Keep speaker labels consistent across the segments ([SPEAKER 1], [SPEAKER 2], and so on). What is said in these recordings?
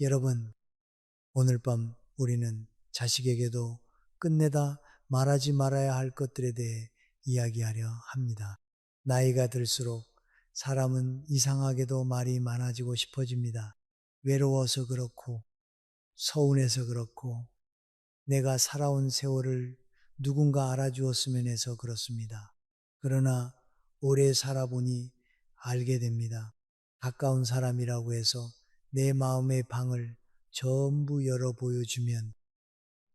[SPEAKER 1] 여러분, 오늘 밤 우리는 자식에게도 끝내다 말하지 말아야 할 것들에 대해 이야기하려 합니다. 나이가 들수록 사람은 이상하게도 말이 많아지고 싶어집니다. 외로워서 그렇고, 서운해서 그렇고, 내가 살아온 세월을 누군가 알아주었으면 해서 그렇습니다. 그러나 오래 살아보니 알게 됩니다. 가까운 사람이라고 해서 내 마음의 방을 전부 열어 보여주면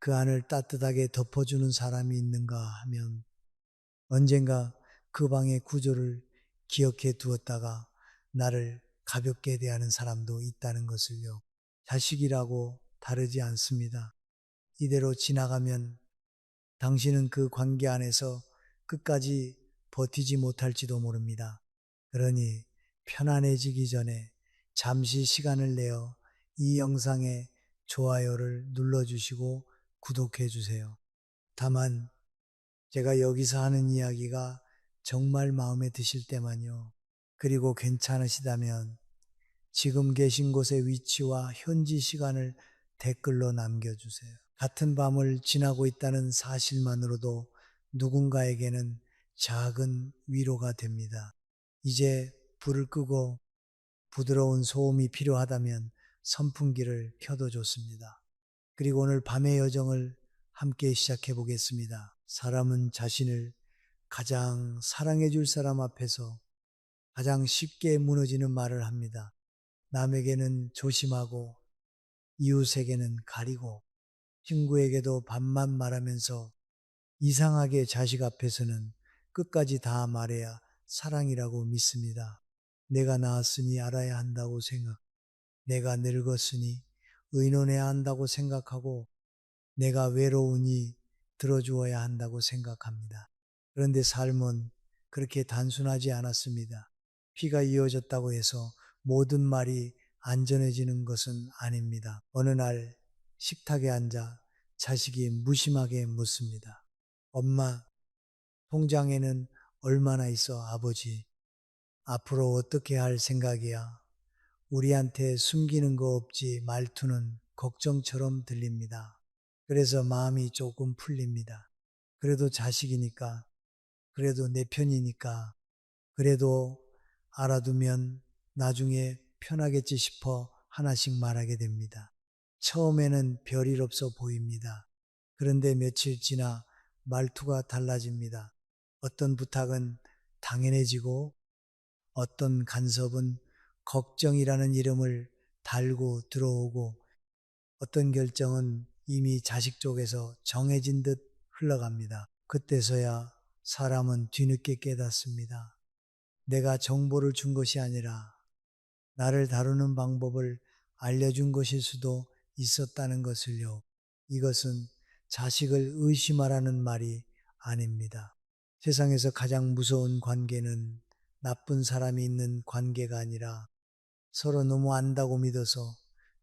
[SPEAKER 1] 그 안을 따뜻하게 덮어주는 사람이 있는가 하면 언젠가 그 방의 구조를 기억해 두었다가 나를 가볍게 대하는 사람도 있다는 것을요. 자식이라고 다르지 않습니다. 이대로 지나가면 당신은 그 관계 안에서 끝까지 버티지 못할지도 모릅니다. 그러니 편안해지기 전에 잠시 시간을 내어 이 영상에 좋아요를 눌러주시고 구독해 주세요. 다만 제가 여기서 하는 이야기가 정말 마음에 드실 때만요. 그리고 괜찮으시다면 지금 계신 곳의 위치와 현지 시간을 댓글로 남겨주세요. 같은 밤을 지나고 있다는 사실만으로도 누군가에게는 작은 위로가 됩니다. 이제 불을 끄고 부드러운 소음이 필요하다면 선풍기를 켜도 좋습니다. 그리고 오늘 밤의 여정을 함께 시작해 보겠습니다. 사람은 자신을 가장 사랑해 줄 사람 앞에서 가장 쉽게 무너지는 말을 합니다. 남에게는 조심하고 이웃에게는 가리고 친구에게도 반만 말하면서 이상하게 자식 앞에서는 끝까지 다 말해야 사랑이라고 믿습니다. 내가 낳았으니 알아야 한다고 생각, 내가 늙었으니 의논해야 한다고 생각하고 내가 외로우니 들어주어야 한다고 생각합니다. 그런데 삶은 그렇게 단순하지 않았습니다. 피가 이어졌다고 해서 모든 말이 안전해지는 것은 아닙니다. 어느 날 식탁에 앉아 자식이 무심하게 묻습니다. 엄마, 통장에는 얼마나 있어, 아버지? 앞으로 어떻게 할 생각이야? 우리한테 숨기는 거 없지 말투는 걱정처럼 들립니다. 그래서 마음이 조금 풀립니다. 그래도 자식이니까, 그래도 내 편이니까, 그래도 알아두면 나중에 편하겠지 싶어 하나씩 말하게 됩니다. 처음에는 별일 없어 보입니다. 그런데 며칠 지나 말투가 달라집니다. 어떤 부탁은 당연해지고 어떤 간섭은 걱정이라는 이름을 달고 들어오고 어떤 결정은 이미 자식 쪽에서 정해진 듯 흘러갑니다. 그때서야 사람은 뒤늦게 깨닫습니다. 내가 정보를 준 것이 아니라 나를 다루는 방법을 알려준 것일 수도 있었다는 것을요. 이것은 자식을 의심하라는 말이 아닙니다. 세상에서 가장 무서운 관계는 나쁜 사람이 있는 관계가 아니라 서로 너무 안다고 믿어서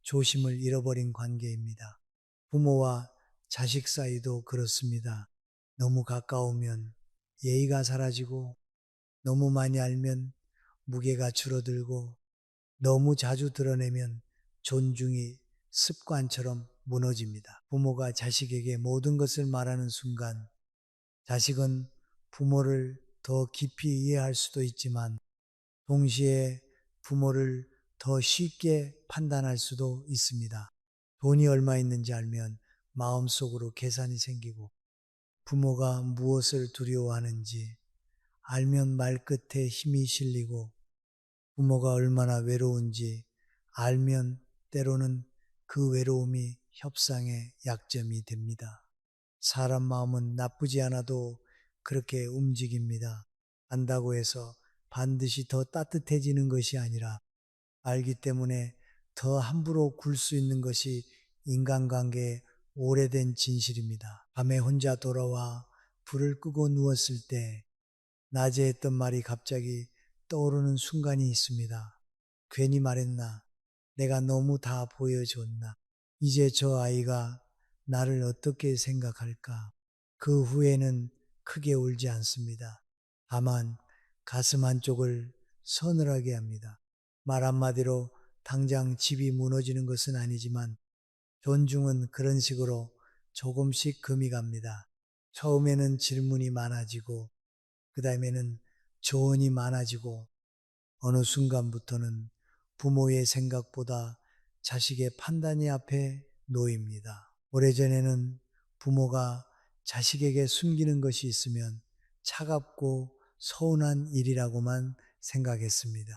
[SPEAKER 1] 조심을 잃어버린 관계입니다. 부모와 자식 사이도 그렇습니다. 너무 가까우면 예의가 사라지고 너무 많이 알면 무게가 줄어들고 너무 자주 드러내면 존중이 습관처럼 무너집니다. 부모가 자식에게 모든 것을 말하는 순간 자식은 부모를 더 깊이 이해할 수도 있지만 동시에 부모를 더 쉽게 판단할 수도 있습니다. 돈이 얼마 있는지 알면 마음속으로 계산이 생기고 부모가 무엇을 두려워하는지 알면 말끝에 힘이 실리고 부모가 얼마나 외로운지 알면 때로는 그 외로움이 협상의 약점이 됩니다. 사람 마음은 나쁘지 않아도 그렇게 움직입니다. 안다고 해서 반드시 더 따뜻해지는 것이 아니라 알기 때문에 더 함부로 굴 수 있는 것이 인간관계의 오래된 진실입니다. 밤에 혼자 돌아와 불을 끄고 누웠을 때 낮에 했던 말이 갑자기 떠오르는 순간이 있습니다. 괜히 말했나? 내가 너무 다 보여줬나? 이제 저 아이가 나를 어떻게 생각할까? 그 후에는 크게 울지 않습니다. 다만 가슴 한쪽을 서늘하게 합니다. 말 한마디로 당장 집이 무너지는 것은 아니지만 존중은 그런 식으로 조금씩 금이 갑니다. 처음에는 질문이 많아지고 그 다음에는 조언이 많아지고 어느 순간부터는 부모의 생각보다 자식의 판단이 앞에 놓입니다. 오래전에는 부모가 자식에게 숨기는 것이 있으면 차갑고 서운한 일이라고만 생각했습니다.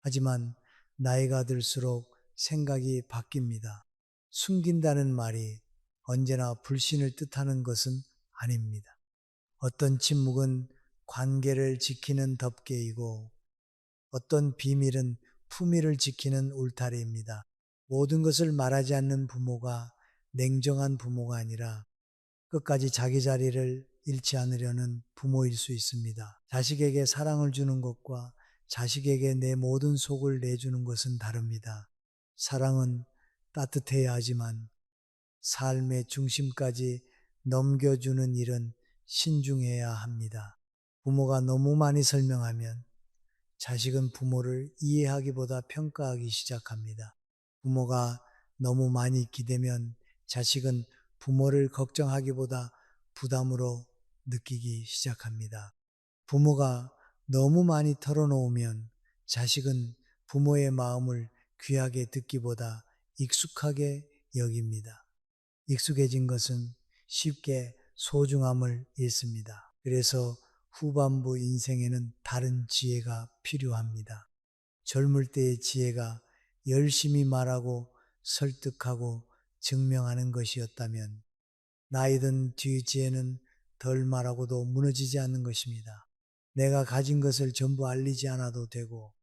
[SPEAKER 1] 하지만 나이가 들수록 생각이 바뀝니다. 숨긴다는 말이 언제나 불신을 뜻하는 것은 아닙니다. 어떤 침묵은 관계를 지키는 덮개이고 어떤 비밀은 품위를 지키는 울타리입니다. 모든 것을 말하지 않는 부모가 냉정한 부모가 아니라 끝까지 자기 자리를 잃지 않으려는 부모일 수 있습니다. 자식에게 사랑을 주는 것과 자식에게 내 모든 속을 내주는 것은 다릅니다. 사랑은 따뜻해야 하지만 삶의 중심까지 넘겨주는 일은 신중해야 합니다. 부모가 너무 많이 설명하면 자식은 부모를 이해하기보다 평가하기 시작합니다. 부모가 너무 많이 기대면 자식은 부모를 걱정하기보다 부담으로 느끼기 시작합니다. 부모가 너무 많이 털어놓으면 자식은 부모의 마음을 귀하게 듣기보다 익숙하게 여깁니다. 익숙해진 것은 쉽게 소중함을 잃습니다. 그래서 후반부 인생에는 다른 지혜가 필요합니다. 젊을 때의 지혜가 열심히 말하고 설득하고 증명하는 것이었다면 나이 든 뒤 지혜는 덜 말하고도 무너지지 않는 것입니다. 내가 가진 것을 전부 알리지 않아도 되고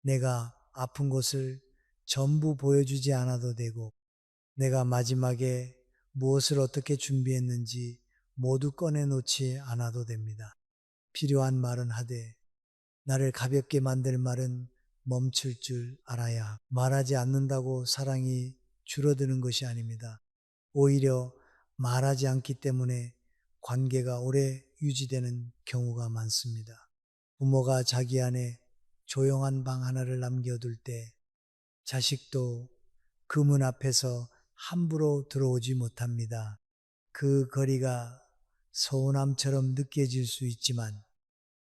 [SPEAKER 1] 내가 아픈 것을 전부 보여주지 않아도 되고 내가 마지막에 무엇을 어떻게 준비했는지 모두 꺼내놓지 않아도 됩니다. 필요한 말은 하되 나를 가볍게 만들 말은 멈출 줄 알아야 말하지 않는다고 사랑이 줄어드는 것이 아닙니다. 오히려 말하지 않기 때문에 관계가 오래 유지되는 경우가 많습니다. 부모가 자기 안에 조용한 방 하나를 남겨둘 때 자식도 그 문 앞에서 함부로 들어오지 못합니다. 그 거리가 서운함처럼 느껴질 수 있지만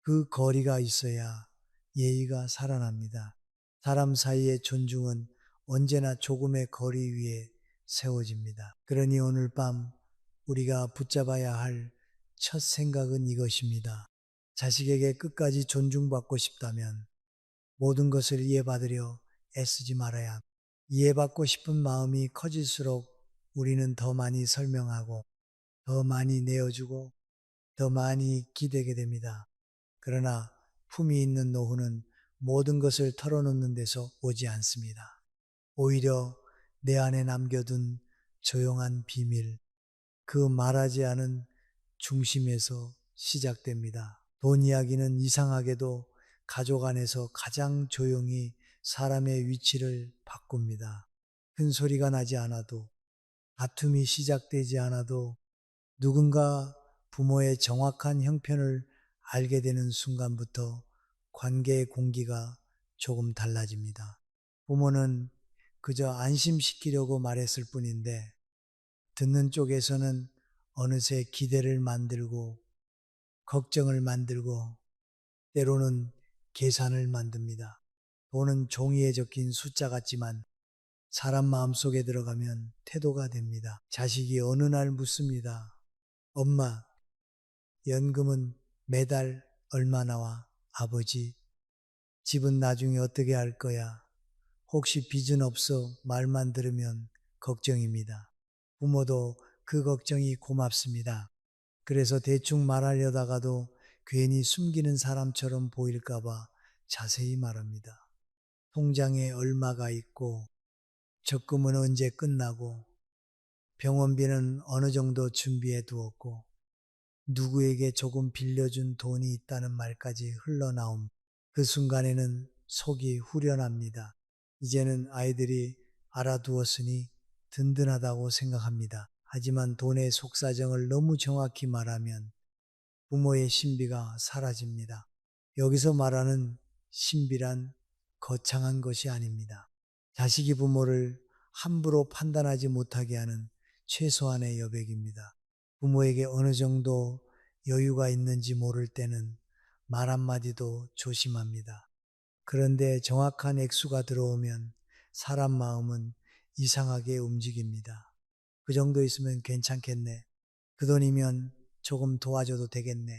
[SPEAKER 1] 그 거리가 있어야 예의가 살아납니다. 사람 사이의 존중은 언제나 조금의 거리 위에 세워집니다. 그러니 오늘 밤 우리가 붙잡아야 할 첫 생각은 이것입니다. 자식에게 끝까지 존중받고 싶다면 모든 것을 이해받으려 애쓰지 말아야 합니다. 이해받고 싶은 마음이 커질수록 우리는 더 많이 설명하고 더 많이 내어주고 더 많이 기대게 됩니다. 그러나 품이 있는 노후는 모든 것을 털어놓는 데서 오지 않습니다. 오히려 내 안에 남겨둔 조용한 비밀, 그 말하지 않은 중심에서 시작됩니다. 돈 이야기는 이상하게도 가족 안에서 가장 조용히 사람의 위치를 바꿉니다. 큰 소리가 나지 않아도, 다툼이 시작되지 않아도 누군가 부모의 정확한 형편을 알게 되는 순간부터 관계의 공기가 조금 달라집니다. 부모는 그저 안심시키려고 말했을 뿐인데 듣는 쪽에서는 어느새 기대를 만들고 걱정을 만들고 때로는 계산을 만듭니다. 돈은 종이에 적힌 숫자 같지만 사람 마음속에 들어가면 태도가 됩니다. 자식이 어느 날 묻습니다. 엄마, 연금은 매달 얼마 나와? 아버지, 집은 나중에 어떻게 할 거야? 혹시 빚은 없어? 말만 들으면 걱정입니다. 부모도 그 걱정이 고맙습니다. 그래서 대충 말하려다가도 괜히 숨기는 사람처럼 보일까봐 자세히 말합니다. 통장에 얼마가 있고, 적금은 언제 끝나고, 병원비는 어느 정도 준비해 두었고, 누구에게 조금 빌려준 돈이 있다는 말까지 흘러나옴. 그 순간에는 속이 후련합니다. 이제는 아이들이 알아두었으니 든든하다고 생각합니다. 하지만 돈의 속사정을 너무 정확히 말하면 부모의 신비가 사라집니다. 여기서 말하는 신비란 거창한 것이 아닙니다. 자식이 부모를 함부로 판단하지 못하게 하는 최소한의 여백입니다. 부모에게 어느 정도 여유가 있는지 모를 때는 말 한마디도 조심합니다. 그런데 정확한 액수가 들어오면 사람 마음은 이상하게 움직입니다. 그 정도 있으면 괜찮겠네. 그 돈이면 조금 도와줘도 되겠네.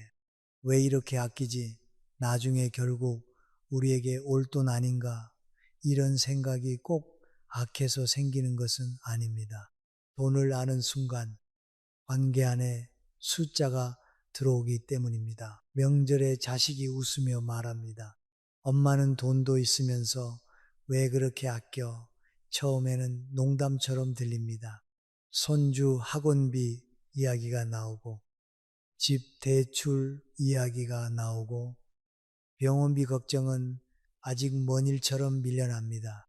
[SPEAKER 1] 왜 이렇게 아끼지? 나중에 결국 우리에게 올 돈 아닌가? 이런 생각이 꼭 악해서 생기는 것은 아닙니다. 돈을 아는 순간 관계 안에 숫자가 들어오기 때문입니다. 명절에 자식이 웃으며 말합니다. 엄마는 돈도 있으면서 왜 그렇게 아껴? 처음에는 농담처럼 들립니다. 손주 학원비 이야기가 나오고 집 대출 이야기가 나오고 병원비 걱정은 아직 먼 일처럼 밀려납니다.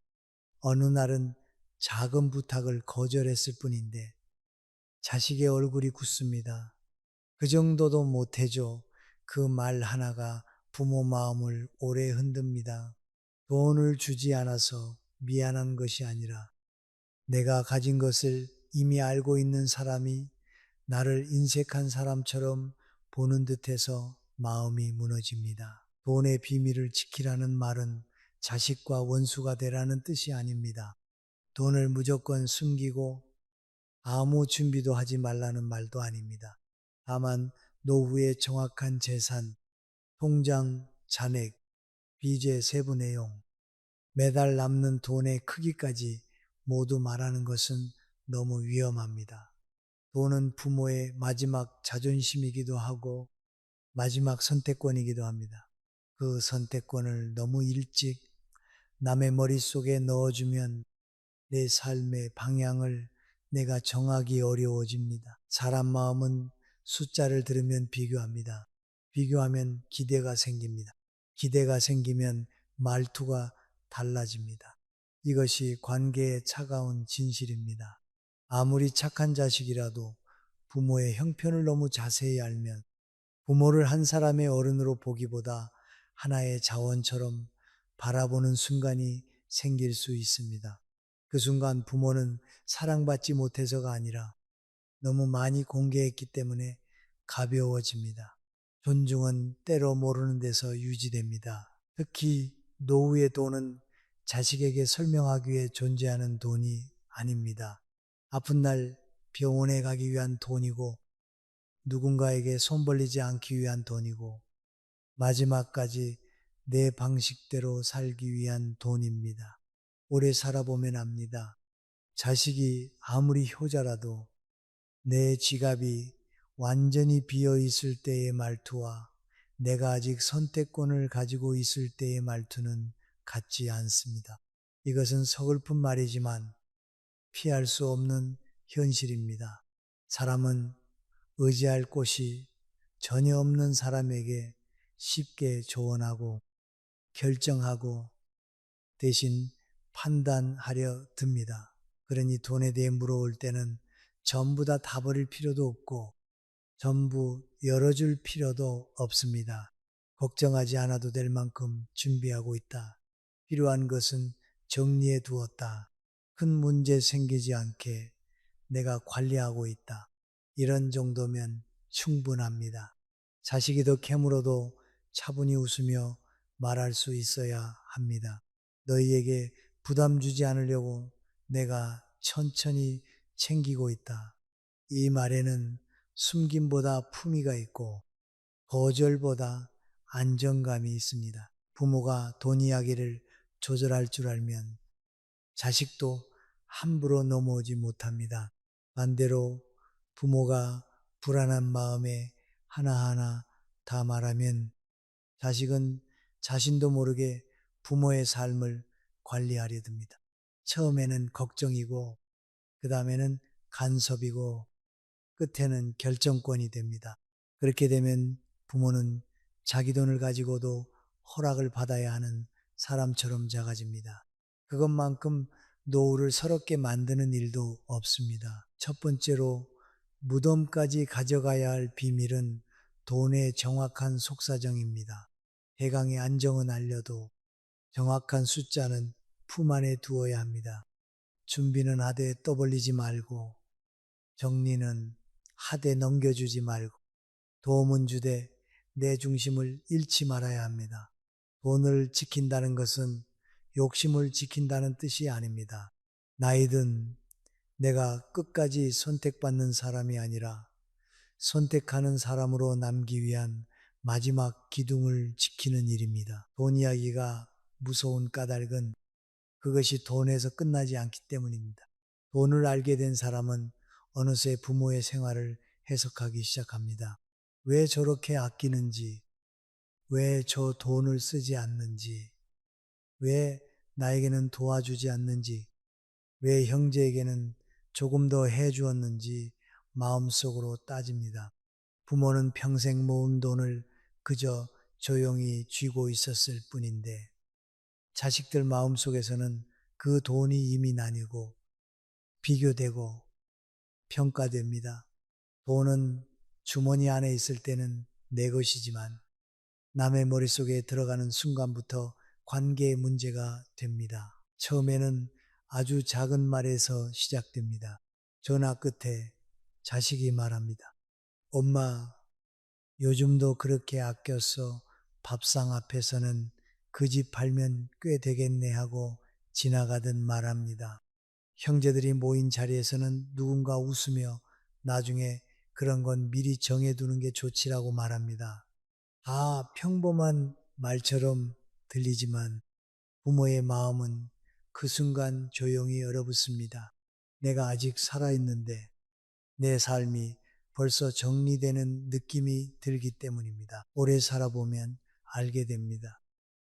[SPEAKER 1] 어느 날은 작은 부탁을 거절했을 뿐인데 자식의 얼굴이 굳습니다. 그 정도도 못해줘. 그 말 하나가 부모 마음을 오래 흔듭니다. 돈을 주지 않아서 미안한 것이 아니라 내가 가진 것을 이미 알고 있는 사람이 나를 인색한 사람처럼 보는 듯해서 마음이 무너집니다. 돈의 비밀을 지키라는 말은 자식과 원수가 되라는 뜻이 아닙니다. 돈을 무조건 숨기고 아무 준비도 하지 말라는 말도 아닙니다. 다만 노후의 정확한 재산, 통장, 잔액, 빚의 세부 내용, 매달 남는 돈의 크기까지 모두 말하는 것은 너무 위험합니다. 돈은 부모의 마지막 자존심이기도 하고 마지막 선택권이기도 합니다. 그 선택권을 너무 일찍 남의 머릿속에 넣어주면 내 삶의 방향을 내가 정하기 어려워집니다. 사람 마음은 숫자를 들으면 비교합니다. 비교하면 기대가 생깁니다. 기대가 생기면 말투가 달라집니다. 이것이 관계의 차가운 진실입니다. 아무리 착한 자식이라도 부모의 형편을 너무 자세히 알면 부모를 한 사람의 어른으로 보기보다 하나의 자원처럼 바라보는 순간이 생길 수 있습니다. 그 순간 부모는 사랑받지 못해서가 아니라 너무 많이 공개했기 때문에 가벼워집니다. 존중은 때로 모르는 데서 유지됩니다. 특히 노후의 돈은 자식에게 설명하기 위해 존재하는 돈이 아닙니다. 아픈 날 병원에 가기 위한 돈이고 누군가에게 손 벌리지 않기 위한 돈이고 마지막까지 내 방식대로 살기 위한 돈입니다. 오래 살아보면 압니다. 자식이 아무리 효자라도 내 지갑이 완전히 비어 있을 때의 말투와 내가 아직 선택권을 가지고 있을 때의 말투는 같지 않습니다. 이것은 서글픈 말이지만 피할 수 없는 현실입니다. 사람은 의지할 곳이 전혀 없는 사람에게 쉽게 조언하고 결정하고 대신 판단하려 듭니다. 그러니 돈에 대해 물어올 때는 전부 다 버릴 필요도 없고 전부 열어줄 필요도 없습니다. 걱정하지 않아도 될 만큼 준비하고 있다. 필요한 것은 정리해 두었다. 큰 문제 생기지 않게 내가 관리하고 있다. 이런 정도면 충분합니다. 자식이 더 캐물어도 차분히 웃으며 말할 수 있어야 합니다. 너희에게 부담 주지 않으려고 내가 천천히 챙기고 있다. 이 말에는 숨김보다 품위가 있고 거절보다 안정감이 있습니다. 부모가 돈 이야기를 조절할 줄 알면 자식도 함부로 넘어오지 못합니다. 반대로 부모가 불안한 마음에 하나하나 다 말하면 자식은 자신도 모르게 부모의 삶을 관리하려 듭니다. 처음에는 걱정이고, 그 다음에는 간섭이고, 끝에는 결정권이 됩니다. 그렇게 되면 부모는 자기 돈을 가지고도 허락을 받아야 하는 사람처럼 작아집니다. 그것만큼 노후를 서럽게 만드는 일도 없습니다. 첫 번째로 무덤까지 가져가야 할 비밀은 돈의 정확한 속사정입니다. 대강의 안정은 알려도 정확한 숫자는 품 안에 두어야 합니다. 준비는 하되 떠벌리지 말고 정리는 하되 넘겨주지 말고 도움은 주되 내 중심을 잃지 말아야 합니다. 돈을 지킨다는 것은 욕심을 지킨다는 뜻이 아닙니다. 나이든 내가 끝까지 선택받는 사람이 아니라 선택하는 사람으로 남기 위한 마지막 기둥을 지키는 일입니다. 돈 이야기가 무서운 까닭은 그것이 돈에서 끝나지 않기 때문입니다. 돈을 알게 된 사람은 어느새 부모의 생활을 해석하기 시작합니다. 왜 저렇게 아끼는지, 왜 저 돈을 쓰지 않는지, 왜 나에게는 도와주지 않는지, 왜 형제에게는 조금 더 해주었는지 마음속으로 따집니다. 부모는 평생 모은 돈을 그저 조용히 쥐고 있었을 뿐인데 자식들 마음속에서는 그 돈이 이미 나뉘고 비교되고 평가됩니다. 돈은 주머니 안에 있을 때는 내 것이지만 남의 머릿속에 들어가는 순간부터 관계의 문제가 됩니다. 처음에는 아주 작은 말에서 시작됩니다. 전화 끝에 자식이 말합니다. 엄마, 요즘도 그렇게 아껴서 밥상 앞에서는 그 집 팔면 꽤 되겠네 하고 지나가듯 말합니다. 형제들이 모인 자리에서는 누군가 웃으며 나중에 그런 건 미리 정해두는 게 좋지라고 말합니다. 다 평범한 말처럼 들리지만 부모의 마음은 그 순간 조용히 얼어붙습니다. 내가 아직 살아있는데 내 삶이 벌써 정리되는 느낌이 들기 때문입니다. 오래 살아보면 알게 됩니다.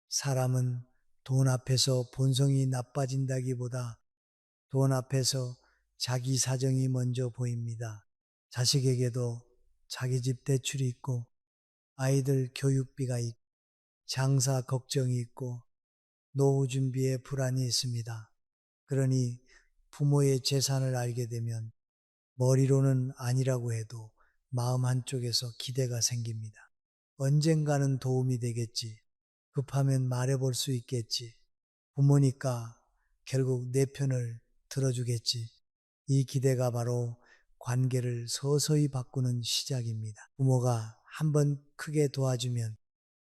[SPEAKER 1] 사람은 돈 앞에서 본성이 나빠진다기보다 돈 앞에서 자기 사정이 먼저 보입니다. 자식에게도 자기 집 대출이 있고 아이들 교육비가 있고 장사 걱정이 있고 노후 준비에 불안이 있습니다. 그러니 부모의 재산을 알게 되면 머리로는 아니라고 해도 마음 한쪽에서 기대가 생깁니다. 언젠가는 도움이 되겠지. 급하면 말해볼 수 있겠지. 부모니까 결국 내 편을 들어주겠지. 이 기대가 바로 관계를 서서히 바꾸는 시작입니다. 부모가 한번 크게 도와주면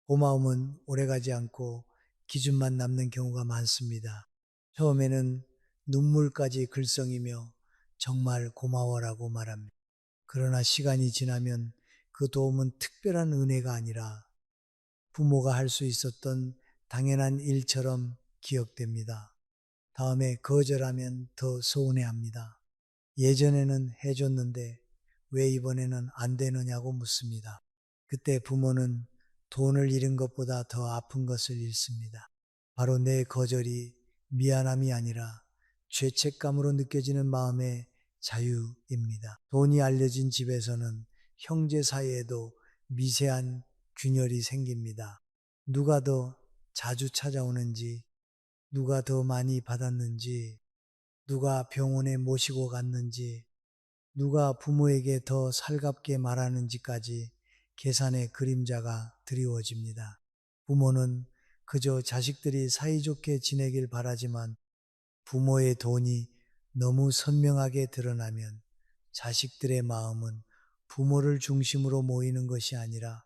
[SPEAKER 1] 고마움은 오래가지 않고 기준만 남는 경우가 많습니다. 처음에는 눈물까지 글썽이며 정말 고마워라고 말합니다. 그러나 시간이 지나면 그 도움은 특별한 은혜가 아니라 부모가 할 수 있었던 당연한 일처럼 기억됩니다. 다음에 거절하면 더 서운해합니다. 예전에는 해줬는데 왜 이번에는 안 되느냐고 묻습니다. 그때 부모는 돈을 잃은 것보다 더 아픈 것을 잃습니다. 바로 내 거절이 미안함이 아니라 죄책감으로 느껴지는 마음의 자유입니다. 돈이 알려진 집에서는 형제 사이에도 미세한 균열이 생깁니다. 누가 더 자주 찾아오는지, 누가 더 많이 받았는지, 누가 병원에 모시고 갔는지, 누가 부모에게 더 살갑게 말하는지까지 계산의 그림자가 드리워집니다. 부모는 그저 자식들이 사이좋게 지내길 바라지만 부모의 돈이 너무 선명하게 드러나면 자식들의 마음은 부모를 중심으로 모이는 것이 아니라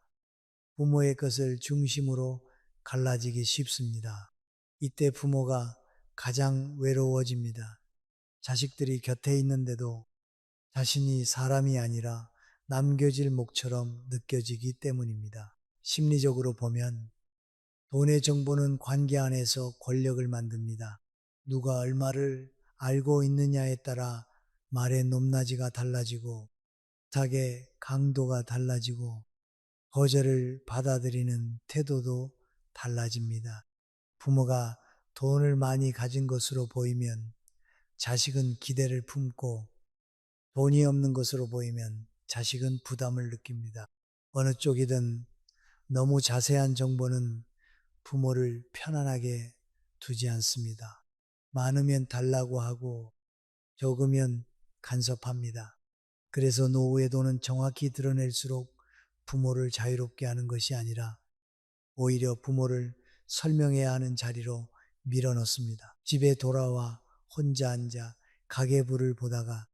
[SPEAKER 1] 부모의 것을 중심으로 갈라지기 쉽습니다. 이때 부모가 가장 외로워집니다. 자식들이 곁에 있는데도 자신이 사람이 아니라 남겨질 목처럼 느껴지기 때문입니다. 심리적으로 보면 돈의 정보는 관계 안에서 권력을 만듭니다. 누가 얼마를 알고 있느냐에 따라 말의 높낮이가 달라지고 부탁의 강도가 달라지고 거절을 받아들이는 태도도 달라집니다. 부모가 돈을 많이 가진 것으로 보이면 자식은 기대를 품고 돈이 없는 것으로 보이면 자식은 부담을 느낍니다. 어느 쪽이든 너무 자세한 정보는 부모를 편안하게 두지 않습니다. 많으면 달라고 하고 적으면 간섭합니다. 그래서 노후의 돈은 정확히 드러낼수록 부모를 자유롭게 하는 것이 아니라 오히려 부모를 설명해야 하는 자리로 밀어넣습니다. 집에 돌아와 혼자 앉아 가계부를 보다가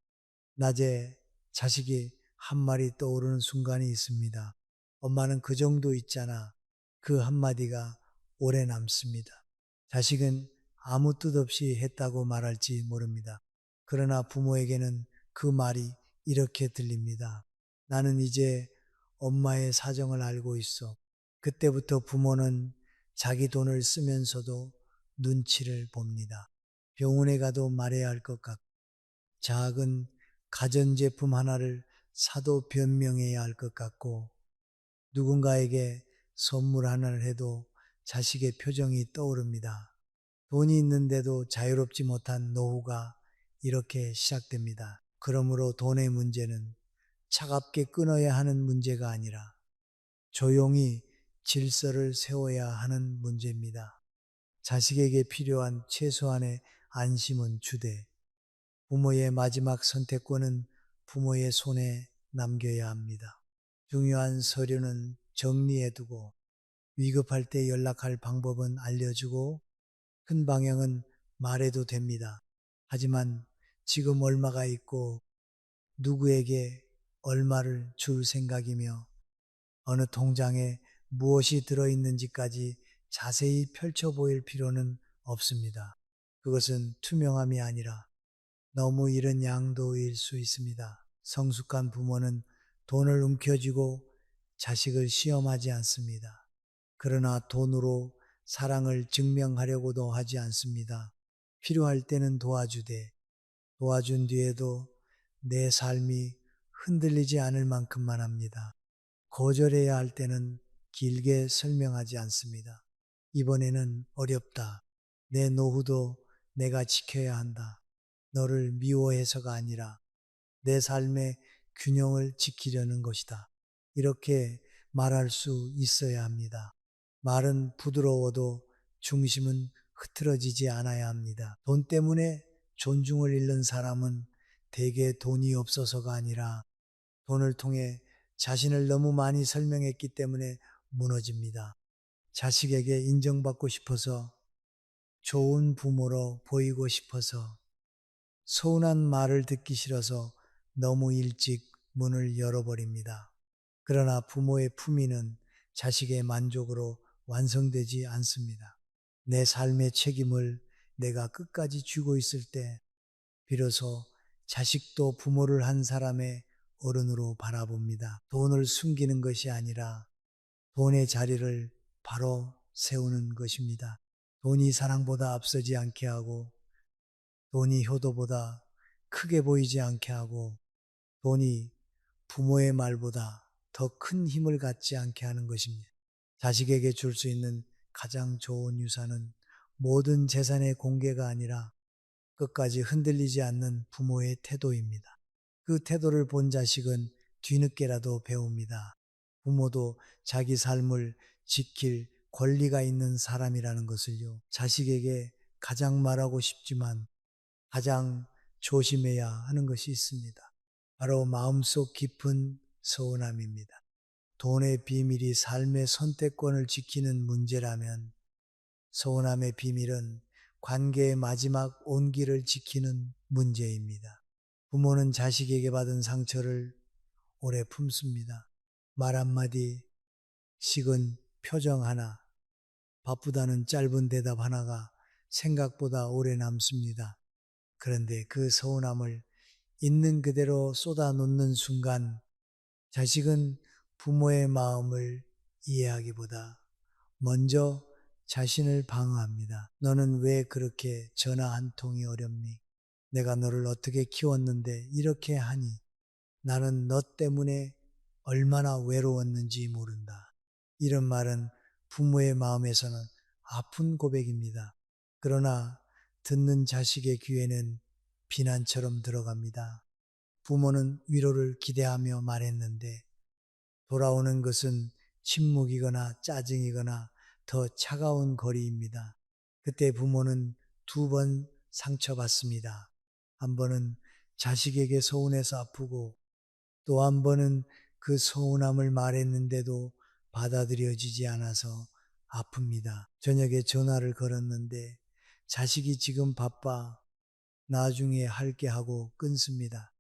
[SPEAKER 1] 낮에 자식이 한 마리 떠오르는 순간이 있습니다. 엄마는 그 정도 있잖아. 그 한마디가 오래 남습니다. 자식은 아무 뜻 없이 했다고 말할지 모릅니다. 그러나 부모에게는 그 말이 이렇게 들립니다. 나는 이제 엄마의 사정을 알고 있어. 그때부터 부모는 자기 돈을 쓰면서도 눈치를 봅니다. 병원에 가도 말해야 할 것 같고, 작은 가전제품 하나를 사도 변명해야 할 것 같고, 누군가에게 선물 하나를 해도 자식의 표정이 떠오릅니다. 돈이 있는데도 자유롭지 못한 노후가 이렇게 시작됩니다. 그러므로 돈의 문제는 차갑게 끊어야 하는 문제가 아니라 조용히 질서를 세워야 하는 문제입니다. 자식에게 필요한 최소한의 안심은 주되 부모의 마지막 선택권은 부모의 손에 남겨야 합니다. 중요한 서류는 정리해두고 위급할 때 연락할 방법은 알려주고 큰 방향은 말해도 됩니다. 하지만 지금 얼마가 있고 누구에게 얼마를 줄 생각이며 어느 통장에 무엇이 들어있는지까지 자세히 펼쳐 보일 필요는 없습니다. 그것은 투명함이 아니라 너무 이른 양도일 수 있습니다. 성숙한 부모는 돈을 움켜쥐고 자식을 시험하지 않습니다. 그러나 돈으로 사랑을 증명하려고도 하지 않습니다. 필요할 때는 도와주되 도와준 뒤에도 내 삶이 흔들리지 않을 만큼만 합니다. 거절해야 할 때는 길게 설명하지 않습니다. 이번에는 어렵다. 내 노후도 내가 지켜야 한다. 너를 미워해서가 아니라 내 삶의 균형을 지키려는 것이다. 이렇게 말할 수 있어야 합니다. 말은 부드러워도 중심은 흐트러지지 않아야 합니다. 돈 때문에 존중을 잃는 사람은 대개 돈이 없어서가 아니라 돈을 통해 자신을 너무 많이 설명했기 때문에 무너집니다. 자식에게 인정받고 싶어서 좋은 부모로 보이고 싶어서 서운한 말을 듣기 싫어서 너무 일찍 문을 열어버립니다. 그러나 부모의 품위는 자식의 만족으로 완성되지 않습니다. 내 삶의 책임을 내가 끝까지 쥐고 있을 때 비로소 자식도 부모를 한 사람의 어른으로 바라봅니다. 돈을 숨기는 것이 아니라 돈의 자리를 바로 세우는 것입니다. 돈이 사랑보다 앞서지 않게 하고 돈이 효도보다 크게 보이지 않게 하고 돈이 부모의 말보다 더 큰 힘을 갖지 않게 하는 것입니다. 자식에게 줄 수 있는 가장 좋은 유산은 모든 재산의 공개가 아니라 끝까지 흔들리지 않는 부모의 태도입니다. 그 태도를 본 자식은 뒤늦게라도 배웁니다. 부모도 자기 삶을 지킬 권리가 있는 사람이라는 것을요. 자식에게 가장 말하고 싶지만 가장 조심해야 하는 것이 있습니다. 바로 마음속 깊은 서운함입니다. 돈의 비밀이 삶의 선택권을 지키는 문제라면 서운함의 비밀은 관계의 마지막 온기를 지키는 문제입니다. 부모는 자식에게 받은 상처를 오래 품습니다. 말 한마디, 식은 표정 하나, 바쁘다는 짧은 대답 하나가 생각보다 오래 남습니다. 그런데 그 서운함을 있는 그대로 쏟아놓는 순간 자식은 부모의 마음을 이해하기보다 먼저 자신을 방어합니다. 너는 왜 그렇게 전화 한 통이 어렵니? 내가 너를 어떻게 키웠는데 이렇게 하니? 나는 너 때문에 얼마나 외로웠는지 모른다. 이런 말은 부모의 마음에서는 아픈 고백입니다. 그러나 듣는 자식의 귀에는 비난처럼 들어갑니다. 부모는 위로를 기대하며 말했는데 돌아오는 것은 침묵이거나 짜증이거나 더 차가운 거리입니다. 그때 부모는 두 번 상처받습니다. 한 번은 자식에게 서운해서 아프고 또 한 번은 그 서운함을 말했는데도 받아들여지지 않아서 아픕니다. 저녁에 전화를 걸었는데 자식이 지금 바빠. 나중에 할게 하고 끊습니다.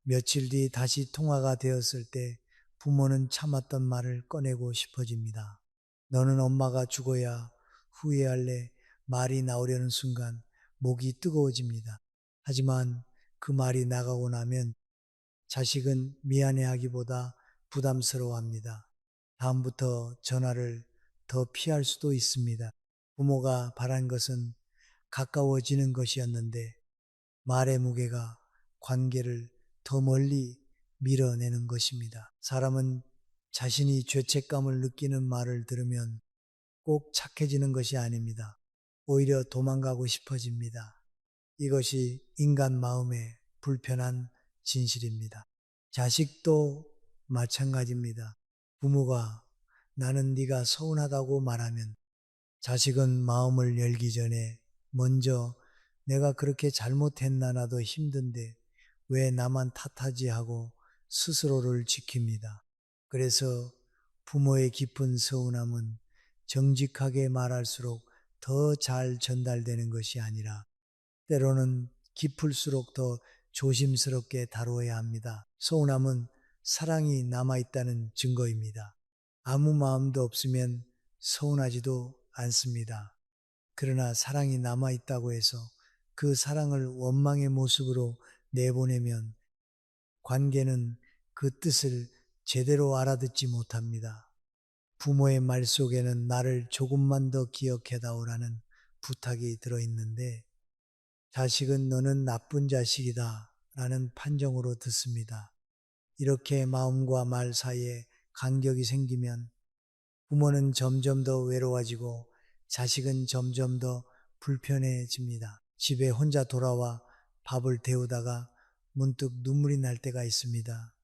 [SPEAKER 1] 며칠 뒤 다시 통화가 되었을 때 부모는 참았던 말을 꺼내고 싶어집니다. 너는 엄마가 죽어야 후회할래? 말이 나오려는 순간 목이 뜨거워집니다. 하지만 그 말이 나가고 나면 자식은 미안해하기보다 부담스러워합니다. 다음부터 전화를 더 피할 수도 있습니다. 부모가 바란 것은 가까워지는 것이었는데 말의 무게가 관계를 더 멀리 밀어내는 것입니다. 사람은 자신이 죄책감을 느끼는 말을 들으면 꼭 착해지는 것이 아닙니다. 오히려 도망가고 싶어집니다. 이것이 인간 마음의 불편한 진실입니다. 자식도 마찬가지입니다. 부모가 나는 네가 서운하다고 말하면 자식은 마음을 열기 전에 먼저 내가 그렇게 잘못했나 나도 힘든데 왜 나만 탓하지 하고 스스로를 지킵니다. 그래서 부모의 깊은 서운함은 정직하게 말할수록 더 잘 전달되는 것이 아니라 때로는 깊을수록 더 조심스럽게 다루어야 합니다. 서운함은 사랑이 남아있다는 증거입니다. 아무 마음도 없으면 서운하지도 않습니다. 그러나 사랑이 남아있다고 해서 그 사랑을 원망의 모습으로 내보내면 관계는 그 뜻을 제대로 알아듣지 못합니다. 부모의 말 속에는 나를 조금만 더 기억해다오라는 부탁이 들어있는데 자식은 너는 나쁜 자식이다 라는 판정으로 듣습니다. 이렇게 마음과 말 사이에 간격이 생기면 부모는 점점 더 외로워지고 자식은 점점 더 불편해집니다. 집에 혼자 돌아와 밥을 데우다가 문득 눈물이 날 때가 있습니다.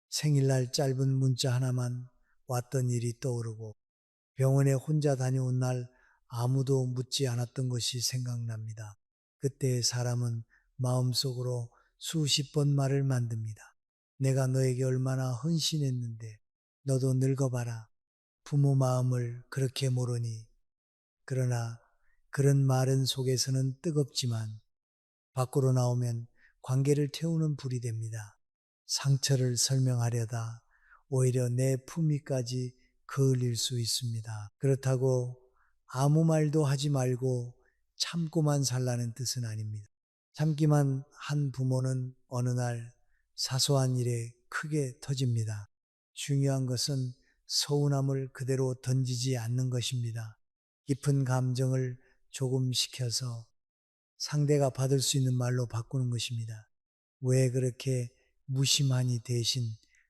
[SPEAKER 1] 생일날 짧은 문자 하나만 왔던 일이 떠오르고 병원에 혼자 다녀온 날 아무도 묻지 않았던 것이 생각납니다. 그때 사람은 마음속으로 수십 번 말을 만듭니다. 내가 너에게 얼마나 헌신했는데 너도 늙어봐라. 부모 마음을 그렇게 모르니. 그러나 그런 말은 속에서는 뜨겁지만 밖으로 나오면 관계를 태우는 불이 됩니다. 상처를 설명하려다 오히려 내 품위까지 그을릴 수 있습니다. 그렇다고 아무 말도 하지 말고 참고만 살라는 뜻은 아닙니다. 참기만 한 부모는 어느 날 사소한 일에 크게 터집니다. 중요한 것은 서운함을 그대로 던지지 않는 것입니다. 깊은 감정을 조금 식혀서 상대가 받을 수 있는 말로 바꾸는 것입니다. 왜 그렇게 무심하니 대신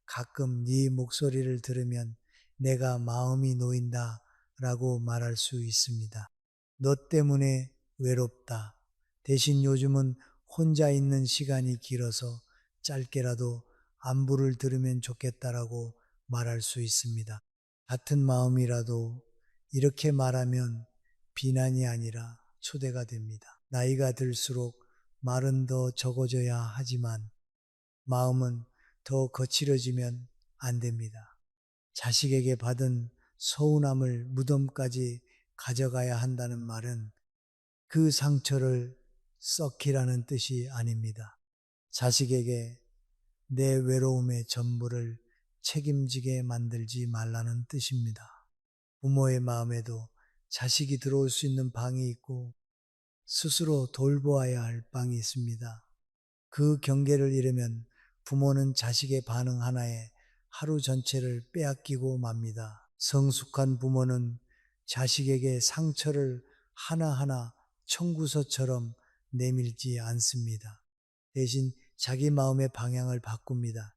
[SPEAKER 1] 가끔 네 목소리를 들으면 내가 마음이 놓인다 라고 말할 수 있습니다. 너 때문에 외롭다. 대신 요즘은 혼자 있는 시간이 길어서 짧게라도 안부를 들으면 좋겠다라고 말할 수 있습니다. 같은 마음이라도 이렇게 말하면 비난이 아니라 초대가 됩니다. 나이가 들수록 말은 더 적어져야 하지만 마음은 더 거칠어지면 안 됩니다. 자식에게 받은 서운함을 무덤까지 가져가야 한다는 말은 그 상처를 썩히라는 뜻이 아닙니다. 자식에게 내 외로움의 전부를 책임지게 만들지 말라는 뜻입니다. 부모의 마음에도 자식이 들어올 수 있는 방이 있고 스스로 돌보아야 할 방이 있습니다. 그 경계를 잃으면 부모는 자식의 반응 하나에 하루 전체를 빼앗기고 맙니다. 성숙한 부모는 자식에게 상처를 하나하나 청구서처럼 내밀지 않습니다. 대신 자기 마음의 방향을 바꿉니다.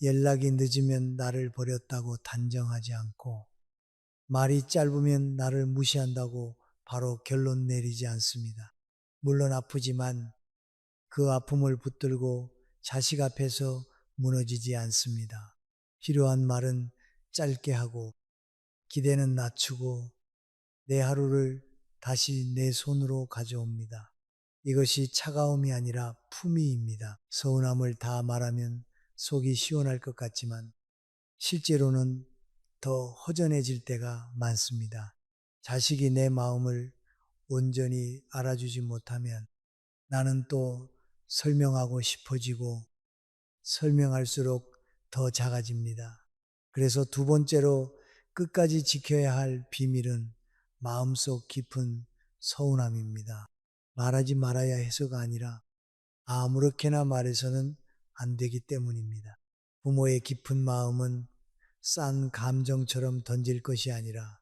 [SPEAKER 1] 연락이 늦으면 나를 버렸다고 단정하지 않고 말이 짧으면 나를 무시한다고 바로 결론 내리지 않습니다. 물론 아프지만 그 아픔을 붙들고 자식 앞에서 무너지지 않습니다. 필요한 말은 짧게 하고 기대는 낮추고 내 하루를 다시 내 손으로 가져옵니다. 이것이 차가움이 아니라 품위입니다. 서운함을 다 말하면 속이 시원할 것 같지만 실제로는 더 허전해질 때가 많습니다. 자식이 내 마음을 온전히 알아주지 못하면 나는 또 설명하고 싶어지고 설명할수록 더 작아집니다. 그래서 두 번째로 끝까지 지켜야 할 비밀은 마음속 깊은 서운함입니다. 말하지 말아야 해서가 아니라 아무렇게나 말해서는 안 되기 때문입니다. 부모의 깊은 마음은 싼 감정처럼 던질 것이 아니라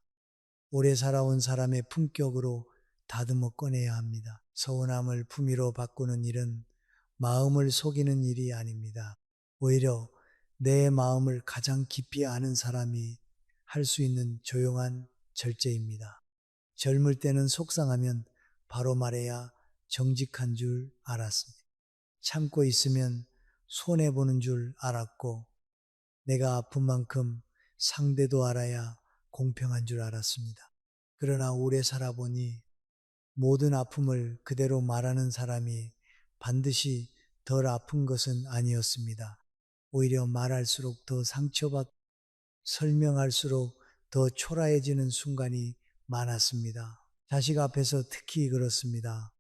[SPEAKER 1] 오래 살아온 사람의 품격으로 다듬어 꺼내야 합니다. 서운함을 품위로 바꾸는 일은 마음을 속이는 일이 아닙니다. 오히려 내 마음을 가장 깊이 아는 사람이 할 수 있는 조용한 절제입니다. 젊을 때는 속상하면 바로 말해야 정직한 줄 알았습니다. 참고 있으면 손해보는 줄 알았고 내가 아픈 만큼 상대도 알아야 공평한 줄 알았습니다. 그러나 오래 살아보니 모든 아픔을 그대로 말하는 사람이 반드시 덜 아픈 것은 아니었습니다. 오히려 말할수록 더 상처받고 설명할수록 더 초라해지는 순간이 많았습니다. 자식 앞에서 특히 그렇습니다.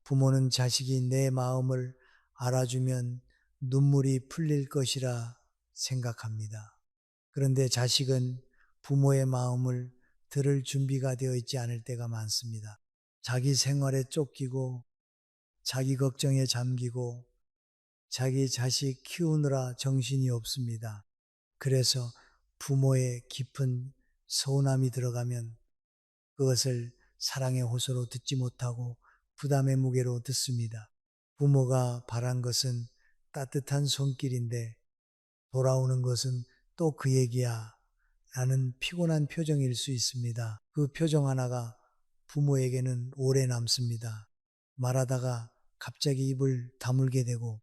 [SPEAKER 1] 부모는 자식이 내 마음을 알아주면 눈물이 풀릴 것이라 생각합니다. 그런데 자식은 부모의 마음을 들을 준비가 되어 있지 않을 때가 많습니다. 자기 생활에 쫓기고 자기 걱정에 잠기고 자기 자식 키우느라 정신이 없습니다. 그래서 부모의 깊은 서운함이 들어가면 그것을 사랑의 호소로 듣지 못하고 부담의 무게로 듣습니다. 부모가 바란 것은 따뜻한 손길인데 돌아오는 것은 또 그 얘기야 라는 피곤한 표정일 수 있습니다. 그 표정 하나가 부모에게는 오래 남습니다. 말하다가 갑자기 입을 다물게 되고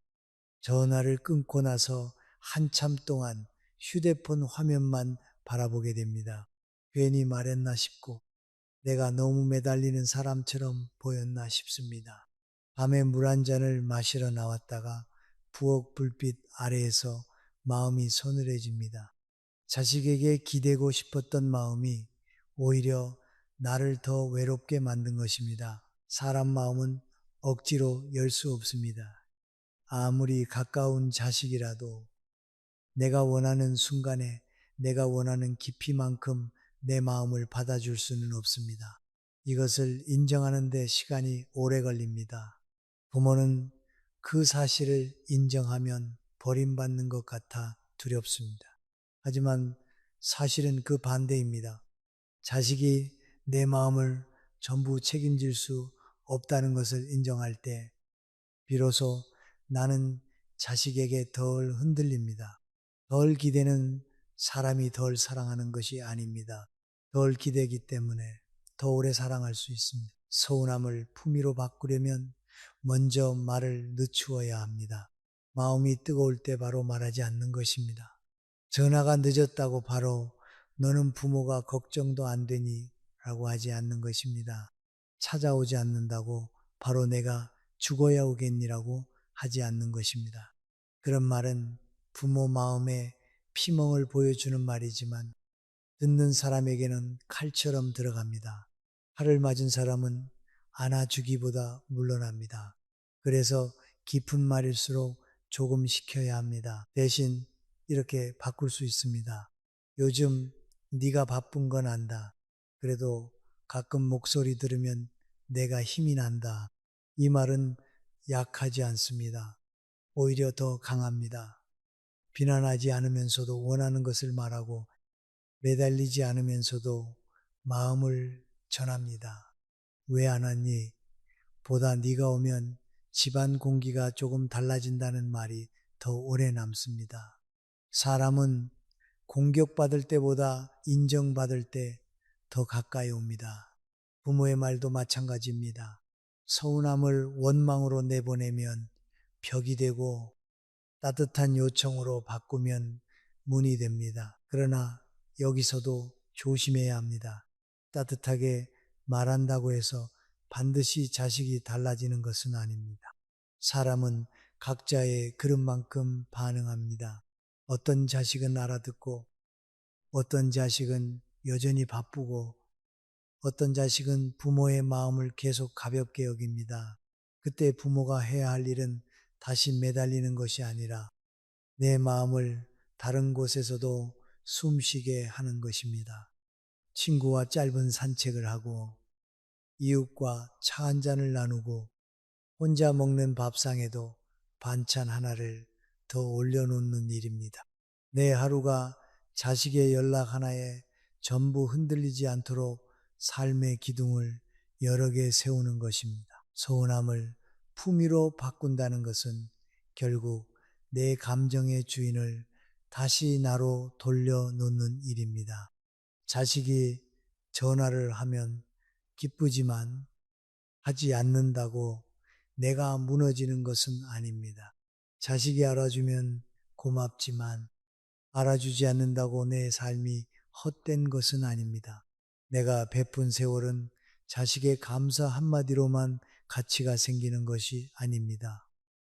[SPEAKER 1] 전화를 끊고 나서 한참 동안 휴대폰 화면만 바라보게 됩니다. 괜히 말했나 싶고 내가 너무 매달리는 사람처럼 보였나 싶습니다. 밤에 물 한 잔을 마시러 나왔다가 부엌 불빛 아래에서 마음이 서늘해집니다. 자식에게 기대고 싶었던 마음이 오히려 나를 더 외롭게 만든 것입니다. 사람 마음은 억지로 열 수 없습니다. 아무리 가까운 자식이라도 내가 원하는 순간에 내가 원하는 깊이만큼 내 마음을 받아줄 수는 없습니다. 이것을 인정하는 데 시간이 오래 걸립니다. 부모는 그 사실을 인정하면 버림받는 것 같아 두렵습니다. 하지만 사실은 그 반대입니다. 자식이 내 마음을 전부 책임질 수 없다는 것을 인정할 때 비로소 나는 자식에게 덜 흔들립니다. 덜 기대는 사람이 덜 사랑하는 것이 아닙니다. 덜 기대기 때문에 더 오래 사랑할 수 있습니다. 서운함을 품위로 바꾸려면 먼저 말을 늦추어야 합니다. 마음이 뜨거울 때 바로 말하지 않는 것입니다. 전화가 늦었다고 바로 너는 부모가 걱정도 안 되니 라고 하지 않는 것입니다. 찾아오지 않는다고 바로 내가 죽어야 오겠니라고 하지 않는 것입니다. 그런 말은 부모 마음에 피멍을 보여주는 말이지만 듣는 사람에게는 칼처럼 들어갑니다. 칼을 맞은 사람은 안아주기보다 물러납니다. 그래서 깊은 말일수록 조금 시켜야 합니다. 대신 이렇게 바꿀 수 있습니다. 요즘 네가 바쁜 건 안다. 그래도 가끔 목소리 들으면 내가 힘이 난다. 이 말은 약하지 않습니다. 오히려 더 강합니다. 비난하지 않으면서도 원하는 것을 말하고 매달리지 않으면서도 마음을 전합니다. 왜 안 왔니? 보다 네가 오면 집안 공기가 조금 달라진다는 말이 더 오래 남습니다. 사람은 공격받을 때보다 인정받을 때 더 가까이 옵니다. 부모의 말도 마찬가지입니다. 서운함을 원망으로 내보내면 벽이 되고 따뜻한 요청으로 바꾸면 문이 됩니다. 그러나 여기서도 조심해야 합니다. 따뜻하게 말한다고 해서 반드시 자식이 달라지는 것은 아닙니다. 사람은 각자의 그릇만큼 반응합니다. 어떤 자식은 알아듣고 어떤 자식은 여전히 바쁘고 어떤 자식은 부모의 마음을 계속 가볍게 여깁니다. 그때 부모가 해야 할 일은 다시 매달리는 것이 아니라 내 마음을 다른 곳에서도 숨쉬게 하는 것입니다. 친구와 짧은 산책을 하고 이웃과 차 한 잔을 나누고 혼자 먹는 밥상에도 반찬 하나를 더 올려놓는 일입니다. 내 하루가 자식의 연락 하나에 전부 흔들리지 않도록 삶의 기둥을 여러 개 세우는 것입니다. 서운함을 품위로 바꾼다는 것은 결국 내 감정의 주인을 다시 나로 돌려놓는 일입니다. 자식이 전화를 하면 기쁘지만 하지 않는다고 내가 무너지는 것은 아닙니다. 자식이 알아주면 고맙지만 알아주지 않는다고 내 삶이 헛된 것은 아닙니다. 내가 베푼 세월은 자식의 감사 한마디로만 가치가 생기는 것이 아닙니다.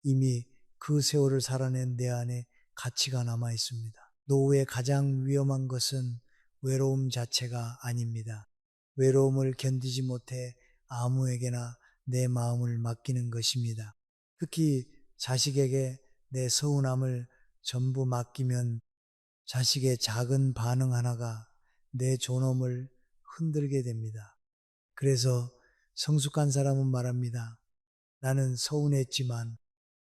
[SPEAKER 1] 이미 그 세월을 살아낸 내 안에 가치가 남아 있습니다. 노후의 가장 위험한 것은 외로움 자체가 아닙니다. 외로움을 견디지 못해 아무에게나 내 마음을 맡기는 것입니다. 특히 자식에게 내 서운함을 전부 맡기면 자식의 작은 반응 하나가 내 존엄을 흔들게 됩니다. 그래서 성숙한 사람은 말합니다. 나는 서운했지만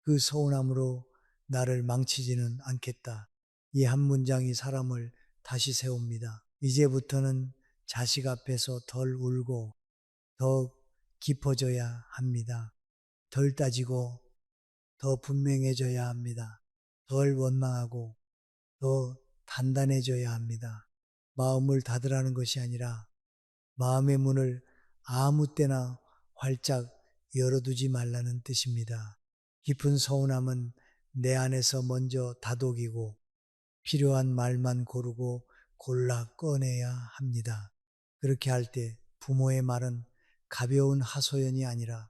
[SPEAKER 1] 그 서운함으로 나를 망치지는 않겠다. 이 한 문장이 사람을 다시 세웁니다. 이제부터는 자식 앞에서 덜 울고 더 깊어져야 합니다. 덜 따지고 더 분명해져야 합니다. 덜 원망하고 더 단단해져야 합니다. 마음을 닫으라는 것이 아니라 마음의 문을 아무 때나 활짝 열어두지 말라는 뜻입니다. 깊은 서운함은 내 안에서 먼저 다독이고 필요한 말만 고르고 골라 꺼내야 합니다. 그렇게 할 때 부모의 말은 가벼운 하소연이 아니라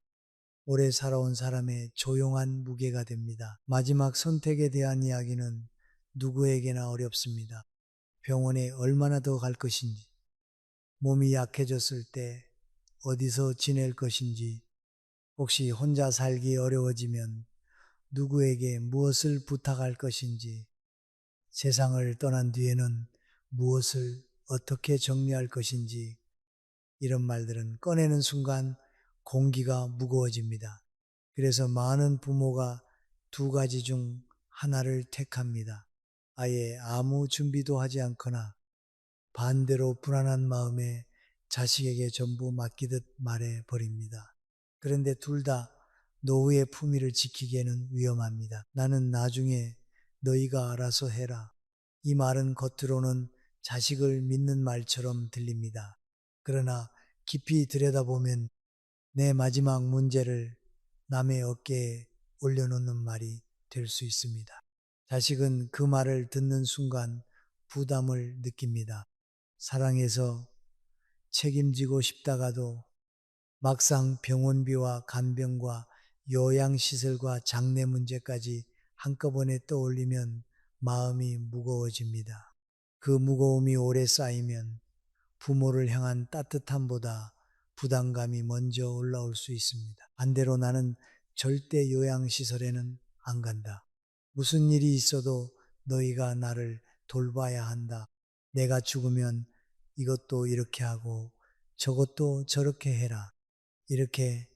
[SPEAKER 1] 오래 살아온 사람의 조용한 무게가 됩니다. 마지막 선택에 대한 이야기는 누구에게나 어렵습니다. 병원에 얼마나 더 갈 것인지, 몸이 약해졌을 때 어디서 지낼 것인지, 혹시 혼자 살기 어려워지면 누구에게 무엇을 부탁할 것인지, 세상을 떠난 뒤에는 무엇을 어떻게 정리할 것인지, 이런 말들은 꺼내는 순간 공기가 무거워집니다. 그래서 많은 부모가 두 가지 중 하나를 택합니다. 아예 아무 준비도 하지 않거나 반대로 불안한 마음에 자식에게 전부 맡기듯 말해 버립니다. 그런데 둘 다 노후의 품위를 지키기에는 위험합니다. 나는 나중에 너희가 알아서 해라. 이 말은 겉으로는 자식을 믿는 말처럼 들립니다. 그러나 깊이 들여다보면 내 마지막 문제를 남의 어깨에 올려놓는 말이 될 수 있습니다. 자식은 그 말을 듣는 순간 부담을 느낍니다. 사랑해서 책임지고 싶다가도 막상 병원비와 간병과 요양시설과 장례 문제까지 한꺼번에 떠올리면 마음이 무거워집니다. 그 무거움이 오래 쌓이면 부모를 향한 따뜻함보다 부담감이 먼저 올라올 수 있습니다. 반대로 나는 절대 요양시설에는 안 간다. 무슨 일이 있어도 너희가 나를 돌봐야 한다. 내가 죽으면 이것도 이렇게 하고 저것도 저렇게 해라. 이렇게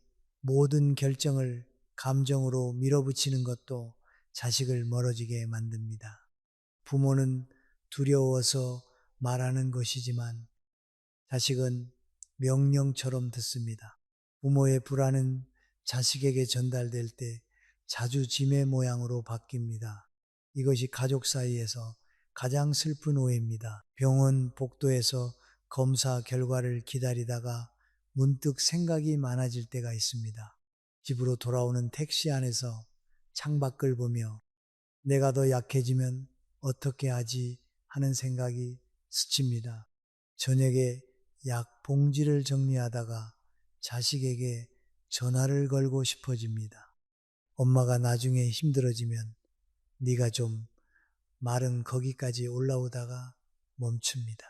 [SPEAKER 1] 모든 결정을 감정으로 밀어붙이는 것도 자식을 멀어지게 만듭니다. 부모는 두려워서 말하는 것이지만 자식은 명령처럼 듣습니다. 부모의 불안은 자식에게 전달될 때 자주 짐의 모양으로 바뀝니다. 이것이 가족 사이에서 가장 슬픈 오해입니다. 병원 복도에서 검사 결과를 기다리다가 문득 생각이 많아질 때가 있습니다. 집으로 돌아오는 택시 안에서 창밖을 보며 내가 더 약해지면 어떻게 하지 하는 생각이 스칩니다. 저녁에 약 봉지를 정리하다가 자식에게 전화를 걸고 싶어집니다. 엄마가 나중에 힘들어지면 네가 좀 말은 거기까지 올라오다가 멈춥니다.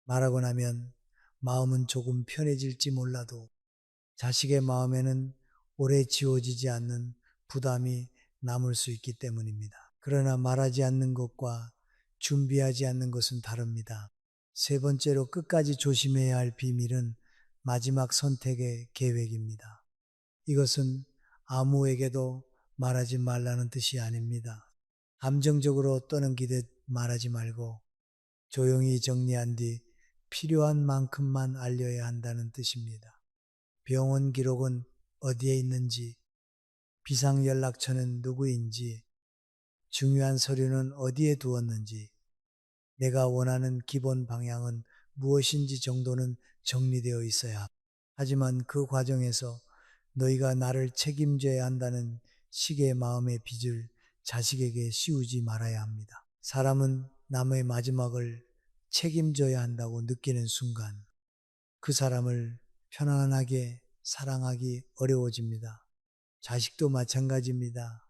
[SPEAKER 1] 말하고 나면 마음은 조금 편해질지 몰라도 자식의 마음에는 오래 지워지지 않는 부담이 남을 수 있기 때문입니다. 그러나 말하지 않는 것과 준비하지 않는 것은 다릅니다. 세 번째로 끝까지 조심해야 할 비밀은 마지막 선택의 계획입니다. 이것은 아무에게도 말하지 말라는 뜻이 아닙니다. 감정적으로 떠넘기듯 말하지 말고 조용히 정리한 뒤 필요한 만큼만 알려야 한다는 뜻입니다. 병원 기록은 어디에 있는지, 비상연락처는 누구인지, 중요한 서류는 어디에 두었는지, 내가 원하는 기본 방향은 무엇인지 정도는 정리되어 있어야 합니다. 하지만 그 과정에서 너희가 나를 책임져야 한다는 식의 마음의 빚을 자식에게 씌우지 말아야 합니다. 사람은 남의 마지막을 책임져야 한다고 느끼는 순간 그 사람을 편안하게 사랑하기 어려워집니다. 자식도 마찬가지입니다.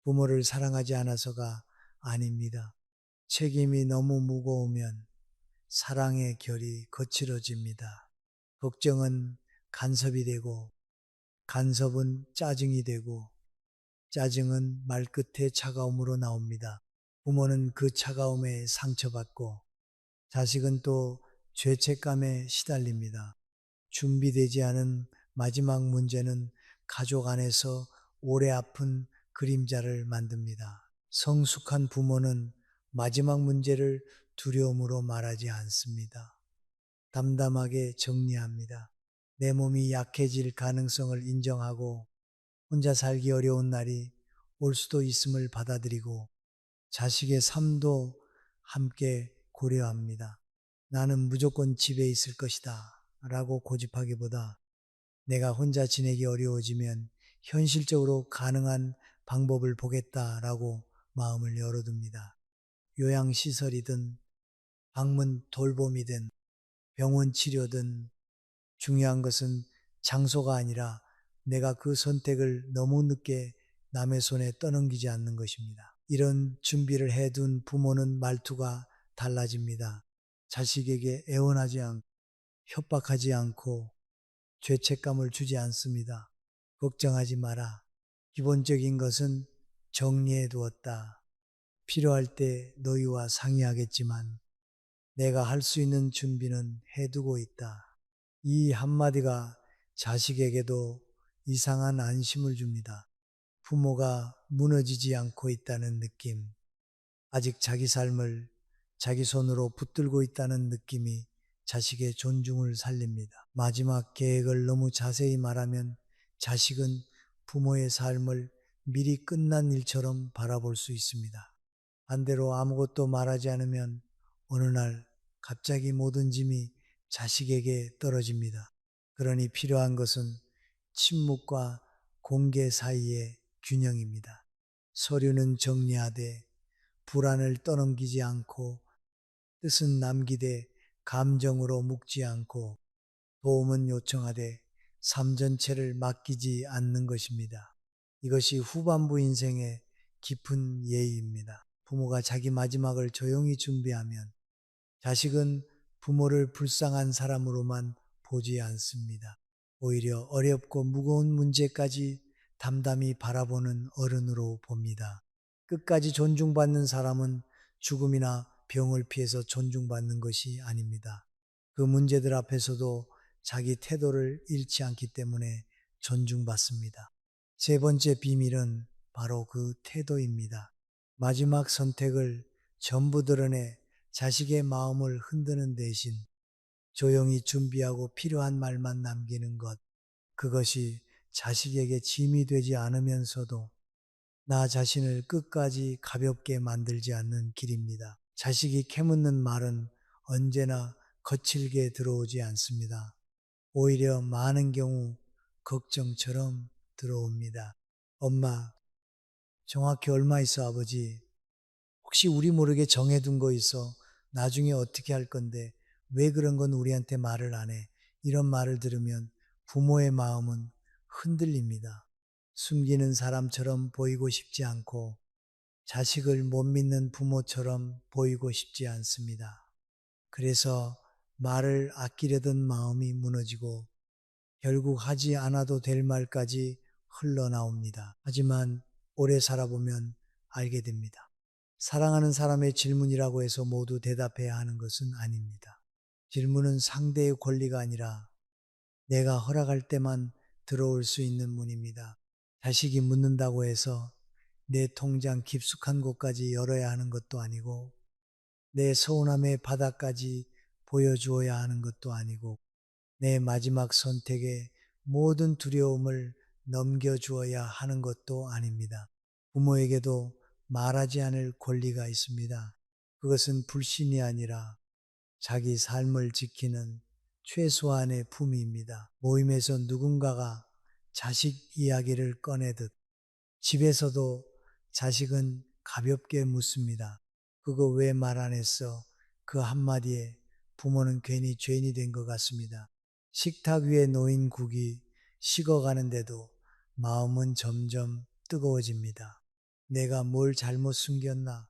[SPEAKER 1] 부모를 사랑하지 않아서가 아닙니다. 책임이 너무 무거우면 사랑의 결이 거칠어집니다. 걱정은 간섭이 되고, 간섭은 짜증이 되고, 짜증은 말끝의 차가움으로 나옵니다. 부모는 그 차가움에 상처받고, 자식은 또 죄책감에 시달립니다. 준비되지 않은 마지막 문제는 가족 안에서 오래 아픈 그림자를 만듭니다. 성숙한 부모는 마지막 문제를 두려움으로 말하지 않습니다. 담담하게 정리합니다. 내 몸이 약해질 가능성을 인정하고 혼자 살기 어려운 날이 올 수도 있음을 받아들이고 자식의 삶도 함께 고려합니다. 나는 무조건 집에 있을 것이다 라고 고집하기보다 내가 혼자 지내기 어려워지면 현실적으로 가능한 방법을 보겠다라고 마음을 열어둡니다. 요양시설이든 방문 돌봄이든 병원 치료든 중요한 것은 장소가 아니라 내가 그 선택을 너무 늦게 남의 손에 떠넘기지 않는 것입니다. 이런 준비를 해둔 부모는 말투가 달라집니다. 자식에게 애원하지 않고 협박하지 않고 죄책감을 주지 않습니다. 걱정하지 마라. 기본적인 것은 정리해 두었다. 필요할 때 너희와 상의하겠지만 내가 할 수 있는 준비는 해두고 있다. 이 한마디가 자식에게도 이상한 안심을 줍니다. 부모가 무너지지 않고 있다는 느낌, 아직 자기 삶을 자기 손으로 붙들고 있다는 느낌이 자식의 존중을 살립니다. 마지막 계획을 너무 자세히 말하면 자식은 부모의 삶을 미리 끝난 일처럼 바라볼 수 있습니다. 반대로 아무것도 말하지 않으면 어느 날 갑자기 모든 짐이 자식에게 떨어집니다. 그러니 필요한 것은 침묵과 공개 사이의 균형입니다. 서류는 정리하되 불안을 떠넘기지 않고 뜻은 남기되 감정으로 묶지 않고 도움은 요청하되 삶 전체를 맡기지 않는 것입니다. 이것이 후반부 인생의 깊은 예의입니다. 부모가 자기 마지막을 조용히 준비하면 자식은 부모를 불쌍한 사람으로만 보지 않습니다. 오히려 어렵고 무거운 문제까지 담담히 바라보는 어른으로 봅니다. 끝까지 존중받는 사람은 죽음이나 병을 피해서 존중받는 것이 아닙니다. 그 문제들 앞에서도 자기 태도를 잃지 않기 때문에 존중받습니다. 세 번째 비밀은 바로 그 태도입니다. 마지막 선택을 전부 드러내 자식의 마음을 흔드는 대신 조용히 준비하고 필요한 말만 남기는 것, 그것이 자식에게 짐이 되지 않으면서도 나 자신을 끝까지 가볍게 만들지 않는 길입니다. 자식이 캐묻는 말은 언제나 거칠게 들어오지 않습니다. 오히려 많은 경우 걱정처럼 들어옵니다. 엄마, 정확히 얼마 있어 아버지? 혹시 우리 모르게 정해둔 거 있어? 나중에 어떻게 할 건데 왜 그런 건 우리한테 말을 안 해? 이런 말을 들으면 부모의 마음은 흔들립니다. 숨기는 사람처럼 보이고 싶지 않고 자식을 못 믿는 부모처럼 보이고 싶지 않습니다. 그래서 말을 아끼려던 마음이 무너지고 결국 하지 않아도 될 말까지 흘러나옵니다. 하지만 오래 살아보면 알게 됩니다. 사랑하는 사람의 질문이라고 해서 모두 대답해야 하는 것은 아닙니다. 질문은 상대의 권리가 아니라 내가 허락할 때만 들어올 수 있는 문입니다. 자식이 묻는다고 해서 내 통장 깊숙한 곳까지 열어야 하는 것도 아니고 내 서운함의 바닥까지 보여주어야 하는 것도 아니고 내 마지막 선택에 모든 두려움을 넘겨주어야 하는 것도 아닙니다. 부모에게도 말하지 않을 권리가 있습니다. 그것은 불신이 아니라 자기 삶을 지키는 최소한의 품위입니다. 모임에서 누군가가 자식 이야기를 꺼내듯 집에서도 자식은 가볍게 묻습니다. 그거 왜 말 안 했어? 그 한마디에 부모는 괜히 죄인이 된 것 같습니다. 식탁 위에 놓인 국이 식어가는데도 마음은 점점 뜨거워집니다. 내가 뭘 잘못 숨겼나?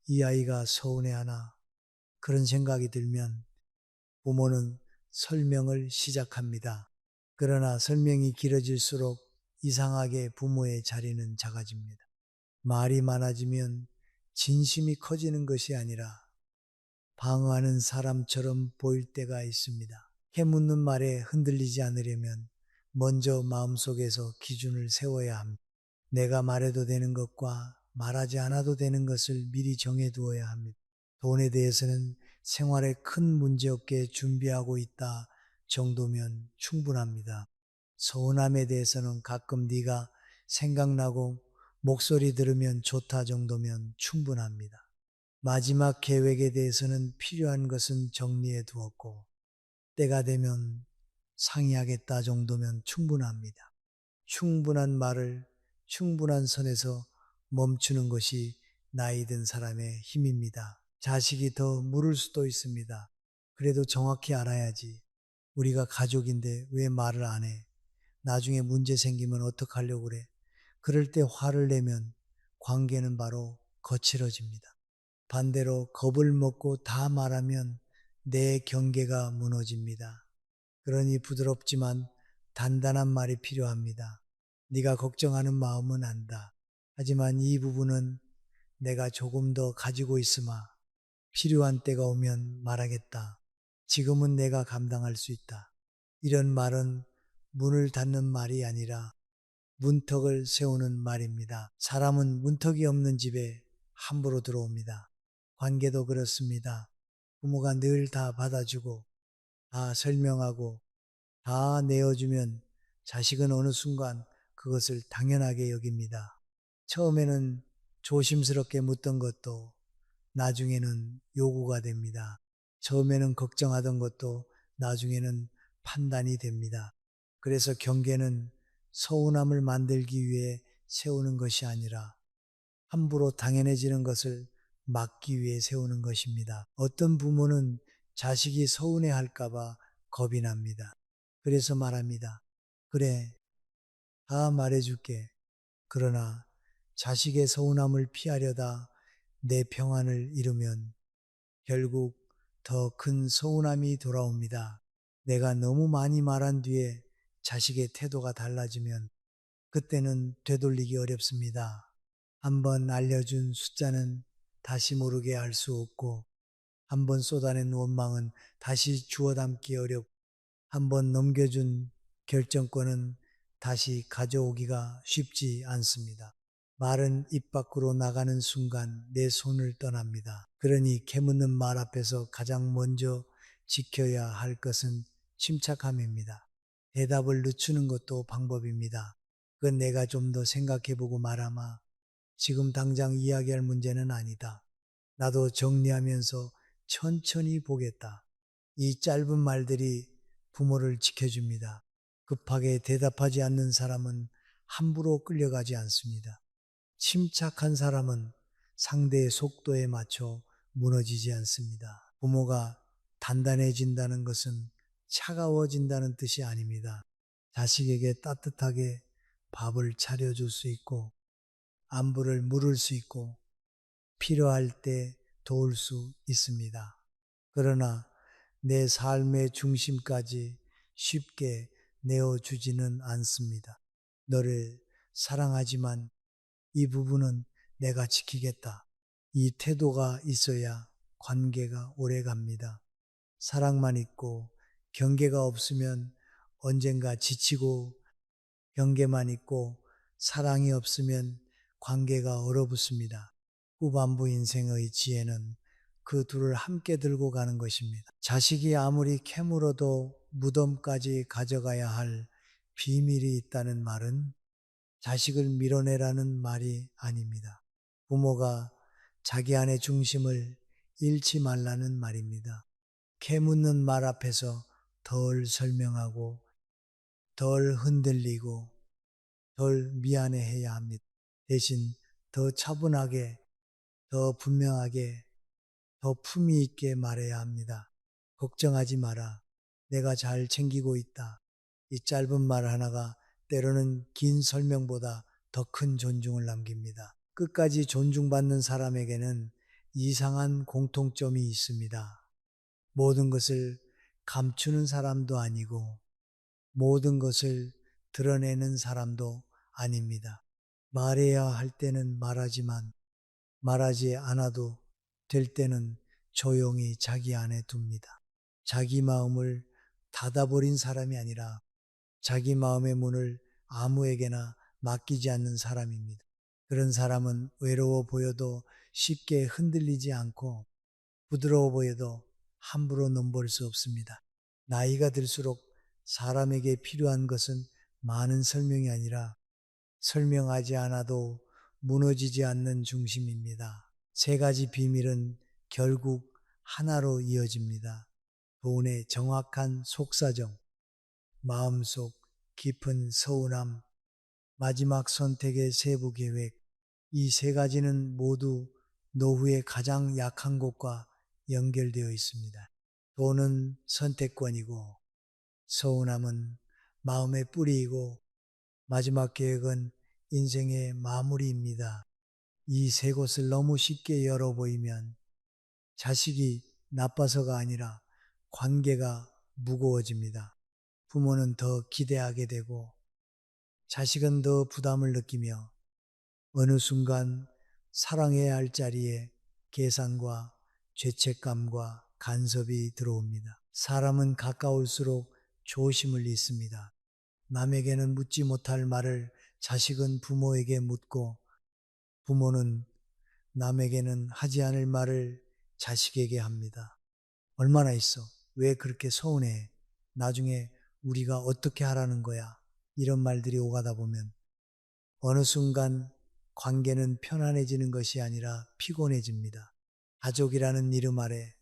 [SPEAKER 1] 이 아이가 서운해하나? 그런 생각이 들면 부모는 설명을 시작합니다. 그러나 설명이 길어질수록 이상하게 부모의 자리는 작아집니다. 말이 많아지면 진심이 커지는 것이 아니라 방어하는 사람처럼 보일 때가 있습니다. 캐묻는 말에 흔들리지 않으려면 먼저 마음속에서 기준을 세워야 합니다. 내가 말해도 되는 것과 말하지 않아도 되는 것을 미리 정해두어야 합니다. 돈에 대해서는 생활에 큰 문제 없게 준비하고 있다 정도면 충분합니다. 서운함에 대해서는 가끔 네가 생각나고 목소리 들으면 좋다 정도면 충분합니다. 마지막 계획에 대해서는 필요한 것은 정리해 두었고 때가 되면 상의하겠다 정도면 충분합니다. 충분한 말을 충분한 선에서 멈추는 것이 나이 든 사람의 힘입니다. 자식이 더 물을 수도 있습니다. 그래도 정확히 알아야지. 우리가 가족인데 왜 말을 안 해? 나중에 문제 생기면 어떡하려고 그래? 그럴 때 화를 내면 관계는 바로 거칠어집니다. 반대로 겁을 먹고 다 말하면 내 경계가 무너집니다. 그러니 부드럽지만 단단한 말이 필요합니다. 네가 걱정하는 마음은 안다. 하지만 이 부분은 내가 조금 더 가지고 있으마. 필요한 때가 오면 말하겠다. 지금은 내가 감당할 수 있다. 이런 말은 문을 닫는 말이 아니라 문턱을 세우는 말입니다. 사람은 문턱이 없는 집에 함부로 들어옵니다. 관계도 그렇습니다. 부모가 늘 다 받아주고 다 설명하고 다 내어주면 자식은 어느 순간 그것을 당연하게 여깁니다. 처음에는 조심스럽게 묻던 것도 나중에는 요구가 됩니다. 처음에는 걱정하던 것도 나중에는 판단이 됩니다. 그래서 경계는 서운함을 만들기 위해 세우는 것이 아니라 함부로 당연해지는 것을 막기 위해 세우는 것입니다. 어떤 부모는 자식이 서운해 할까봐 겁이 납니다. 그래서 말합니다. 그래, 다 말해줄게. 그러나 자식의 서운함을 피하려다 내 평안을 잃으면 결국 더 큰 서운함이 돌아옵니다. 내가 너무 많이 말한 뒤에 자식의 태도가 달라지면 그때는 되돌리기 어렵습니다. 한번 알려준 숫자는 다시 모르게 알 수 없고 한번 쏟아낸 원망은 다시 주워 담기 어렵고 한번 넘겨준 결정권은 다시 가져오기가 쉽지 않습니다. 말은 입 밖으로 나가는 순간 내 손을 떠납니다. 그러니 캐묻는 말 앞에서 가장 먼저 지켜야 할 것은 침착함입니다. 대답을 늦추는 것도 방법입니다. 그건 내가 좀 더 생각해보고 말아마. 지금 당장 이야기할 문제는 아니다. 나도 정리하면서 천천히 보겠다. 이 짧은 말들이 부모를 지켜줍니다. 급하게 대답하지 않는 사람은 함부로 끌려가지 않습니다. 침착한 사람은 상대의 속도에 맞춰 무너지지 않습니다. 부모가 단단해진다는 것은 차가워진다는 뜻이 아닙니다. 자식에게 따뜻하게 밥을 차려줄 수 있고 안부를 물을 수 있고 필요할 때 도울 수 있습니다. 그러나 내 삶의 중심까지 쉽게 내어주지는 않습니다. 너를 사랑하지만 이 부분은 내가 지키겠다. 이 태도가 있어야 관계가 오래 갑니다. 사랑만 있고 경계가 없으면 언젠가 지치고, 경계만 있고 사랑이 없으면 관계가 얼어붙습니다. 후반부 인생의 지혜는 그 둘을 함께 들고 가는 것입니다. 자식이 아무리 캐물어도 무덤까지 가져가야 할 비밀이 있다는 말은 자식을 밀어내라는 말이 아닙니다. 부모가 자기 안의 중심을 잃지 말라는 말입니다. 캐묻는 말 앞에서 덜 설명하고, 덜 흔들리고, 덜 미안해해야 합니다. 대신 더 차분하게, 더 분명하게, 더 품위 있게 말해야 합니다. 걱정하지 마라. 내가 잘 챙기고 있다. 이 짧은 말 하나가 때로는 긴 설명보다 더 큰 존중을 남깁니다. 끝까지 존중받는 사람에게는 이상한 공통점이 있습니다. 모든 것을 감추는 사람도 아니고 모든 것을 드러내는 사람도 아닙니다. 말해야 할 때는 말하지만 말하지 않아도 될 때는 조용히 자기 안에 둡니다. 자기 마음을 닫아버린 사람이 아니라 자기 마음의 문을 아무에게나 맡기지 않는 사람입니다. 그런 사람은 외로워 보여도 쉽게 흔들리지 않고 부드러워 보여도 함부로 넘볼 수 없습니다. 나이가 들수록 사람에게 필요한 것은 많은 설명이 아니라 설명하지 않아도 무너지지 않는 중심입니다. 세 가지 비밀은 결국 하나로 이어집니다. 돈의 정확한 속사정, 마음속 깊은 서운함, 마지막 선택의 세부 계획, 이 세 가지는 모두 노후의 가장 약한 곳과 연결되어 있습니다. 돈은 선택권이고, 서운함은 마음의 뿌리이고, 마지막 계획은 인생의 마무리입니다. 이 세 곳을 너무 쉽게 열어 보이면 자식이 나빠서가 아니라 관계가 무거워집니다. 부모는 더 기대하게 되고 자식은 더 부담을 느끼며 어느 순간 사랑해야 할 자리에 계산과 죄책감과 간섭이 들어옵니다. 사람은 가까울수록 조심을 잃습니다. 남에게는 묻지 못할 말을 자식은 부모에게 묻고 부모는 남에게는 하지 않을 말을 자식에게 합니다. 얼마나 있어? 왜 그렇게 서운해? 나중에 우리가 어떻게 하라는 거야? 이런 말들이 오가다 보면 어느 순간 관계는 편안해지는 것이 아니라 피곤해집니다. 가족이라는 이름 아래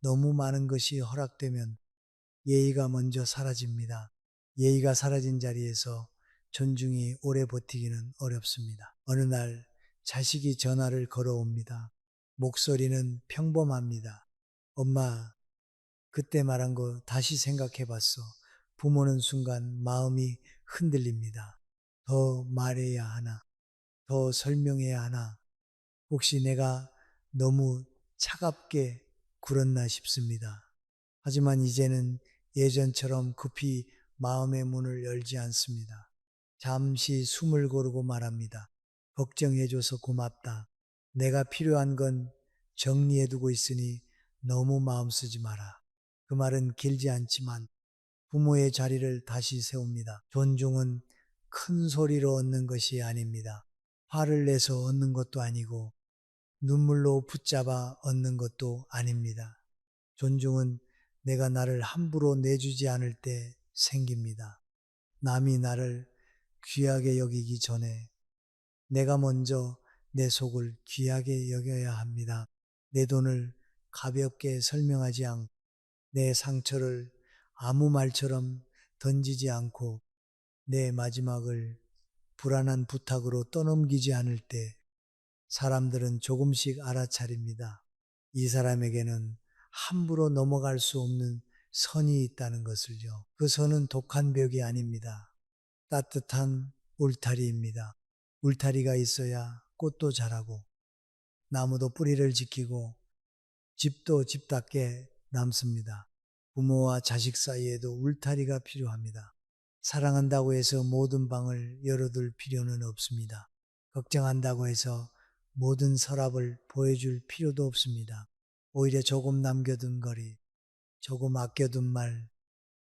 [SPEAKER 1] 너무 많은 것이 허락되면 예의가 먼저 사라집니다. 예의가 사라진 자리에서 존중이 오래 버티기는 어렵습니다. 어느 날 자식이 전화를 걸어옵니다. 목소리는 평범합니다. 엄마, 그때 말한 거 다시 생각해 봤어. 부모는 순간 마음이 흔들립니다. 더 말해야 하나? 더 설명해야 하나? 혹시 내가 너무 차갑게 굴었나 싶습니다. 하지만 이제는 예전처럼 급히 마음의 문을 열지 않습니다. 잠시 숨을 고르고 말합니다. 걱정해줘서 고맙다. 내가 필요한 건 정리해두고 있으니 너무 마음 쓰지 마라. 그 말은 길지 않지만 부모의 자리를 다시 세웁니다. 존중은 큰 소리로 얻는 것이 아닙니다. 화를 내서 얻는 것도 아니고 눈물로 붙잡아 얻는 것도 아닙니다. 존중은 내가 나를 함부로 내주지 않을 때 생깁니다. 남이 나를 귀하게 여기기 전에 내가 먼저 내 속을 귀하게 여겨야 합니다. 내 돈을 가볍게 설명하지 않고 내 상처를 아무 말처럼 던지지 않고 내 마지막을 불안한 부탁으로 떠넘기지 않을 때 사람들은 조금씩 알아차립니다. 이 사람에게는 함부로 넘어갈 수 없는 선이 있다는 것을요. 그 선은 독한 벽이 아닙니다. 따뜻한 울타리입니다. 울타리가 있어야 꽃도 자라고 나무도 뿌리를 지키고 집도 집답게 남습니다. 부모와 자식 사이에도 울타리가 필요합니다. 사랑한다고 해서 모든 방을 열어둘 필요는 없습니다. 걱정한다고 해서 모든 서랍을 보여줄 필요도 없습니다. 오히려 조금 남겨둔 거리, 조금 아껴둔 말,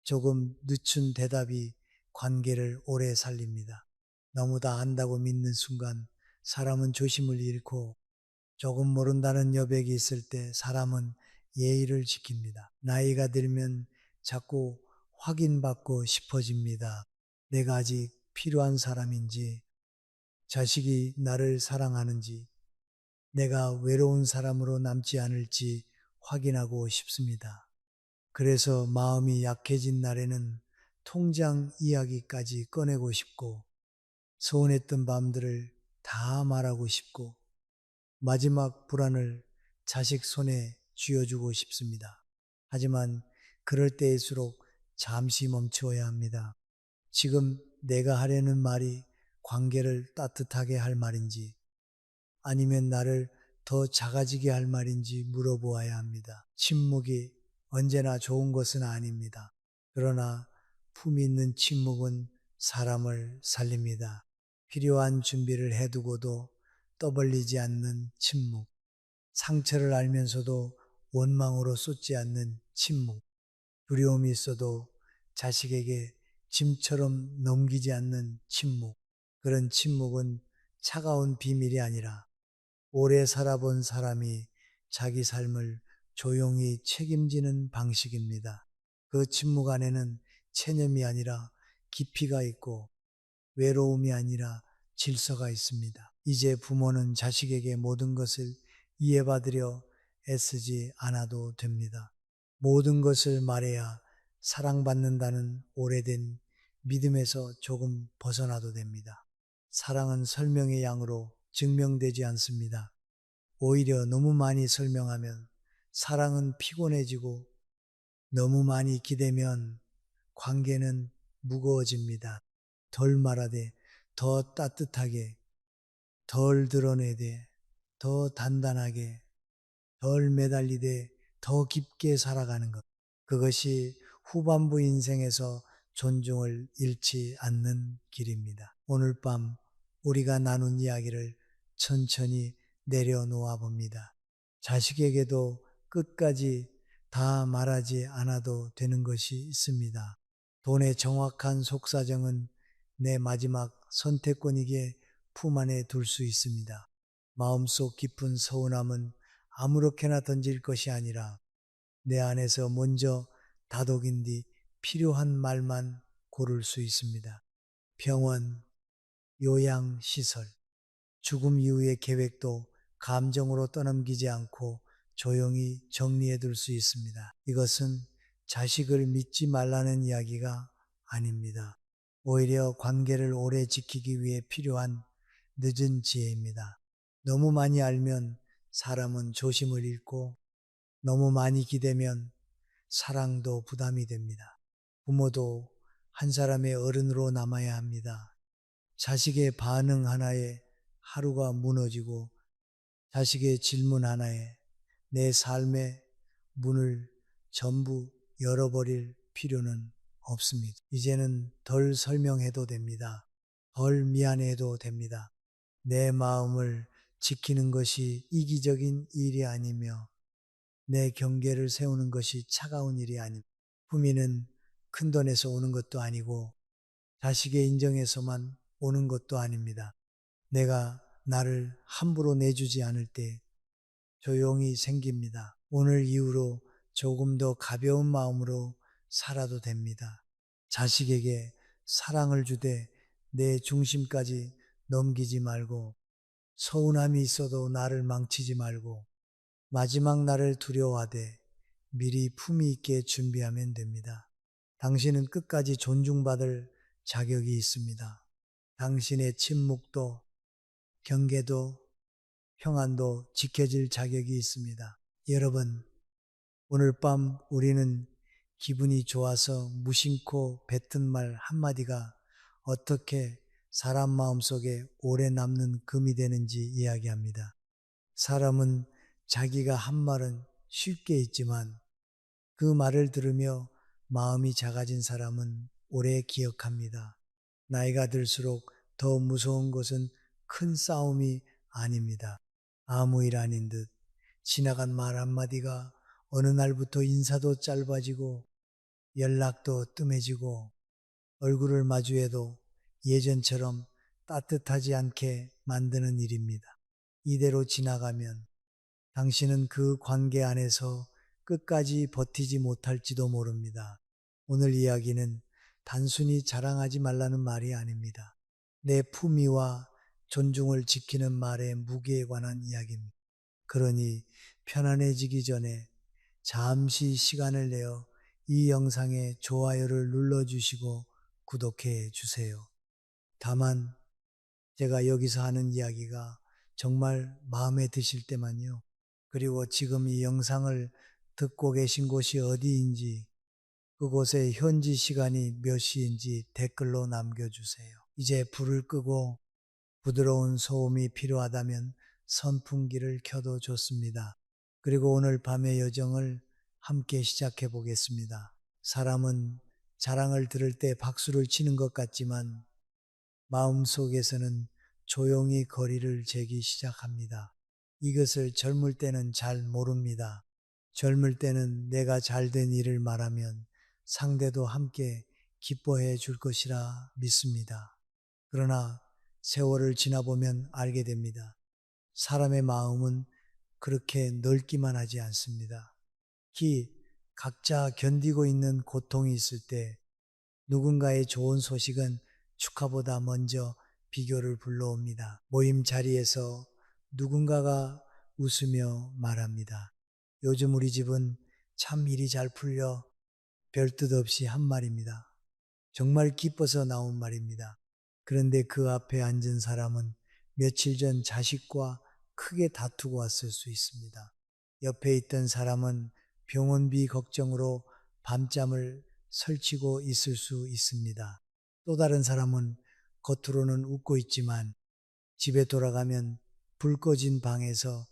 [SPEAKER 1] 조금 늦춘 대답이 관계를 오래 살립니다. 너무 다 안다고 믿는 순간 사람은 조심을 잃고, 조금 모른다는 여백이 있을 때 사람은 예의를 지킵니다. 나이가 들면 자꾸 확인받고 싶어집니다. 내가 아직 필요한 사람인지, 자식이 나를 사랑하는지, 내가 외로운 사람으로 남지 않을지 확인하고 싶습니다. 그래서 마음이 약해진 날에는 통장 이야기까지 꺼내고 싶고, 서운했던 밤들을 다 말하고 싶고, 마지막 불안을 자식 손에 쥐어주고 싶습니다. 하지만 그럴 때일수록 잠시 멈추어야 합니다. 지금 내가 하려는 말이 관계를 따뜻하게 할 말인지, 아니면 나를 더 작아지게 할 말인지 물어보아야 합니다. 침묵이 언제나 좋은 것은 아닙니다. 그러나 품이 있는 침묵은 사람을 살립니다. 필요한 준비를 해두고도 떠벌리지 않는 침묵, 상처를 알면서도 원망으로 쏟지 않는 침묵, 두려움이 있어도 자식에게 짐처럼 넘기지 않는 침묵, 그런 침묵은 차가운 비밀이 아니라 오래 살아본 사람이 자기 삶을 조용히 책임지는 방식입니다. 그 침묵 안에는 체념이 아니라 깊이가 있고, 외로움이 아니라 질서가 있습니다. 이제 부모는 자식에게 모든 것을 이해받으려 애쓰지 않아도 됩니다. 모든 것을 말해야 사랑받는다는 오래된 믿음에서 조금 벗어나도 됩니다. 사랑은 설명의 양으로 증명되지 않습니다. 오히려 너무 많이 설명하면 사랑은 피곤해지고, 너무 많이 기대면 관계는 무거워집니다. 덜 말하되 더 따뜻하게, 덜 드러내되 더 단단하게, 덜 매달리되 더 깊게 살아가는 것. 그것이 후반부 인생에서 존중을 잃지 않는 길입니다. 오늘 밤 우리가 나눈 이야기를 천천히 내려놓아 봅니다. 자식에게도 끝까지 다 말하지 않아도 되는 것이 있습니다. 돈의 정확한 속사정은 내 마지막 선택권이기에 품 안에 둘 수 있습니다. 마음속 깊은 서운함은 아무렇게나 던질 것이 아니라 내 안에서 먼저 다독인 뒤 필요한 말만 고를 수 있습니다. 병원, 요양시설, 죽음 이후의 계획도 감정으로 떠넘기지 않고 조용히 정리해 둘 수 있습니다. 이것은 자식을 믿지 말라는 이야기가 아닙니다. 오히려 관계를 오래 지키기 위해 필요한 늦은 지혜입니다. 너무 많이 알면 사람은 조심을 잃고, 너무 많이 기대면 사랑도 부담이 됩니다. 부모도 한 사람의 어른으로 남아야 합니다. 자식의 반응 하나에 하루가 무너지고, 자식의 질문 하나에 내 삶의 문을 전부 열어버릴 필요는 없습니다. 이제는 덜 설명해도 됩니다. 덜 미안해도 됩니다. 내 마음을 지키는 것이 이기적인 일이 아니며, 내 경계를 세우는 것이 차가운 일이 아닙니다. 품위는 큰 돈에서 오는 것도 아니고, 자식의 인정에서만 오는 것도 아닙니다. 내가 나를 함부로 내주지 않을 때 조용히 생깁니다. 오늘 이후로 조금 더 가벼운 마음으로 살아도 됩니다. 자식에게 사랑을 주되 내 중심까지 넘기지 말고, 서운함이 있어도 나를 망치지 말고, 마지막 날을 두려워하되 미리 품위 있게 준비하면 됩니다. 당신은 끝까지 존중받을 자격이 있습니다. 당신의 침묵도, 경계도, 평안도 지켜질 자격이 있습니다. 여러분, 오늘 밤 우리는 기분이 좋아서 무심코 뱉은 말 한마디가 어떻게 사람 마음속에 오래 남는 금이 되는지 이야기합니다. 사람은 자기가 한 말은 쉽게 잊지만 그 말을 들으며 마음이 작아진 사람은 오래 기억합니다. 나이가 들수록 더 무서운 것은 큰 싸움이 아닙니다. 아무 일 아닌 듯 지나간 말 한마디가 어느 날부터 인사도 짧아지고 연락도 뜸해지고 얼굴을 마주해도 예전처럼 따뜻하지 않게 만드는 일입니다. 이대로 지나가면 당신은 그 관계 안에서 끝까지 버티지 못할지도 모릅니다. 오늘 이야기는 단순히 자랑하지 말라는 말이 아닙니다. 내 품위와 존중을 지키는 말의 무게에 관한 이야기입니다. 그러니 편안해지기 전에 잠시 시간을 내어 이 영상에 좋아요를 눌러주시고 구독해 주세요. 다만 제가 여기서 하는 이야기가 정말 마음에 드실 때만요. 그리고 지금 이 영상을 듣고 계신 곳이 어디인지, 그곳의 현지 시간이 몇 시인지 댓글로 남겨주세요. 이제 불을 끄고 부드러운 소음이 필요하다면 선풍기를 켜도 좋습니다. 그리고 오늘 밤의 여정을 함께 시작해 보겠습니다. 사람은 자랑을 들을 때 박수를 치는 것 같지만 마음속에서는 조용히 거리를 재기 시작합니다. 이것을 젊을 때는 잘 모릅니다. 젊을 때는 내가 잘된 일을 말하면 상대도 함께 기뻐해 줄 것이라 믿습니다. 그러나 세월을 지나보면 알게 됩니다. 사람의 마음은 그렇게 넓기만 하지 않습니다. 특히 각자 견디고 있는 고통이 있을 때 누군가의 좋은 소식은 축하보다 먼저 비교를 불러옵니다. 모임 자리에서 누군가가 웃으며 말합니다. 요즘 우리 집은 참 일이 잘 풀려 별 뜻 없이 한 말입니다. 정말 기뻐서 나온 말입니다. 그런데 그 앞에 앉은 사람은 며칠 전 자식과 크게 다투고 왔을 수 있습니다. 옆에 있던 사람은 병원비 걱정으로 밤잠을 설치고 있을 수 있습니다. 또 다른 사람은 겉으로는 웃고 있지만 집에 돌아가면 불 꺼진 방에서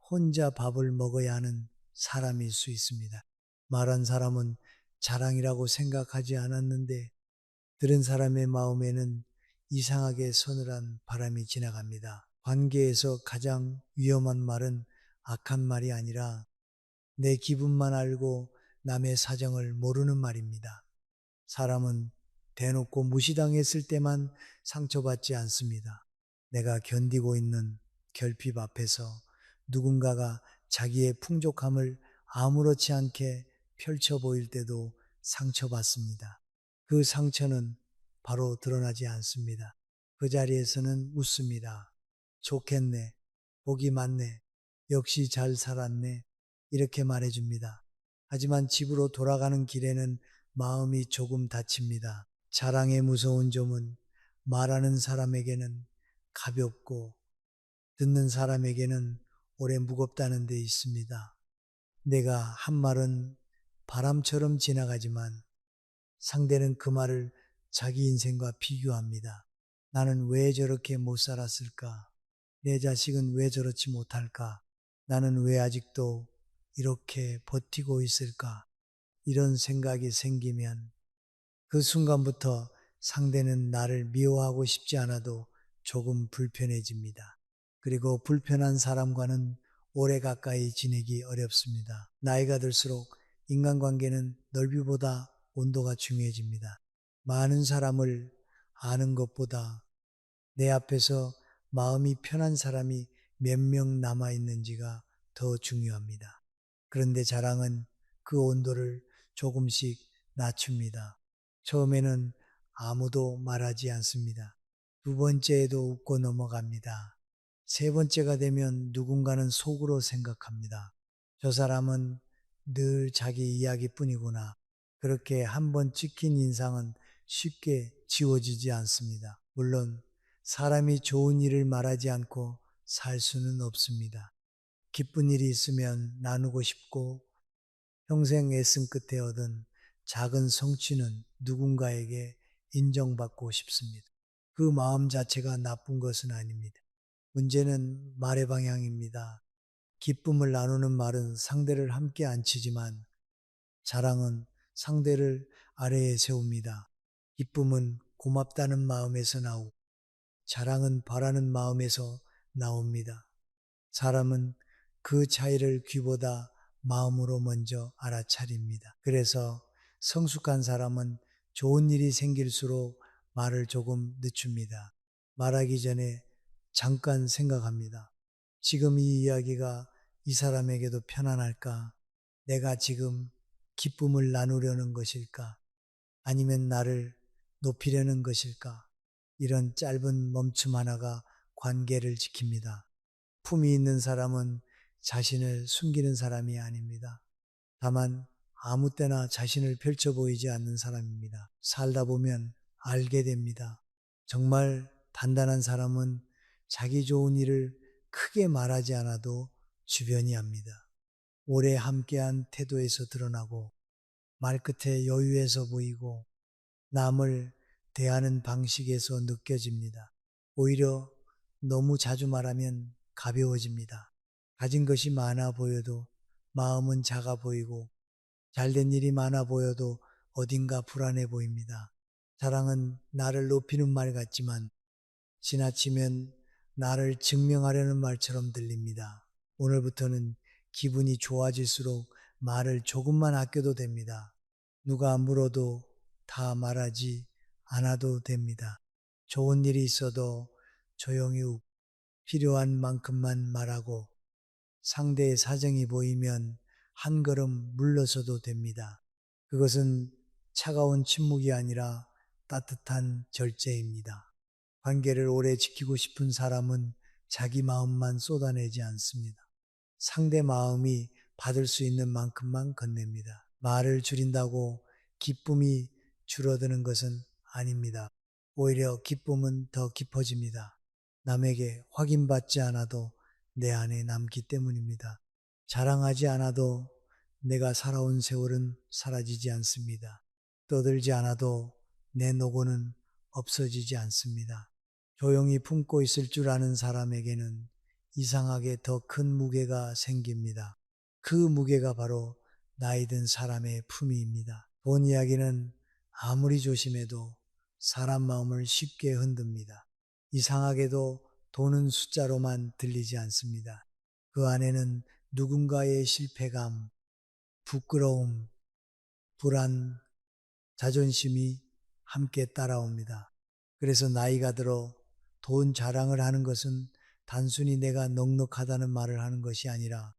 [SPEAKER 1] 혼자 밥을 먹어야 하는 사람일 수 있습니다. 말한 사람은 자랑이라고 생각하지 않았는데 들은 사람의 마음에는 이상하게 서늘한 바람이 지나갑니다. 관계에서 가장 위험한 말은 악한 말이 아니라 내 기분만 알고 남의 사정을 모르는 말입니다. 사람은 대놓고 무시당했을 때만 상처받지 않습니다. 내가 견디고 있는 결핍 앞에서 누군가가 자기의 풍족함을 아무렇지 않게 펼쳐 보일 때도 상처받습니다. 그 상처는 바로 드러나지 않습니다. 그 자리에서는 웃습니다. 좋겠네. 복이 많네. 역시 잘 살았네. 이렇게 말해줍니다. 하지만 집으로 돌아가는 길에는 마음이 조금 다칩니다. 자랑의 무서운 점은 말하는 사람에게는 가볍고 듣는 사람에게는 오래 무겁다는 데 있습니다. 내가 한 말은 바람처럼 지나가지만 상대는 그 말을 자기 인생과 비교합니다. 나는 왜 저렇게 못 살았을까? 내 자식은 왜 저렇지 못할까? 나는 왜 아직도 이렇게 버티고 있을까? 이런 생각이 생기면 그 순간부터 상대는 나를 미워하고 싶지 않아도 조금 불편해집니다. 그리고 불편한 사람과는 오래 가까이 지내기 어렵습니다. 나이가 들수록 인간관계는 넓이보다 온도가 중요해집니다. 많은 사람을 아는 것보다 내 앞에서 마음이 편한 사람이 몇 명 남아 있는지가 더 중요합니다. 그런데 자랑은 그 온도를 조금씩 낮춥니다. 처음에는 아무도 말하지 않습니다. 두 번째에도 웃고 넘어갑니다. 세 번째가 되면 누군가는 속으로 생각합니다. 저 사람은 늘 자기 이야기뿐이구나. 그렇게 한 번 찍힌 인상은 쉽게 지워지지 않습니다. 물론 사람이 좋은 일을 말하지 않고 살 수는 없습니다. 기쁜 일이 있으면 나누고 싶고 평생 애쓴 끝에 얻은 작은 성취는 누군가에게 인정받고 싶습니다. 그 마음 자체가 나쁜 것은 아닙니다. 문제는 말의 방향입니다. 기쁨을 나누는 말은 상대를 함께 안 치지만 자랑은 상대를 아래에 세웁니다. 기쁨은 고맙다는 마음에서 나오고 자랑은 바라는 마음에서 나옵니다. 사람은 그 차이를 귀보다 마음으로 먼저 알아차립니다. 그래서 성숙한 사람은 좋은 일이 생길수록 말을 조금 늦춥니다. 말하기 전에 잠깐 생각합니다. 지금 이 이야기가 이 사람에게도 편안할까? 내가 지금 기쁨을 나누려는 것일까? 아니면 나를 높이려는 것일까? 이런 짧은 멈춤 하나가 관계를 지킵니다. 품이 있는 사람은 자신을 숨기는 사람이 아닙니다. 다만 아무 때나 자신을 펼쳐 보이지 않는 사람입니다. 살다 보면 알게 됩니다. 정말 단단한 사람은 자기 좋은 일을 크게 말하지 않아도 주변이 압니다. 오래 함께한 태도에서 드러나고 말끝의 여유에서 보이고 남을 대하는 방식에서 느껴집니다. 오히려 너무 자주 말하면 가벼워집니다. 가진 것이 많아 보여도 마음은 작아 보이고 잘된 일이 많아 보여도 어딘가 불안해 보입니다. 자랑은 나를 높이는 말 같지만 지나치면 나를 증명하려는 말처럼 들립니다. 오늘부터는 기분이 좋아질수록 말을 조금만 아껴도 됩니다. 누가 물어도 다 말하지 않아도 됩니다. 좋은 일이 있어도 조용히 필요한 만큼만 말하고 상대의 사정이 보이면 한 걸음 물러서도 됩니다. 그것은 차가운 침묵이 아니라 따뜻한 절제입니다. 관계를 오래 지키고 싶은 사람은 자기 마음만 쏟아내지 않습니다. 상대 마음이 받을 수 있는 만큼만 건넵니다. 말을 줄인다고 기쁨이 줄어드는 것은 아닙니다. 오히려 기쁨은 더 깊어집니다. 남에게 확인받지 않아도 내 안에 남기 때문입니다. 자랑하지 않아도 내가 살아온 세월은 사라지지 않습니다. 떠들지 않아도 내 노고는 없어지지 않습니다. 조용히 품고 있을 줄 아는 사람에게는 이상하게 더 큰 무게가 생깁니다. 그 무게가 바로 나이 든 사람의 품위입니다. 돈 이야기는 아무리 조심해도 사람 마음을 쉽게 흔듭니다. 이상하게도 돈은 숫자로만 들리지 않습니다. 그 안에는 누군가의 실패감, 부끄러움, 불안, 자존심이 함께 따라옵니다. 그래서 나이가 들어 돈 자랑을 하는 것은 단순히 내가 넉넉하다는 말을 하는 것이 아니라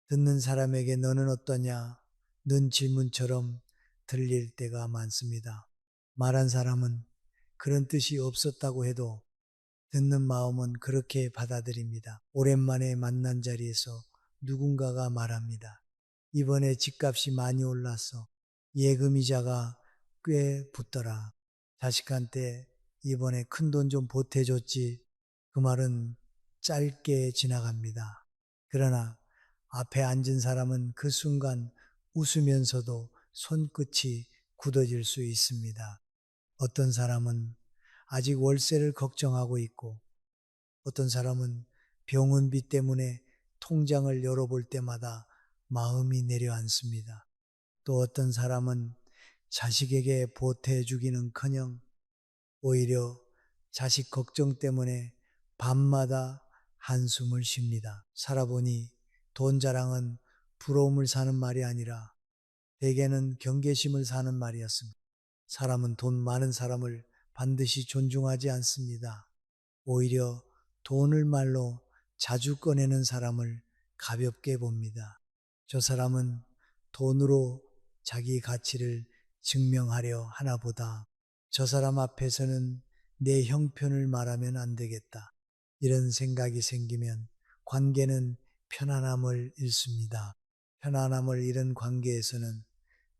[SPEAKER 1] 듣는 사람에게 너는 어떠냐? 는 질문처럼 들릴 때가 많습니다. 말한 사람은 그런 뜻이 없었다고 해도 듣는 마음은 그렇게 받아들입니다. 오랜만에 만난 자리에서 누군가가 말합니다. 이번에 집값이 많이 올랐어. 예금이자가 꽤 붙더라. 자식한테 이번에 큰돈 좀 보태줬지. 그 말은 짧게 지나갑니다. 그러나 앞에 앉은 사람은 그 순간 웃으면서도 손끝이 굳어질 수 있습니다. 어떤 사람은 아직 월세를 걱정하고 있고 어떤 사람은 병원비 때문에 통장을 열어볼 때마다 마음이 내려앉습니다. 또 어떤 사람은 자식에게 보태주기는커녕 오히려 자식 걱정 때문에 밤마다 한숨을 쉽니다. 살아보니 돈 자랑은 부러움을 사는 말이 아니라 대개는 경계심을 사는 말이었습니다. 사람은 돈 많은 사람을 반드시 존중하지 않습니다. 오히려 돈을 말로 자주 꺼내는 사람을 가볍게 봅니다. 저 사람은 돈으로 자기 가치를 증명하려 하나 보다. 저 사람 앞에서는 내 형편을 말하면 안 되겠다. 이런 생각이 생기면 관계는 편안함을 잃습니다. 편안함을 잃은 관계에서는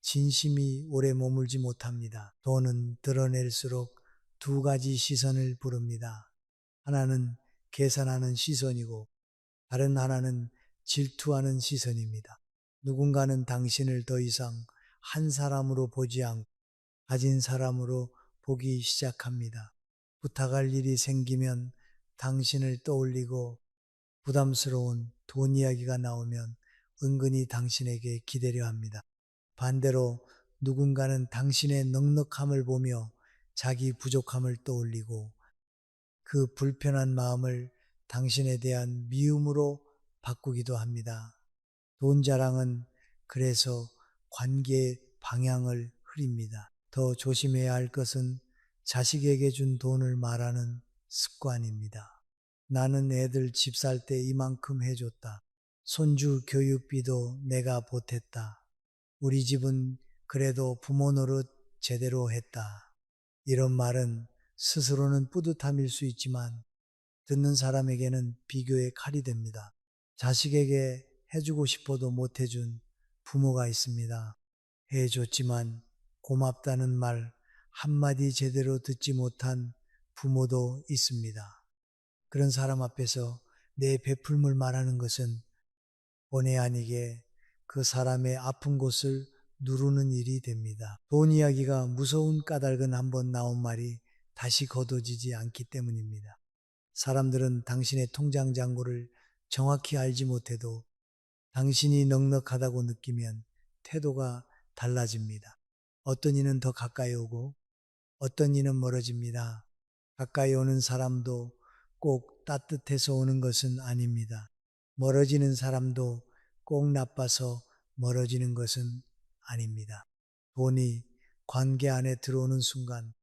[SPEAKER 1] 진심이 오래 머물지 못합니다. 돈은 드러낼수록 두 가지 시선을 부릅니다. 하나는 계산하는 시선이고 다른 하나는 질투하는 시선입니다. 누군가는 당신을 더 이상 한 사람으로 보지 않고 가진 사람으로 보기 시작합니다. 부탁할 일이 생기면 당신을 떠올리고 부담스러운 돈 이야기가 나오면 은근히 당신에게 기대려 합니다. 반대로 누군가는 당신의 넉넉함을 보며 자기 부족함을 떠올리고 그 불편한 마음을 당신에 대한 미움으로 바꾸기도 합니다. 돈 자랑은 그래서 관계의 방향을 흐립니다. 더 조심해야 할 것은 자식에게 준 돈을 말하는 습관입니다. 나는 애들 집 살 때 이만큼 해줬다. 손주 교육비도 내가 보탰다. 우리 집은 그래도 부모 노릇 제대로 했다. 이런 말은 스스로는 뿌듯함일 수 있지만 듣는 사람에게는 비교의 칼이 됩니다. 자식에게 해주고 싶어도 못 해준 부모가 있습니다. 해줬지만 고맙다는 말 한마디 제대로 듣지 못한 부모도 있습니다. 그런 사람 앞에서 내 베풀물 말하는 것은 본의 아니게 그 사람의 아픈 곳을 누르는 일이 됩니다. 돈 이야기가 무서운 까닭은 한번 나온 말이 다시 거둬지지 않기 때문입니다. 사람들은 당신의 통장 잔고를 정확히 알지 못해도 당신이 넉넉하다고 느끼면 태도가 달라집니다. 어떤 이는 더 가까이 오고 어떤 이는 멀어집니다. 가까이 오는 사람도 꼭 따뜻해서 오는 것은 아닙니다. 멀어지는 사람도 꼭 나빠서 멀어지는 것은 아닙니다. 돈이 관계 안에 들어오는 순간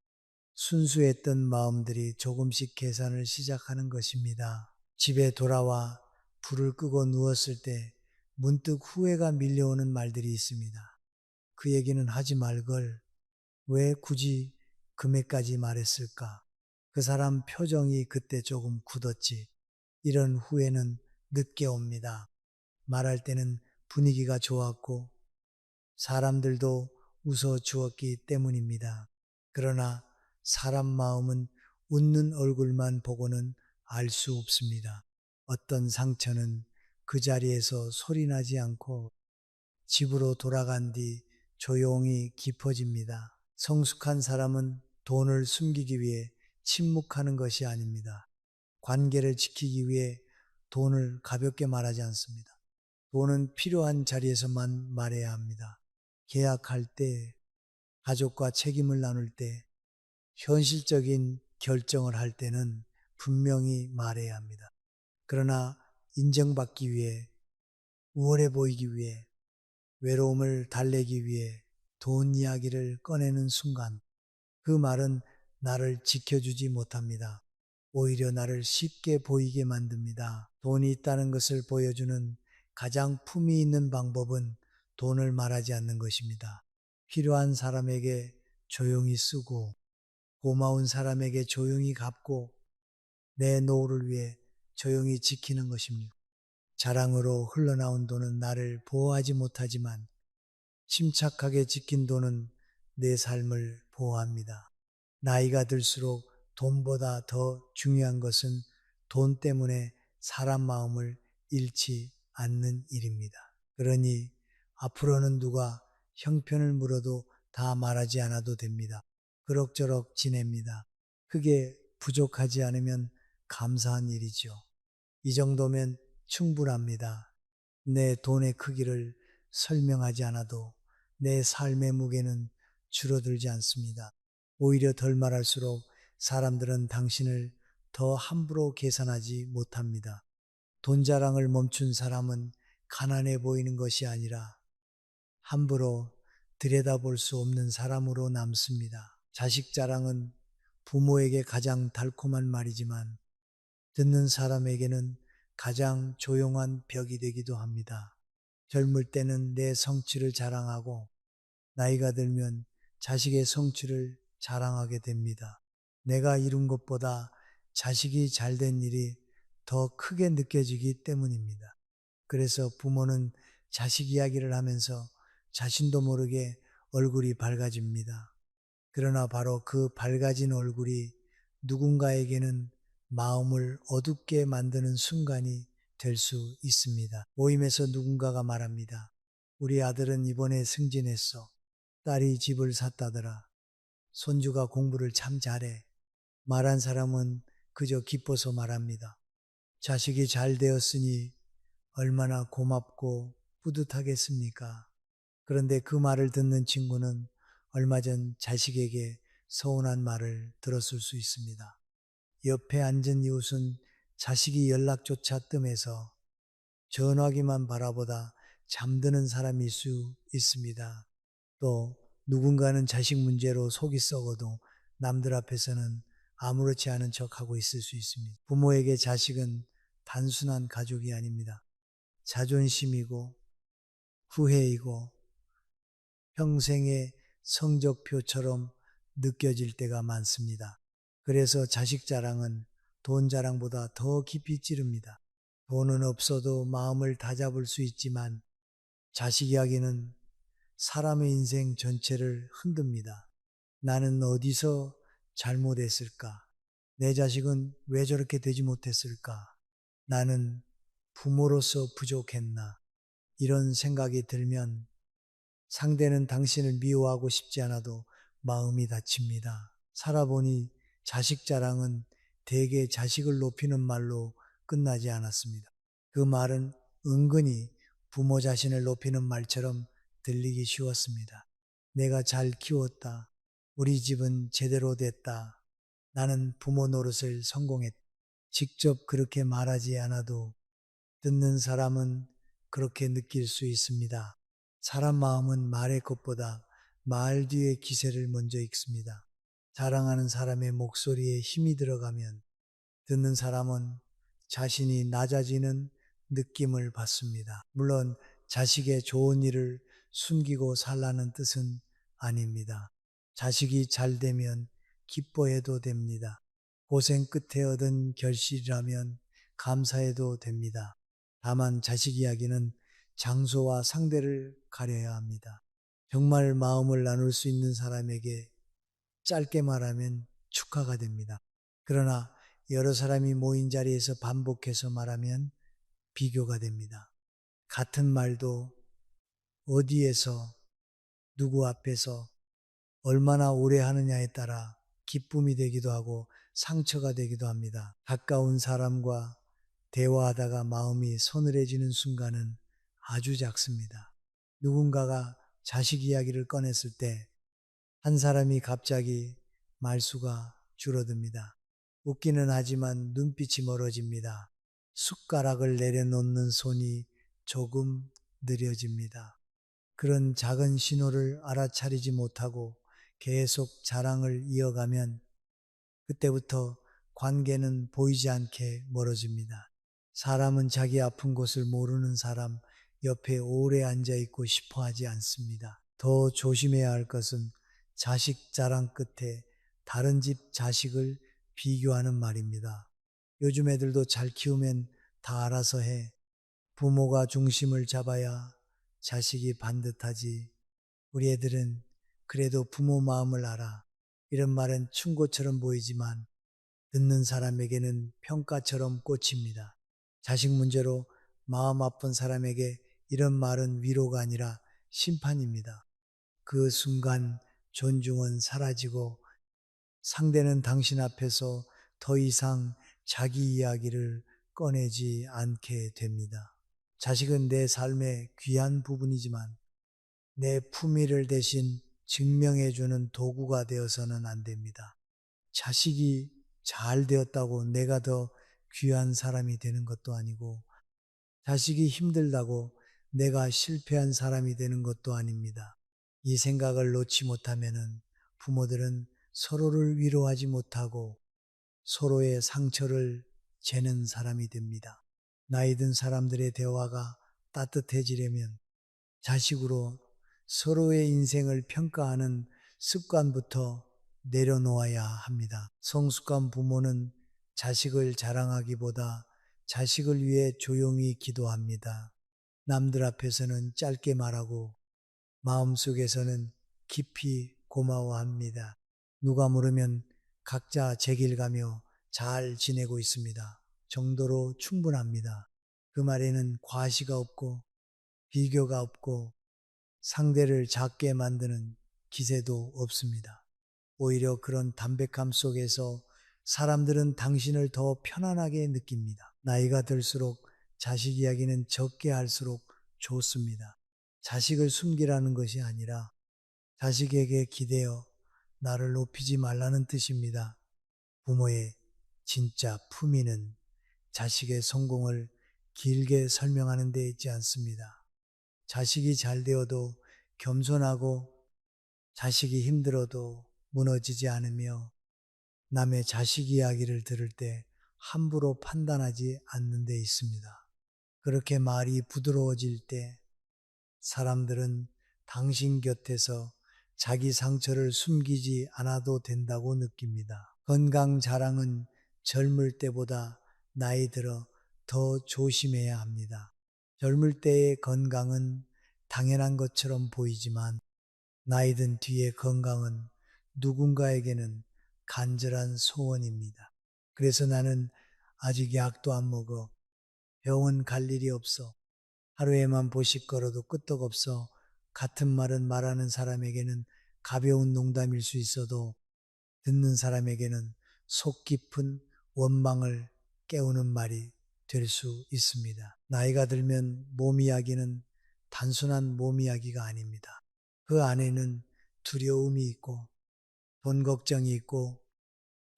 [SPEAKER 1] 순수했던 마음들이 조금씩 계산을 시작하는 것입니다. 집에 돌아와 불을 끄고 누웠을 때 문득 후회가 밀려오는 말들이 있습니다. 그 얘기는 하지 말걸. 왜 굳이 금액까지 말했을까? 그 사람 표정이 그때 조금 굳었지. 이런 후회는 늦게 옵니다. 말할 때는 분위기가 좋았고 사람들도 웃어 주었기 때문입니다. 그러나 사람 마음은 웃는 얼굴만 보고는 알 수 없습니다. 어떤 상처는 그 자리에서 소리나지 않고 집으로 돌아간 뒤 조용히 깊어집니다. 성숙한 사람은 돈을 숨기기 위해 침묵하는 것이 아닙니다. 관계를 지키기 위해 돈을 가볍게 말하지 않습니다. 돈은 필요한 자리에서만 말해야 합니다. 계약할 때, 가족과 책임을 나눌 때, 현실적인 결정을 할 때는 분명히 말해야 합니다. 그러나 인정받기 위해, 우월해 보이기 위해, 외로움을 달래기 위해 돈 이야기를 꺼내는 순간 그 말은 나를 지켜주지 못합니다. 오히려 나를 쉽게 보이게 만듭니다. 돈이 있다는 것을 보여주는 가장 품위 있는 방법은 돈을 말하지 않는 것입니다. 필요한 사람에게 조용히 쓰고 고마운 사람에게 조용히 갚고 내 노후를 위해 조용히 지키는 것입니다. 자랑으로 흘러나온 돈은 나를 보호하지 못하지만 침착하게 지킨 돈은 내 삶을 보호합니다. 나이가 들수록 돈보다 더 중요한 것은 돈 때문에 사람 마음을 잃지 않는 일입니다. 그러니 앞으로는 누가 형편을 물어도 다 말하지 않아도 됩니다. 그럭저럭 지냅니다. 크게 부족하지 않으면 감사한 일이죠. 이 정도면 충분합니다. 내 돈의 크기를 설명하지 않아도 내 삶의 무게는 줄어들지 않습니다. 오히려 덜 말할수록 사람들은 당신을 더 함부로 계산하지 못합니다. 돈 자랑을 멈춘 사람은 가난해 보이는 것이 아니라 함부로 들여다볼 수 없는 사람으로 남습니다. 자식 자랑은 부모에게 가장 달콤한 말이지만 듣는 사람에게는 가장 조용한 벽이 되기도 합니다. 젊을 때는 내 성취를 자랑하고 나이가 들면 자식의 성취를 자랑하게 됩니다. 내가 이룬 것보다 자식이 잘된 일이 더 크게 느껴지기 때문입니다. 그래서 부모는 자식 이야기를 하면서 자신도 모르게 얼굴이 밝아집니다. 그러나 바로 그 밝아진 얼굴이 누군가에게는 마음을 어둡게 만드는 순간이 될 수 있습니다. 모임에서 누군가가 말합니다. 우리 아들은 이번에 승진했어. 딸이 집을 샀다더라. 손주가 공부를 참 잘해. 말한 사람은 그저 기뻐서 말합니다. 자식이 잘 되었으니 얼마나 고맙고 뿌듯하겠습니까? 그런데 그 말을 듣는 친구는 얼마 전 자식에게 서운한 말을 들었을 수 있습니다. 옆에 앉은 이웃은 자식이 연락조차 뜸해서 전화기만 바라보다 잠드는 사람일 수 있습니다. 또 누군가는 자식 문제로 속이 썩어도 남들 앞에서는 아무렇지 않은 척하고 있을 수 있습니다. 부모에게 자식은 단순한 가족이 아닙니다. 자존심이고 후회이고 평생의 성적표처럼 느껴질 때가 많습니다. 그래서 자식 자랑은 돈 자랑보다 더 깊이 찌릅니다. 돈은 없어도 마음을 다잡을 수 있지만 자식 이야기는 사람의 인생 전체를 흔듭니다. 나는 어디서 잘못했을까? 내 자식은 왜 저렇게 되지 못했을까? 나는 부모로서 부족했나? 이런 생각이 들면 상대는 당신을 미워하고 싶지 않아도 마음이 다칩니다. 살아보니 자식 자랑은 대개 자식을 높이는 말로 끝나지 않았습니다. 그 말은 은근히 부모 자신을 높이는 말처럼 들리기 쉬웠습니다. 내가 잘 키웠다. 우리 집은 제대로 됐다. 나는 부모 노릇을 성공했다. 직접 그렇게 말하지 않아도 듣는 사람은 그렇게 느낄 수 있습니다. 사람 마음은 말의 것보다 말 뒤에 기세를 먼저 읽습니다. 자랑하는 사람의 목소리에 힘이 들어가면 듣는 사람은 자신이 낮아지는 느낌을 받습니다. 물론 자식의 좋은 일을 숨기고 살라는 뜻은 아닙니다. 자식이 잘 되면 기뻐해도 됩니다. 고생 끝에 얻은 결실이라면 감사해도 됩니다. 다만 자식 이야기는 장소와 상대를 가려야 합니다. 정말 마음을 나눌 수 있는 사람에게 짧게 말하면 축하가 됩니다. 그러나 여러 사람이 모인 자리에서 반복해서 말하면 비교가 됩니다. 같은 말도 어디에서 누구 앞에서 얼마나 오래 하느냐에 따라 기쁨이 되기도 하고 상처가 되기도 합니다. 가까운 사람과 대화하다가 마음이 서늘해지는 순간은 아주 작습니다. 누군가가 자식 이야기를 꺼냈을 때 한 사람이 갑자기 말수가 줄어듭니다. 웃기는 하지만 눈빛이 멀어집니다. 숟가락을 내려놓는 손이 조금 느려집니다. 그런 작은 신호를 알아차리지 못하고 계속 자랑을 이어가면 그때부터 관계는 보이지 않게 멀어집니다. 사람은 자기 아픈 곳을 모르는 사람 옆에 오래 앉아 있고 싶어 하지 않습니다. 더 조심해야 할 것은 자식 자랑 끝에 다른 집 자식을 비교하는 말입니다. 요즘 애들도 잘 키우면 다 알아서 해. 부모가 중심을 잡아야 자식이 반듯하지. 우리 애들은 그래도 부모 마음을 알아. 이런 말은 충고처럼 보이지만 듣는 사람에게는 평가처럼 꽂힙니다. 자식 문제로 마음 아픈 사람에게 이런 말은 위로가 아니라 심판입니다. 그 순간 존중은 사라지고 상대는 당신 앞에서 더 이상 자기 이야기를 꺼내지 않게 됩니다. 자식은 내 삶의 귀한 부분이지만 내 품위를 대신 증명해주는 도구가 되어서는 안 됩니다. 자식이 잘 되었다고 내가 더 귀한 사람이 되는 것도 아니고 자식이 힘들다고 내가 실패한 사람이 되는 것도 아닙니다. 이 생각을 놓지 못하면은 부모들은 서로를 위로하지 못하고 서로의 상처를 재는 사람이 됩니다. 나이 든 사람들의 대화가 따뜻해지려면 자식으로 서로의 인생을 평가하는 습관부터 내려놓아야 합니다. 성숙한 부모는 자식을 자랑하기보다 자식을 위해 조용히 기도합니다. 남들 앞에서는 짧게 말하고 마음속에서는 깊이 고마워합니다. 누가 물으면 각자 제 길 가며 잘 지내고 있습니다. 정도로 충분합니다. 그 말에는 과시가 없고 비교가 없고 상대를 작게 만드는 기세도 없습니다. 오히려 그런 담백함 속에서 사람들은 당신을 더 편안하게 느낍니다. 나이가 들수록 자식 이야기는 적게 할수록 좋습니다. 자식을 숨기라는 것이 아니라 자식에게 기대어 나를 높이지 말라는 뜻입니다. 부모의 진짜 품위는 자식의 성공을 길게 설명하는 데 있지 않습니다. 자식이 잘 되어도 겸손하고 자식이 힘들어도 무너지지 않으며 남의 자식 이야기를 들을 때 함부로 판단하지 않는 데 있습니다. 그렇게 말이 부드러워질 때 사람들은 당신 곁에서 자기 상처를 숨기지 않아도 된다고 느낍니다. 건강 자랑은 젊을 때보다 나이 들어 더 조심해야 합니다. 젊을 때의 건강은 당연한 것처럼 보이지만 나이 든 뒤의 건강은 누군가에게는 간절한 소원입니다. 그래서 나는 아직 약도 안 먹어. 병원 갈 일이 없어. 하루에만 보식 걸어도 끄떡없어. 같은 말은 말하는 사람에게는 가벼운 농담일 수 있어도 듣는 사람에게는 속 깊은 원망을 깨우는 말이 될 수 있습니다. 나이가 들면 몸 이야기는 단순한 몸 이야기가 아닙니다. 그 안에는 두려움이 있고 돈 걱정이 있고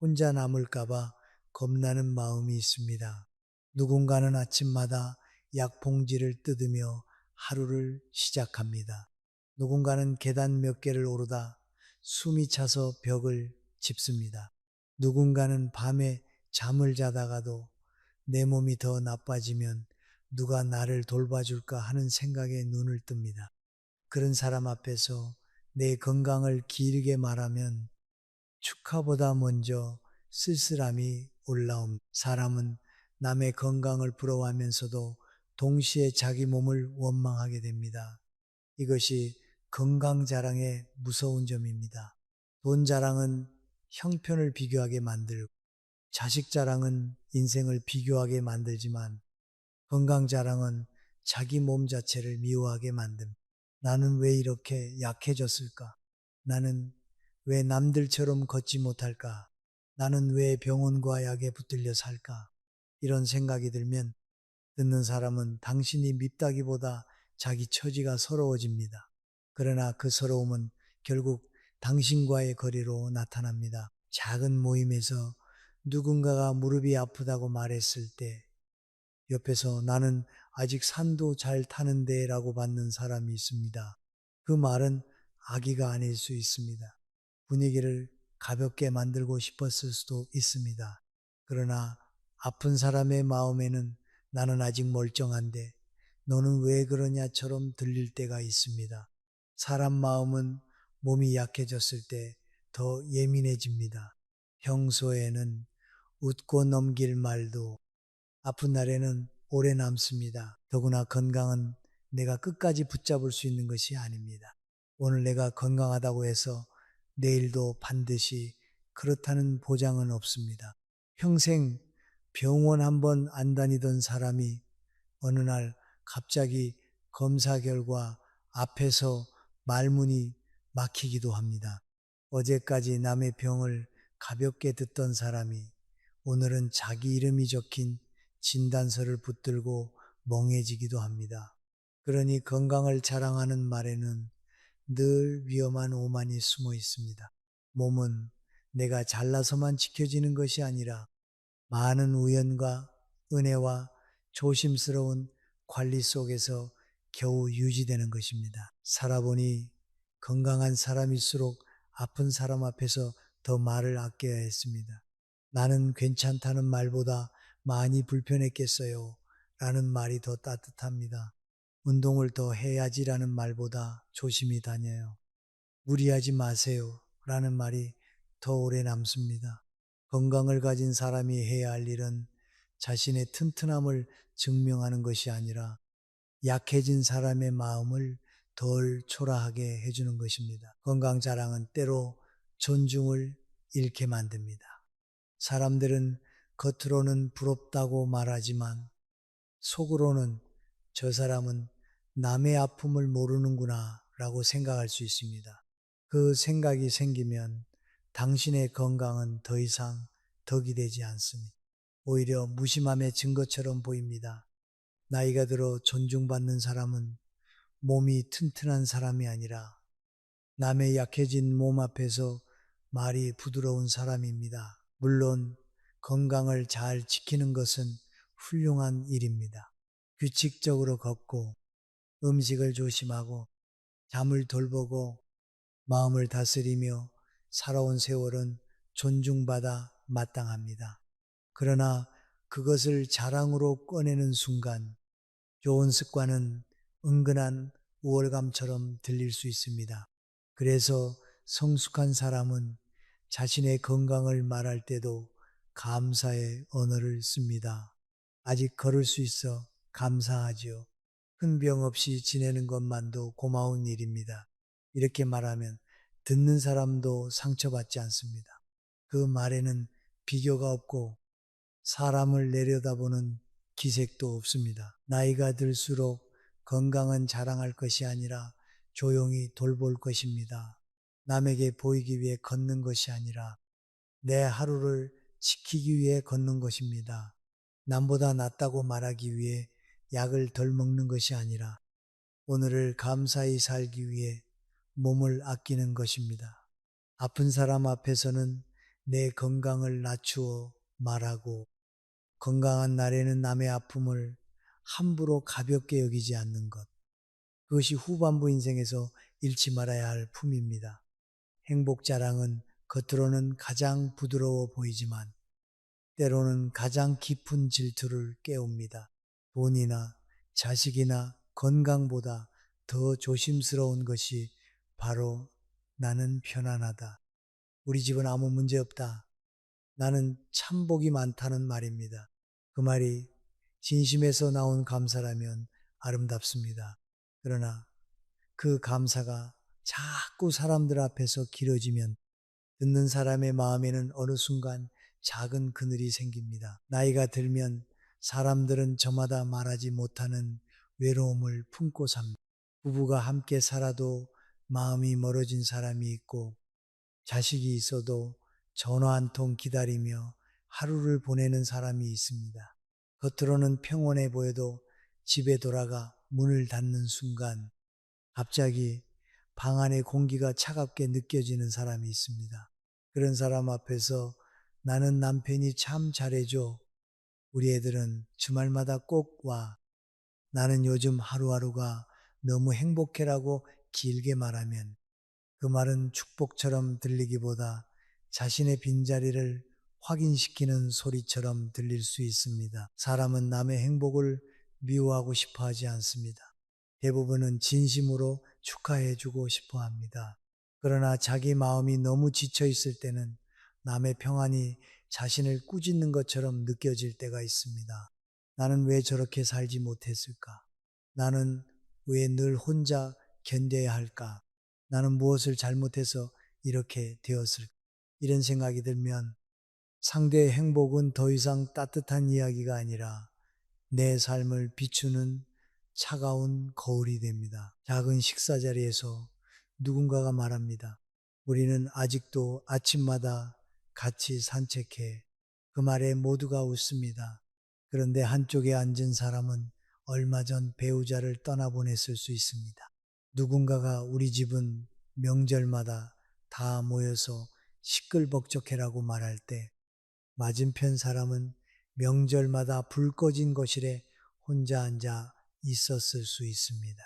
[SPEAKER 1] 혼자 남을까봐 겁나는 마음이 있습니다. 누군가는 아침마다 약봉지를 뜯으며 하루를 시작합니다. 누군가는 계단 몇 개를 오르다 숨이 차서 벽을 짚습니다. 누군가는 밤에 잠을 자다가도 내 몸이 더 나빠지면 누가 나를 돌봐줄까 하는 생각에 눈을 뜹니다. 그런 사람 앞에서 내 건강을 길게 말하면 축하보다 먼저 쓸쓸함이 올라옴. 사람은 남의 건강을 부러워하면서도 동시에 자기 몸을 원망하게 됩니다. 이것이 건강 자랑의 무서운 점입니다. 돈 자랑은 형편을 비교하게 만들고 자식 자랑은 인생을 비교하게 만들지만 건강 자랑은 자기 몸 자체를 미워하게 만듭니다. 나는 왜 이렇게 약해졌을까? 나는 왜 남들처럼 걷지 못할까? 나는 왜 병원과 약에 붙들려 살까? 이런 생각이 들면 듣는 사람은 당신이 밉다기보다 자기 처지가 서러워집니다. 그러나 그 서러움은 결국 당신과의 거리로 나타납니다. 작은 모임에서 누군가가 무릎이 아프다고 말했을 때 옆에서 나는 아직 산도 잘 타는데 라고 받는 사람이 있습니다. 그 말은 악의가 아닐 수 있습니다. 분위기를 가볍게 만들고 싶었을 수도 있습니다. 그러나 아픈 사람의 마음에는 나는 아직 멀쩡한데 너는 왜 그러냐처럼 들릴 때가 있습니다. 사람 마음은 몸이 약해졌을 때 더 예민해집니다. 평소에는 웃고 넘길 말도 아픈 날에는 오래 남습니다. 더구나 건강은 내가 끝까지 붙잡을 수 있는 것이 아닙니다. 오늘 내가 건강하다고 해서 내일도 반드시 그렇다는 보장은 없습니다. 평생 병원 한 번 안 다니던 사람이 어느 날 갑자기 검사 결과 앞에서 말문이 막히기도 합니다. 어제까지 남의 병을 가볍게 듣던 사람이 오늘은 자기 이름이 적힌 진단서를 붙들고 멍해지기도 합니다. 그러니 건강을 자랑하는 말에는 늘 위험한 오만이 숨어 있습니다. 몸은 내가 잘나서만 지켜지는 것이 아니라 많은 우연과 은혜와 조심스러운 관리 속에서 겨우 유지되는 것입니다. 살아보니 건강한 사람일수록 아픈 사람 앞에서 더 말을 아껴야 했습니다. 나는 괜찮다는 말보다 많이 불편했겠어요. 라는 말이 더 따뜻합니다. 운동을 더 해야지라는 말보다 조심히 다녀요. 무리하지 마세요. 라는 말이 더 오래 남습니다. 건강을 가진 사람이 해야 할 일은 자신의 튼튼함을 증명하는 것이 아니라 약해진 사람의 마음을 덜 초라하게 해주는 것입니다. 건강 자랑은 때로 존중을 잃게 만듭니다. 사람들은 겉으로는 부럽다고 말하지만 속으로는 저 사람은 남의 아픔을 모르는구나 라고 생각할 수 있습니다. 그 생각이 생기면 당신의 건강은 더 이상 덕이 되지 않습니다. 오히려 무심함의 증거처럼 보입니다. 나이가 들어 존중받는 사람은 몸이 튼튼한 사람이 아니라 남의 약해진 몸 앞에서 말이 부드러운 사람입니다. 물론 건강을 잘 지키는 것은 훌륭한 일입니다. 규칙적으로 걷고 음식을 조심하고 잠을 돌보고 마음을 다스리며 살아온 세월은 존중받아 마땅합니다. 그러나 그것을 자랑으로 꺼내는 순간 좋은 습관은 은근한 우월감처럼 들릴 수 있습니다. 그래서 성숙한 사람은 자신의 건강을 말할 때도 감사의 언어를 씁니다. 아직 걸을 수 있어 감사하지요. 큰 병 없이 지내는 것만도 고마운 일입니다. 이렇게 말하면 듣는 사람도 상처받지 않습니다. 그 말에는 비교가 없고 사람을 내려다보는 기색도 없습니다. 나이가 들수록 건강은 자랑할 것이 아니라 조용히 돌볼 것입니다. 남에게 보이기 위해 걷는 것이 아니라 내 하루를 지키기 위해 걷는 것입니다. 남보다 낫다고 말하기 위해 약을 덜 먹는 것이 아니라 오늘을 감사히 살기 위해 몸을 아끼는 것입니다. 아픈 사람 앞에서는 내 건강을 낮추어 말하고 건강한 날에는 남의 아픔을 함부로 가볍게 여기지 않는 것. 그것이 후반부 인생에서 잃지 말아야 할 품입니다. 행복 자랑은 겉으로는 가장 부드러워 보이지만 때로는 가장 깊은 질투를 깨웁니다. 돈이나 자식이나 건강보다 더 조심스러운 것이 바로 나는 편안하다. 우리 집은 아무 문제 없다. 나는 참 복이 많다는 말입니다. 그 말이 진심에서 나온 감사라면 아름답습니다. 그러나 그 감사가 자꾸 사람들 앞에서 길어지면 듣는 사람의 마음에는 어느 순간 작은 그늘이 생깁니다. 나이가 들면 사람들은 저마다 말하지 못하는 외로움을 품고 삽니다. 부부가 함께 살아도 마음이 멀어진 사람이 있고 자식이 있어도 전화 한 통 기다리며 하루를 보내는 사람이 있습니다. 겉으로는 평온해 보여도 집에 돌아가 문을 닫는 순간 갑자기 방 안의 공기가 차갑게 느껴지는 사람이 있습니다. 그런 사람 앞에서 나는 남편이 참 잘해줘. 우리 애들은 주말마다 꼭 와. 나는 요즘 하루하루가 너무 행복해라고 길게 말하면 그 말은 축복처럼 들리기보다 자신의 빈자리를 확인시키는 소리처럼 들릴 수 있습니다. 사람은 남의 행복을 미워하고 싶어 하지 않습니다. 대부분은 진심으로 축하해주고 싶어 합니다. 그러나 자기 마음이 너무 지쳐 있을 때는 남의 평안이 자신을 꾸짖는 것처럼 느껴질 때가 있습니다. 나는 왜 저렇게 살지 못했을까? 나는 왜 늘 혼자 견뎌야 할까? 나는 무엇을 잘못해서 이렇게 되었을까? 이런 생각이 들면 상대의 행복은 더 이상 따뜻한 이야기가 아니라 내 삶을 비추는 차가운 거울이 됩니다. 작은 식사 자리에서 누군가가 말합니다. 우리는 아직도 아침마다 같이 산책해. 그 말에 모두가 웃습니다. 그런데 한쪽에 앉은 사람은 얼마 전 배우자를 떠나보냈을 수 있습니다. 누군가가 우리 집은 명절마다 다 모여서 시끌벅적해라고 말할 때 맞은편 사람은 명절마다 불 꺼진 거실에 혼자 앉아 있었을 수 있습니다.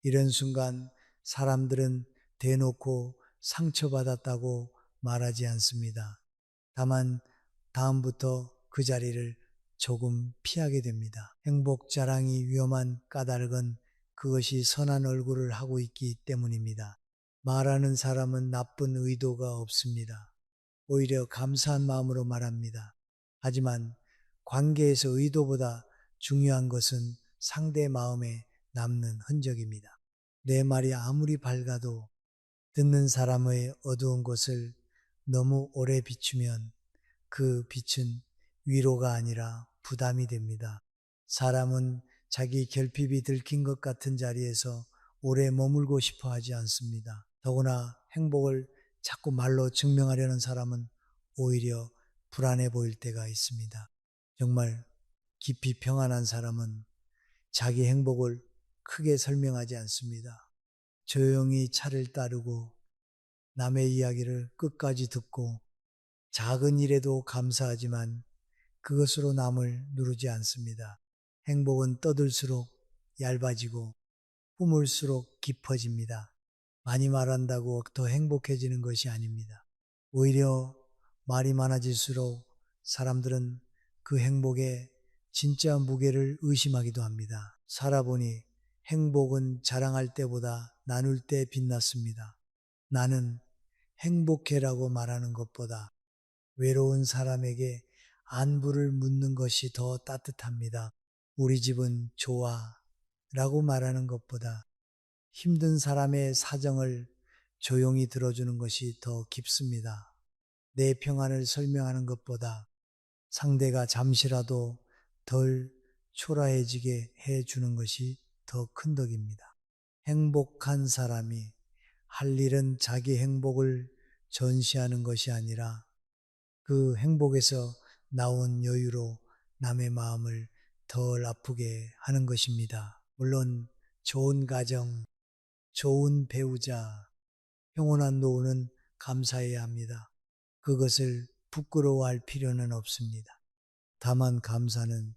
[SPEAKER 1] 이런 순간 사람들은 대놓고 상처받았다고 말하지 않습니다. 다만 다음부터 그 자리를 조금 피하게 됩니다. 행복 자랑이 위험한 까닭은 그것이 선한 얼굴을 하고 있기 때문입니다. 말하는 사람은 나쁜 의도가 없습니다. 오히려 감사한 마음으로 말합니다. 하지만 관계에서 의도보다 중요한 것은 상대 마음에 남는 흔적입니다. 내 말이 아무리 밝아도 듣는 사람의 어두운 곳을 너무 오래 비추면 그 빛은 위로가 아니라 부담이 됩니다. 사람은 자기 결핍이 들킨 것 같은 자리에서 오래 머물고 싶어 하지 않습니다. 더구나 행복을 자꾸 말로 증명하려는 사람은 오히려 불안해 보일 때가 있습니다. 정말 깊이 평안한 사람은 자기 행복을 크게 설명하지 않습니다. 조용히 차를 따르고 남의 이야기를 끝까지 듣고 작은 일에도 감사하지만 그것으로 남을 누르지 않습니다. 행복은 떠들수록 얇아지고 품을수록 깊어집니다. 많이 말한다고 더 행복해지는 것이 아닙니다. 오히려 말이 많아질수록 사람들은 그 행복의 진짜 무게를 의심하기도 합니다. 살아보니 행복은 자랑할 때보다 나눌 때 빛났습니다. 나는 행복해라고 말하는 것보다 외로운 사람에게 안부를 묻는 것이 더 따뜻합니다. 우리 집은 좋아 라고 말하는 것보다 힘든 사람의 사정을 조용히 들어주는 것이 더 깊습니다. 내 평안을 설명하는 것보다 상대가 잠시라도 덜 초라해지게 해주는 것이 더 큰 덕입니다. 행복한 사람이 할 일은 자기 행복을 전시하는 것이 아니라 그 행복에서 나온 여유로 남의 마음을 덜 아프게 하는 것입니다. 물론 좋은 가정, 좋은 배우자, 평온한 노후는 감사해야 합니다. 그것을 부끄러워할 필요는 없습니다. 다만 감사는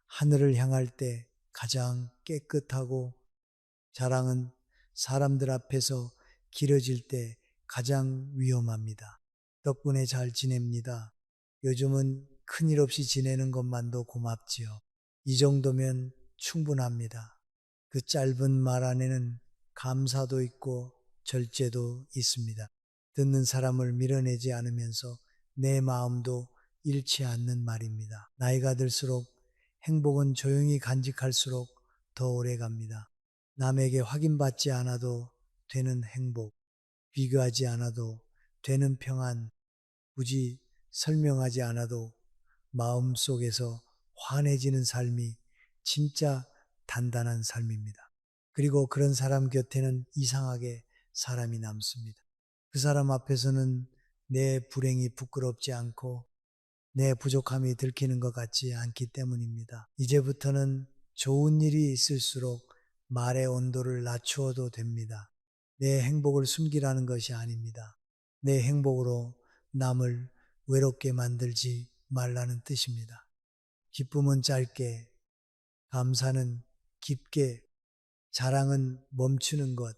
[SPEAKER 1] 하늘을 향할 때 가장 깨끗하고 자랑은 사람들 앞에서 길어질 때 가장 위험합니다. 덕분에 잘 지냅니다. 요즘은 큰일 없이 지내는 것만도 고맙지요. 이 정도면 충분합니다. 그 짧은 말 안에는 감사도 있고 절제도 있습니다. 듣는 사람을 밀어내지 않으면서 내 마음도 잃지 않는 말입니다. 나이가 들수록 행복은 조용히 간직할수록 더 오래 갑니다. 남에게 확인받지 않아도 되는 행복, 비교하지 않아도 되는 평안, 굳이 설명하지 않아도 마음속에서 환해지는 삶이 진짜 단단한 삶입니다. 그리고 그런 사람 곁에는 이상하게 사람이 남습니다. 그 사람 앞에서는 내 불행이 부끄럽지 않고 내 부족함이 들키는 것 같지 않기 때문입니다. 이제부터는 좋은 일이 있을수록 말의 온도를 낮추어도 됩니다. 내 행복을 숨기라는 것이 아닙니다. 내 행복으로 남을 외롭게 만들지 말라는 뜻입니다. 기쁨은 짧게, 감사는 깊게, 자랑은 멈추는 것,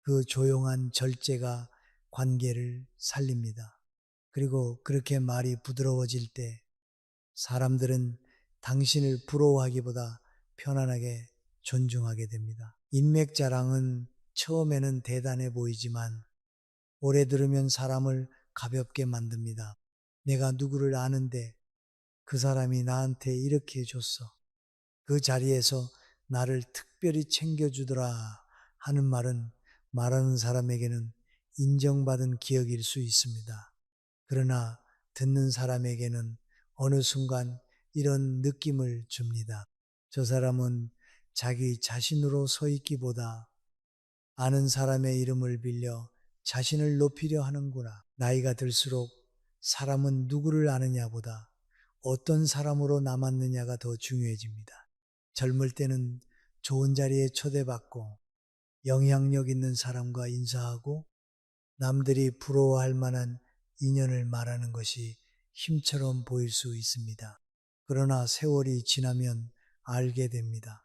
[SPEAKER 1] 그 조용한 절제가 관계를 살립니다. 그리고 그렇게 말이 부드러워질 때 사람들은 당신을 부러워하기보다 편안하게 존중하게 됩니다. 인맥 자랑은 처음에는 대단해 보이지만 오래 들으면 사람을 가볍게 만듭니다. 내가 누구를 아는데 그 사람이 나한테 이렇게 해줬어. 그 자리에서 나를 특별히 챙겨주더라 하는 말은 말하는 사람에게는 인정받은 기억일 수 있습니다. 그러나 듣는 사람에게는 어느 순간 이런 느낌을 줍니다. 저 사람은 자기 자신으로 서 있기보다 아는 사람의 이름을 빌려 자신을 높이려 하는구나. 나이가 들수록 사람은 누구를 아느냐보다 어떤 사람으로 남았느냐가 더 중요해집니다. 젊을 때는 좋은 자리에 초대받고 영향력 있는 사람과 인사하고 남들이 부러워할 만한 인연을 말하는 것이 힘처럼 보일 수 있습니다. 그러나 세월이 지나면 알게 됩니다.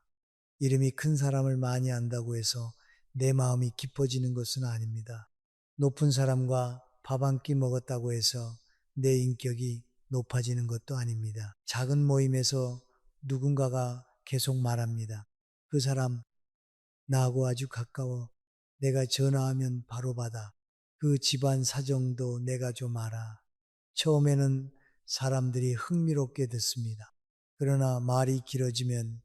[SPEAKER 1] 이름이 큰 사람을 많이 안다고 해서 내 마음이 깊어지는 것은 아닙니다. 높은 사람과 밥 한 끼 먹었다고 해서 내 인격이 높아지는 것도 아닙니다. 작은 모임에서 누군가가 계속 말합니다. 그 사람 나하고 아주 가까워. 내가 전화하면 바로 받아. 그 집안 사정도 내가 좀 알아. 처음에는 사람들이 흥미롭게 듣습니다. 그러나 말이 길어지면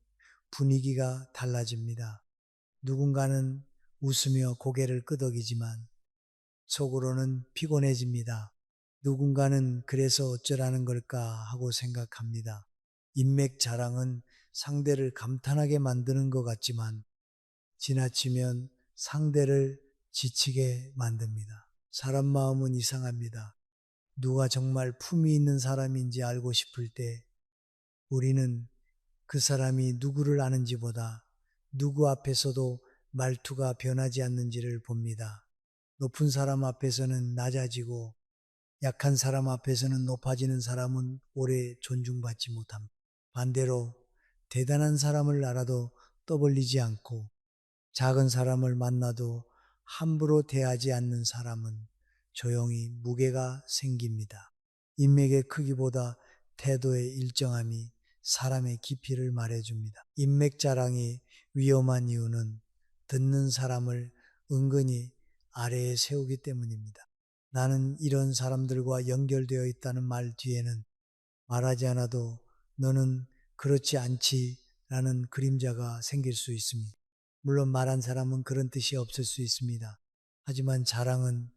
[SPEAKER 1] 분위기가 달라집니다. 누군가는 웃으며 고개를 끄덕이지만 속으로는 피곤해집니다. 누군가는 그래서 어쩌라는 걸까 하고 생각합니다. 인맥 자랑은 상대를 감탄하게 만드는 것 같지만 지나치면 상대를 지치게 만듭니다. 사람 마음은 이상합니다. 누가 정말 품이 있는 사람인지 알고 싶을 때 우리는 그 사람이 누구를 아는지보다 누구 앞에서도 말투가 변하지 않는지를 봅니다. 높은 사람 앞에서는 낮아지고 약한 사람 앞에서는 높아지는 사람은 오래 존중받지 못합니다. 반대로 대단한 사람을 알아도 떠벌리지 않고 작은 사람을 만나도 함부로 대하지 않는 사람은 조용히 무게가 생깁니다. 인맥의 크기보다 태도의 일정함이 사람의 깊이를 말해줍니다. 인맥 자랑이 위험한 이유는 듣는 사람을 은근히 아래에 세우기 때문입니다. 나는 이런 사람들과 연결되어 있다는 말 뒤에는 말하지 않아도 너는 그렇지 않지 라는 그림자가 생길 수 있습니다. 물론 말한 사람은 그런 뜻이 없을 수 있습니다. 하지만 자랑은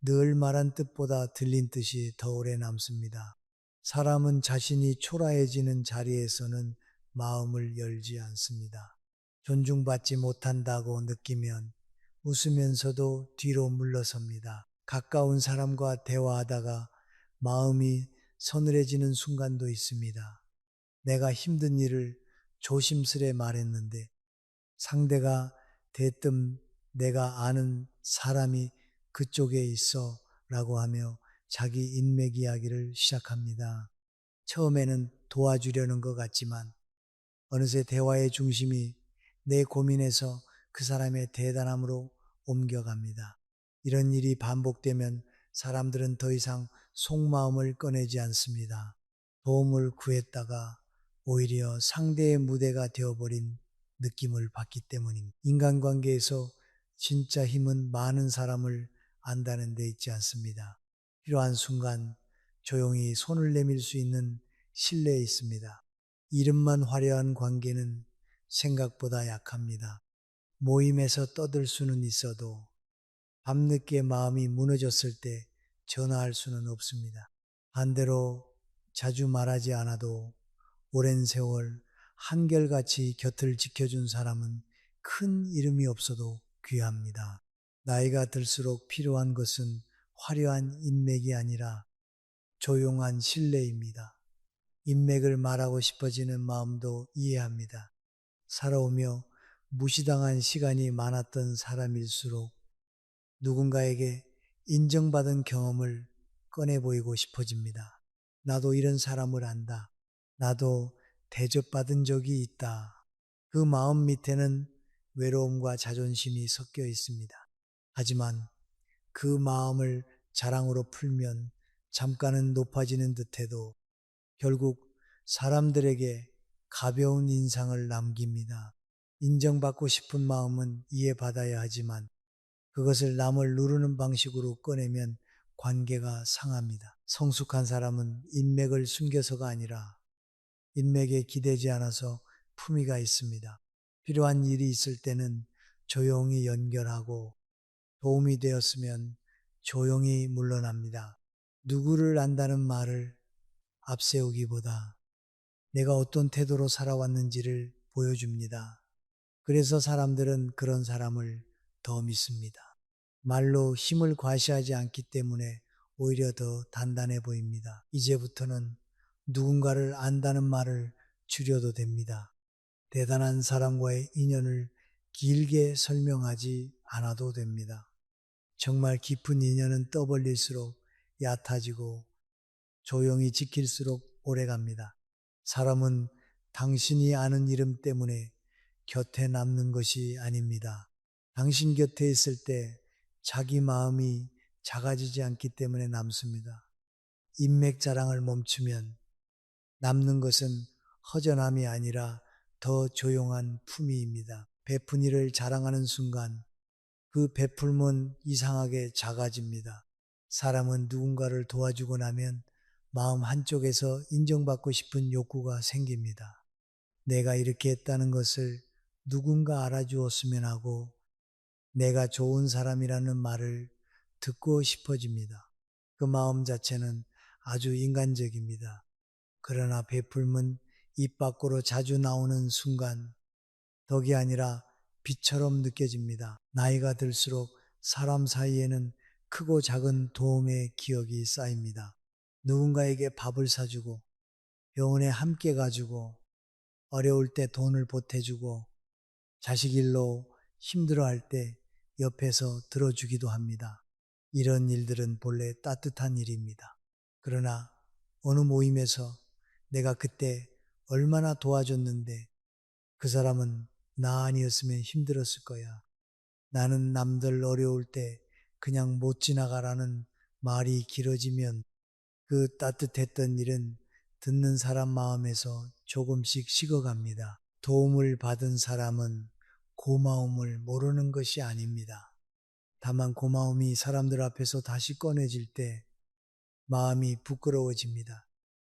[SPEAKER 1] 늘 말한 뜻보다 들린 뜻이 더 오래 남습니다. 사람은 자신이 초라해지는 자리에서는 마음을 열지 않습니다. 존중받지 못한다고 느끼면 웃으면서도 뒤로 물러섭니다. 가까운 사람과 대화하다가 마음이 서늘해지는 순간도 있습니다. 내가 힘든 일을 조심스레 말했는데 상대가 대뜸 내가 아는 사람이 그쪽에 있어 라고 하며 자기 인맥 이야기를 시작합니다. 처음에는 도와주려는 것 같지만 어느새 대화의 중심이 내 고민에서 그 사람의 대단함으로 옮겨갑니다. 이런 일이 반복되면 사람들은 더 이상 속마음을 꺼내지 않습니다. 도움을 구했다가 오히려 상대의 무대가 되어버린 느낌을 받기 때문입니다. 인간관계에서 진짜 힘은 많은 사람을 안다는 데 있지 않습니다. 필요한 순간 조용히 손을 내밀 수 있는 신뢰에 있습니다. 이름만 화려한 관계는 생각보다 약합니다. 모임에서 떠들 수는 있어도 밤늦게 마음이 무너졌을 때 전화할 수는 없습니다. 반대로 자주 말하지 않아도 오랜 세월 한결같이 곁을 지켜준 사람은 큰 이름이 없어도 귀합니다. 나이가 들수록 필요한 것은 화려한 인맥이 아니라 조용한 신뢰입니다. 인맥을 말하고 싶어지는 마음도 이해합니다. 살아오며 무시당한 시간이 많았던 사람일수록 누군가에게 인정받은 경험을 꺼내 보이고 싶어집니다. 나도 이런 사람을 안다. 나도 대접받은 적이 있다. 그 마음 밑에는 외로움과 자존심이 섞여 있습니다. 하지만 그 마음을 자랑으로 풀면 잠깐은 높아지는 듯해도 결국 사람들에게 가벼운 인상을 남깁니다. 인정받고 싶은 마음은 이해받아야 하지만 그것을 남을 누르는 방식으로 꺼내면 관계가 상합니다. 성숙한 사람은 인맥을 숨겨서가 아니라 인맥에 기대지 않아서 품위가 있습니다. 필요한 일이 있을 때는 조용히 연결하고 도움이 되었으면 조용히 물러납니다. 누구를 안다는 말을 앞세우기보다 내가 어떤 태도로 살아왔는지를 보여줍니다. 그래서 사람들은 그런 사람을 더 믿습니다. 말로 힘을 과시하지 않기 때문에 오히려 더 단단해 보입니다. 이제부터는 누군가를 안다는 말을 줄여도 됩니다. 대단한 사람과의 인연을 길게 설명하지 않아도 됩니다. 정말 깊은 인연은 떠벌릴수록 얕아지고 조용히 지킬수록 오래갑니다. 사람은 당신이 아는 이름 때문에 곁에 남는 것이 아닙니다. 당신 곁에 있을 때 자기 마음이 작아지지 않기 때문에 남습니다. 인맥 자랑을 멈추면 남는 것은 허전함이 아니라 더 조용한 품위입니다. 베푼 일을 자랑하는 순간 그 베풀면 이상하게 작아집니다. 사람은 누군가를 도와주고 나면 마음 한쪽에서 인정받고 싶은 욕구가 생깁니다. 내가 이렇게 했다는 것을 누군가 알아주었으면 하고 내가 좋은 사람이라는 말을 듣고 싶어집니다. 그 마음 자체는 아주 인간적입니다. 그러나 베풀면 입 밖으로 자주 나오는 순간 덕이 아니라 비처럼 느껴집니다. 나이가 들수록 사람 사이에는 크고 작은 도움의 기억이 쌓입니다. 누군가에게 밥을 사주고 병원에 함께 가주고 어려울 때 돈을 보태주고 자식 일로 힘들어할 때 옆에서 들어주기도 합니다. 이런 일들은 본래 따뜻한 일입니다. 그러나 어느 모임에서 내가 그때 얼마나 도와줬는데 그 사람은 나 아니었으면 힘들었을 거야. 나는 남들 어려울 때 그냥 못 지나가라는 말이 길어지면 그 따뜻했던 일은 듣는 사람 마음에서 조금씩 식어갑니다. 도움을 받은 사람은 고마움을 모르는 것이 아닙니다. 다만 고마움이 사람들 앞에서 다시 꺼내질 때 마음이 부끄러워집니다.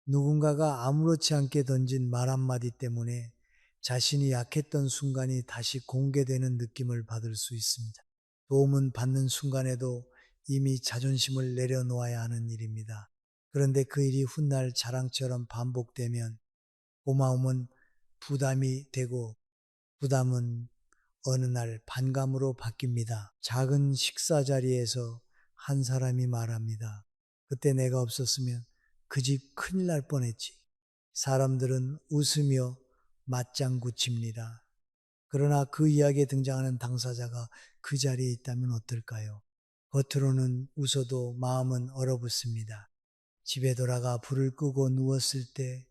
[SPEAKER 1] 누군가가 아무렇지 않게 던진 말 한마디 때문에 자신이 약했던 순간이 다시 공개되는 느낌을 받을 수 있습니다. 도움은 받는 순간에도 이미 자존심을 내려놓아야 하는 일입니다. 그런데 그 일이 훗날 자랑처럼 반복되면 고마움은 부담이 되고 부담은 어느 날 반감으로 바뀝니다. 작은 식사 자리에서 한 사람이 말합니다. 그때 내가 없었으면 그 집 큰일 날 뻔했지. 사람들은 웃으며 맞장구 칩니다. 그러나 그 이야기에 등장하는 당사자가 그 자리에 있다면 어떨까요? 겉으로는 웃어도 마음은 얼어붙습니다. 집에 돌아가 불을 끄고 누웠을 때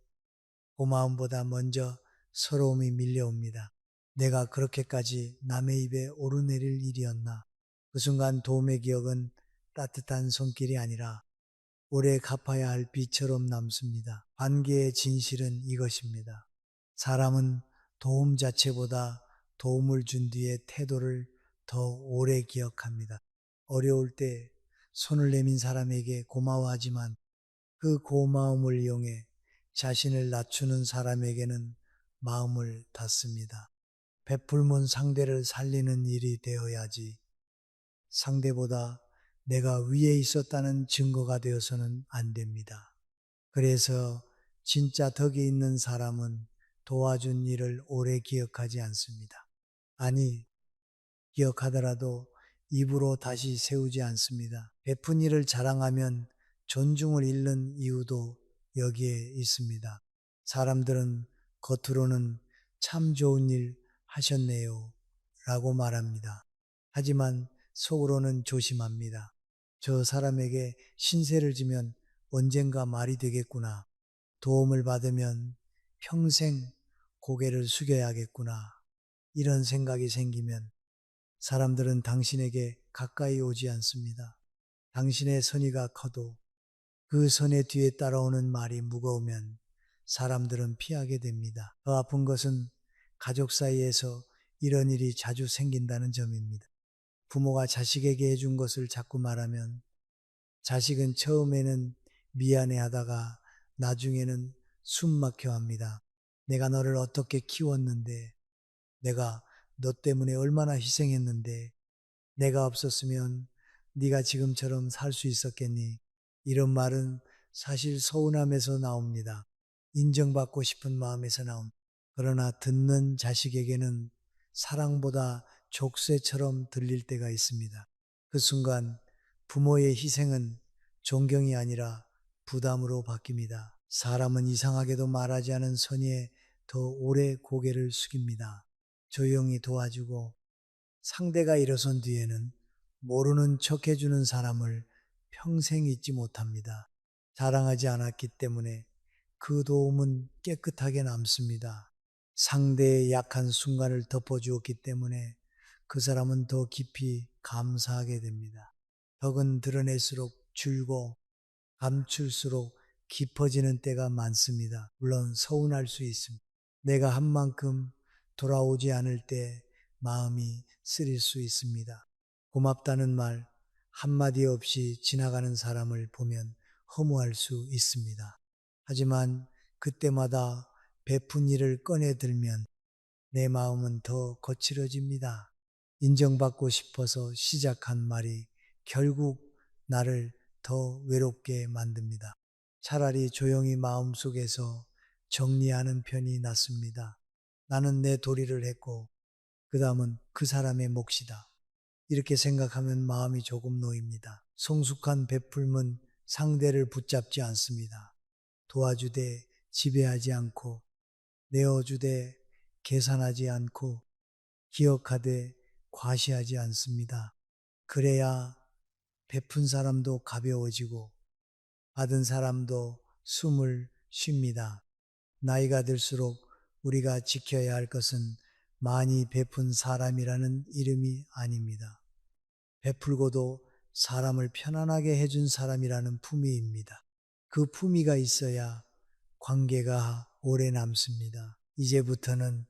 [SPEAKER 1] 고마움보다 먼저 서러움이 밀려옵니다. 내가 그렇게까지 남의 입에 오르내릴 일이었나? 그 순간 도움의 기억은 따뜻한 손길이 아니라 오래 갚아야 할 빚처럼 남습니다. 관계의 진실은 이것입니다. 사람은 도움 자체보다 도움을 준 뒤의 태도를 더 오래 기억합니다. 어려울 때 손을 내민 사람에게 고마워하지만 그 고마움을 이용해 자신을 낮추는 사람에게는 마음을 닫습니다. 베풀면 상대를 살리는 일이 되어야지 상대보다 내가 위에 있었다는 증거가 되어서는 안 됩니다. 그래서 진짜 덕이 있는 사람은 도와준 일을 오래 기억하지 않습니다. 아니, 기억하더라도 입으로 다시 세우지 않습니다. 베푼 일을 자랑하면 존중을 잃는 이유도 여기에 있습니다. 사람들은 겉으로는 참 좋은 일 하셨네요 라고 말합니다. 하지만 속으로는 조심합니다. 저 사람에게 신세를 지면 언젠가 말이 되겠구나. 도움을 받으면 평생 고개를 숙여야겠구나. 이런 생각이 생기면 사람들은 당신에게 가까이 오지 않습니다. 당신의 선의가 커도 그 선의 뒤에 따라오는 말이 무거우면 사람들은 피하게 됩니다. 더 아픈 것은 가족 사이에서 이런 일이 자주 생긴다는 점입니다. 부모가 자식에게 해준 것을 자꾸 말하면 자식은 처음에는 미안해 하다가 나중에는 숨 막혀 합니다. 내가 너를 어떻게 키웠는데, 내가 너 때문에 얼마나 희생했는데, 내가 없었으면 네가 지금처럼 살 수 있었겠니? 이런 말은 사실 서운함에서 나옵니다. 인정받고 싶은 마음에서 나옵니다. 그러나 듣는 자식에게는 사랑보다 족쇄처럼 들릴 때가 있습니다. 그 순간 부모의 희생은 존경이 아니라 부담으로 바뀝니다. 사람은 이상하게도 말하지 않은 선의에 더 오래 고개를 숙입니다. 조용히 도와주고 상대가 일어선 뒤에는 모르는 척 해주는 사람을 평생 잊지 못합니다. 자랑하지 않았기 때문에 그 도움은 깨끗하게 남습니다. 상대의 약한 순간을 덮어주었기 때문에 그 사람은 더 깊이 감사하게 됩니다. 덕은 드러낼수록 줄고 감출수록 깊어지는 때가 많습니다. 물론 서운할 수 있습니다. 내가 한 만큼 돌아오지 않을 때 마음이 쓰릴 수 있습니다. 고맙다는 말 한마디 없이 지나가는 사람을 보면 허무할 수 있습니다. 하지만 그때마다 베푼 일을 꺼내 들면 내 마음은 더 거칠어집니다. 인정받고 싶어서 시작한 말이 결국 나를 더 외롭게 만듭니다. 차라리 조용히 마음속에서 정리하는 편이 낫습니다. 나는 내 도리를 했고 그 다음은 그 사람의 몫이다. 이렇게 생각하면 마음이 조금 놓입니다. 성숙한 베풀음은 상대를 붙잡지 않습니다. 도와주되 지배하지 않고 내어주되 계산하지 않고 기억하되 과시하지 않습니다. 그래야 베푼 사람도 가벼워지고 받은 사람도 숨을 쉽니다. 나이가 들수록 우리가 지켜야 할 것은 많이 베푼 사람이라는 이름이 아닙니다. 베풀고도 사람을 편안하게 해준 사람이라는 품위입니다. 그 품위가 있어야 관계가 오래 남습니다. 이제부터는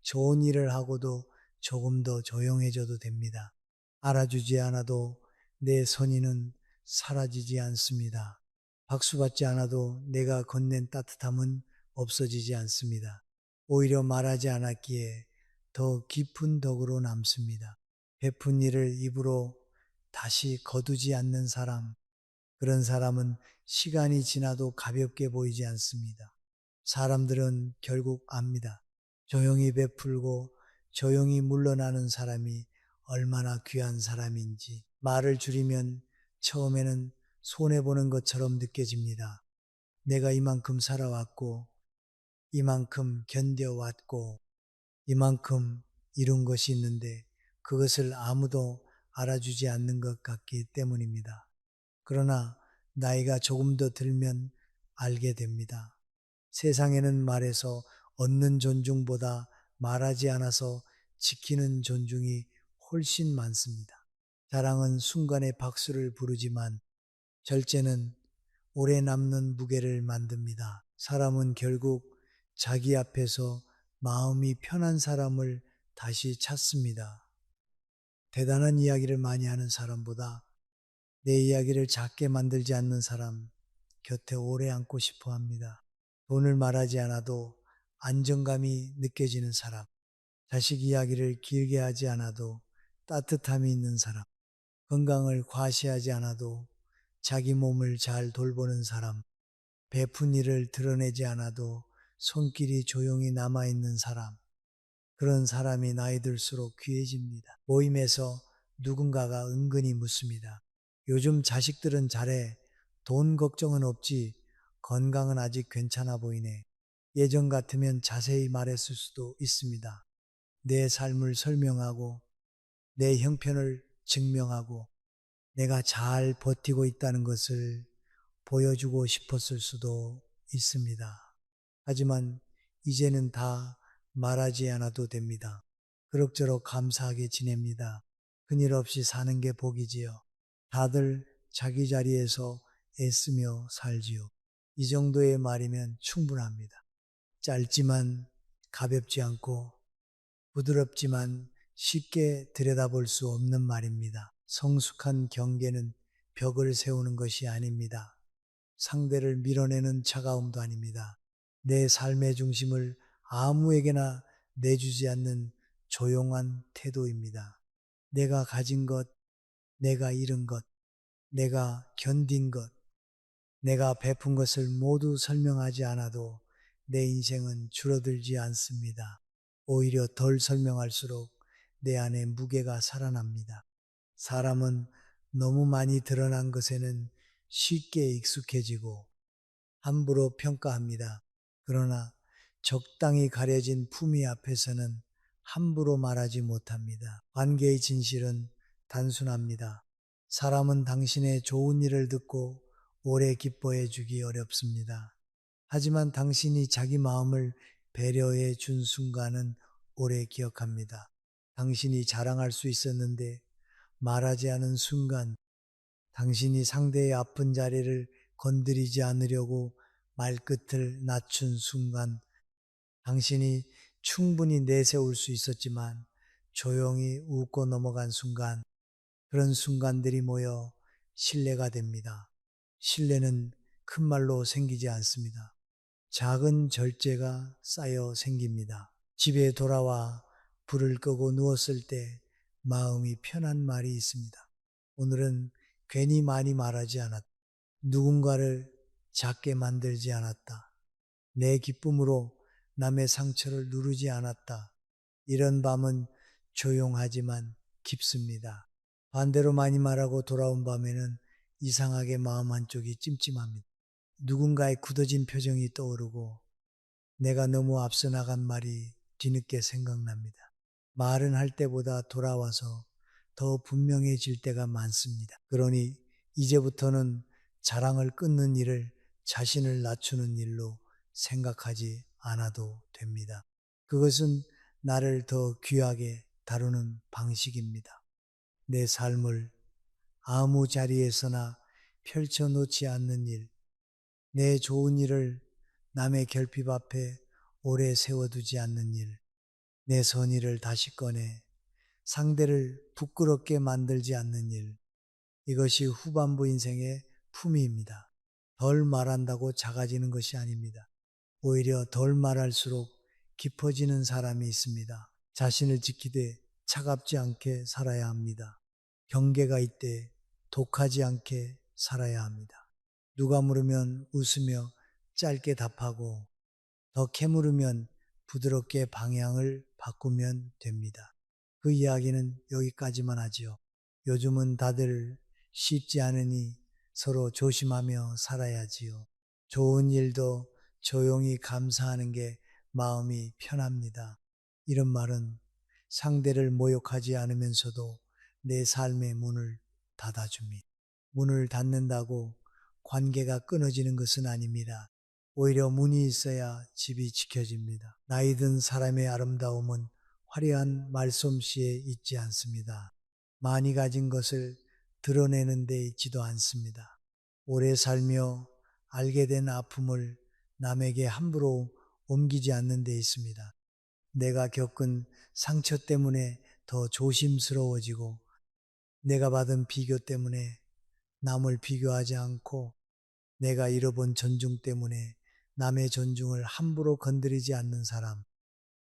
[SPEAKER 1] 좋은 일을 하고도 조금 더 조용해져도 됩니다. 알아주지 않아도 내 선의는 사라지지 않습니다. 박수 받지 않아도 내가 건넨 따뜻함은 없어지지 않습니다. 오히려 말하지 않았기에 더 깊은 덕으로 남습니다. 베푼 일을 입으로 다시 거두지 않는 사람, 그런 사람은 시간이 지나도 가볍게 보이지 않습니다. 사람들은 결국 압니다. 조용히 베풀고 조용히 물러나는 사람이 얼마나 귀한 사람인지. 말을 줄이면 처음에는 손해보는 것처럼 느껴집니다. 내가 이만큼 살아왔고, 이만큼 견뎌왔고, 이만큼 이룬 것이 있는데 그것을 아무도 알아주지 않는 것 같기 때문입니다. 그러나 나이가 조금 더 들면 알게 됩니다. 세상에는 말해서 얻는 존중보다 말하지 않아서 지키는 존중이 훨씬 많습니다. 자랑은 순간의 박수를 부르지만 절제는 오래 남는 무게를 만듭니다. 사람은 결국 자기 앞에서 마음이 편한 사람을 다시 찾습니다. 대단한 이야기를 많이 하는 사람보다 내 이야기를 작게 만들지 않는 사람 곁에 오래 앉고 싶어 합니다. 돈을 말하지 않아도 안정감이 느껴지는 사람, 자식 이야기를 길게 하지 않아도 따뜻함이 있는 사람, 건강을 과시하지 않아도 자기 몸을 잘 돌보는 사람, 베푼 일을 드러내지 않아도 손길이 조용히 남아있는 사람, 그런 사람이 나이 들수록 귀해집니다. 모임에서 누군가가 은근히 묻습니다. 요즘 자식들은 잘해. 돈 걱정은 없지. 건강은 아직 괜찮아 보이네. 예전 같으면 자세히 말했을 수도 있습니다. 내 삶을 설명하고 내 형편을 증명하고 내가 잘 버티고 있다는 것을 보여주고 싶었을 수도 있습니다. 하지만 이제는 다 말하지 않아도 됩니다. 그럭저럭 감사하게 지냅니다. 큰일 없이 사는 게 복이지요. 다들 자기 자리에서 애쓰며 살지요. 이 정도의 말이면 충분합니다. 짧지만 가볍지 않고 부드럽지만 쉽게 들여다볼 수 없는 말입니다. 성숙한 경계는 벽을 세우는 것이 아닙니다. 상대를 밀어내는 차가움도 아닙니다. 내 삶의 중심을 아무에게나 내주지 않는 조용한 태도입니다. 내가 가진 것, 내가 잃은 것, 내가 견딘 것, 내가 베푼 것을 모두 설명하지 않아도 내 인생은 줄어들지 않습니다. 오히려 덜 설명할수록 내 안에 무게가 살아납니다. 사람은 너무 많이 드러난 것에는 쉽게 익숙해지고 함부로 평가합니다. 그러나 적당히 가려진 품위 앞에서는 함부로 말하지 못합니다. 관계의 진실은 단순합니다. 사람은 당신의 좋은 일을 듣고 오래 기뻐해 주기 어렵습니다. 하지만 당신이 자기 마음을 배려해 준 순간은 오래 기억합니다. 당신이 자랑할 수 있었는데 말하지 않은 순간, 당신이 상대의 아픈 자리를 건드리지 않으려고 말끝을 낮춘 순간, 당신이 충분히 내세울 수 있었지만 조용히 웃고 넘어간 순간, 그런 순간들이 모여 신뢰가 됩니다. 신뢰는 큰 말로 생기지 않습니다. 작은 절제가 쌓여 생깁니다. 집에 돌아와 불을 끄고 누웠을 때 마음이 편한 말이 있습니다. 오늘은 괜히 많이 말하지 않았다. 누군가를 작게 만들지 않았다. 내 기쁨으로 남의 상처를 누르지 않았다. 이런 밤은 조용하지만 깊습니다. 반대로 많이 말하고 돌아온 밤에는 이상하게 마음 한쪽이 찜찜합니다. 누군가의 굳어진 표정이 떠오르고 내가 너무 앞서 나간 말이 뒤늦게 생각납니다. 말은 할 때보다 돌아와서 더 분명해질 때가 많습니다. 그러니 이제부터는 자랑을 끊는 일을 자신을 낮추는 일로 생각하지 않아도 됩니다. 그것은 나를 더 귀하게 다루는 방식입니다. 내 삶을 아무 자리에서나 펼쳐놓지 않는 일, 내 좋은 일을 남의 결핍 앞에 오래 세워두지 않는 일, 내 선의를 다시 꺼내 상대를 부끄럽게 만들지 않는 일, 이것이 후반부 인생의 품위입니다. 덜 말한다고 작아지는 것이 아닙니다. 오히려 덜 말할수록 깊어지는 사람이 있습니다. 자신을 지키되 차갑지 않게 살아야 합니다. 경계가 있되 독하지 않게 살아야 합니다. 누가 물으면 웃으며 짧게 답하고 더 캐물으면 부드럽게 방향을 바꾸면 됩니다. 그 이야기는 여기까지만 하지요. 요즘은 다들 쉽지 않으니 서로 조심하며 살아야지요. 좋은 일도 조용히 감사하는 게 마음이 편합니다. 이런 말은 상대를 모욕하지 않으면서도 내 삶의 문을 닫아줍니다. 문을 닫는다고 관계가 끊어지는 것은 아닙니다. 오히려 문이 있어야 집이 지켜집니다. 나이 든 사람의 아름다움은 화려한 말솜씨에 있지 않습니다. 많이 가진 것을 드러내는 데 있지도 않습니다. 오래 살며 알게 된 아픔을 남에게 함부로 옮기지 않는 데 있습니다. 내가 겪은 상처 때문에 더 조심스러워지고 내가 받은 비교 때문에 남을 비교하지 않고 내가 잃어본 존중 때문에 남의 존중을 함부로 건드리지 않는 사람,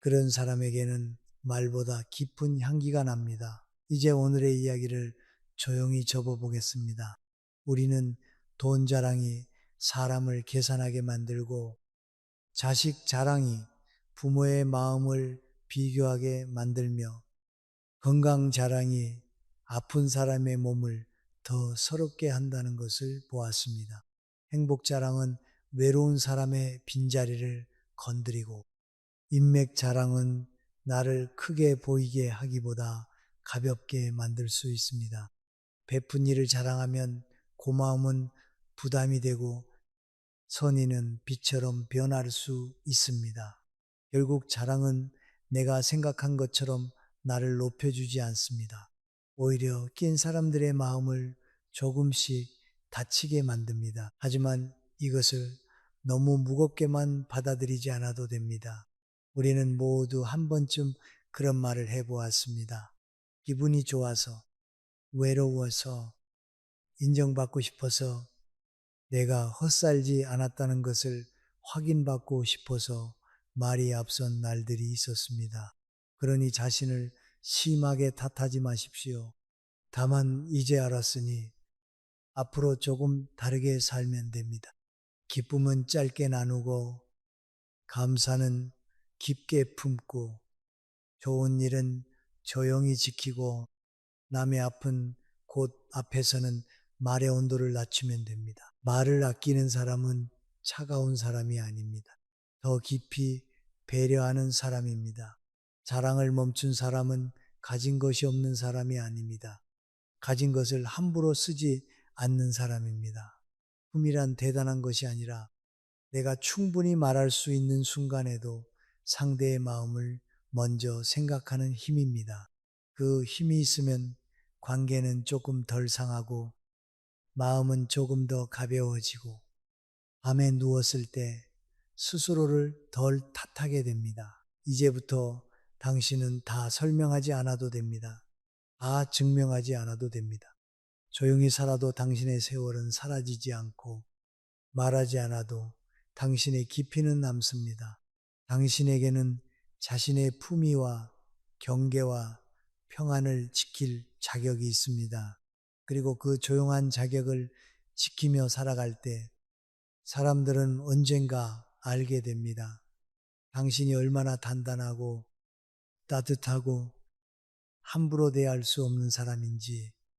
[SPEAKER 1] 그런 사람에게는 말보다 깊은 향기가 납니다. 이제 오늘의 이야기를 조용히 접어보겠습니다. 우리는 돈 자랑이 사람을 계산하게 만들고 자식 자랑이 부모의 마음을 비교하게 만들며 건강 자랑이 아픈 사람의 몸을 더 서럽게 한다는 것을 보았습니다. 행복 자랑은 외로운 사람의 빈자리를 건드리고 인맥 자랑은 나를 크게 보이게 하기보다 가볍게 만들 수 있습니다. 베푼 일을 자랑하면 고마움은 부담이 되고 선의는 빛처럼 변할 수 있습니다. 결국 자랑은 내가 생각한 것처럼 나를 높여주지 않습니다. 오히려 낀 사람들의 마음을 조금씩 다치게 만듭니다. 하지만 이것을 너무 무겁게만 받아들이지 않아도 됩니다. 우리는 모두 한 번쯤 그런 말을 해보았습니다. 기분이 좋아서, 외로워서, 인정받고 싶어서, 내가 헛살지 않았다는 것을 확인받고 싶어서 말이 앞선 날들이 있었습니다. 그러니 자신을 심하게 탓하지 마십시오. 다만 이제 알았으니 앞으로 조금 다르게 살면 됩니다. 기쁨은 짧게 나누고 감사는 깊게 품고 좋은 일은 조용히 지키고 남의 아픈 곳 앞에서는 말의 온도를 낮추면 됩니다. 말을 아끼는 사람은 차가운 사람이 아닙니다. 더 깊이 배려하는 사람입니다. 자랑을 멈춘 사람은 가진 것이 없는 사람이 아닙니다. 가진 것을 함부로 쓰지 않는 사람입니다. 품이란 대단한 것이 아니라 내가 충분히 말할 수 있는 순간에도 상대의 마음을 먼저 생각하는 힘입니다. 그 힘이 있으면 관계는 조금 덜 상하고 마음은 조금 더 가벼워지고 밤에 누웠을 때 스스로를 덜 탓하게 됩니다. 이제부터 당신은 다 설명하지 않아도 됩니다. 다 증명하지 않아도 됩니다. 조용히 살아도 당신의 세월은 사라지지 않고 말하지 않아도 당신의 깊이는 남습니다. 당신에게는 자신의 품위와 경계와 평안을 지킬 자격이 있습니다. 그리고 그 조용한 자격을 지키며 살아갈 때 사람들은 언젠가 알게 됩니다. 당신이 얼마나 단단하고 따뜻하고 함부로 대할 수 없는 사람인지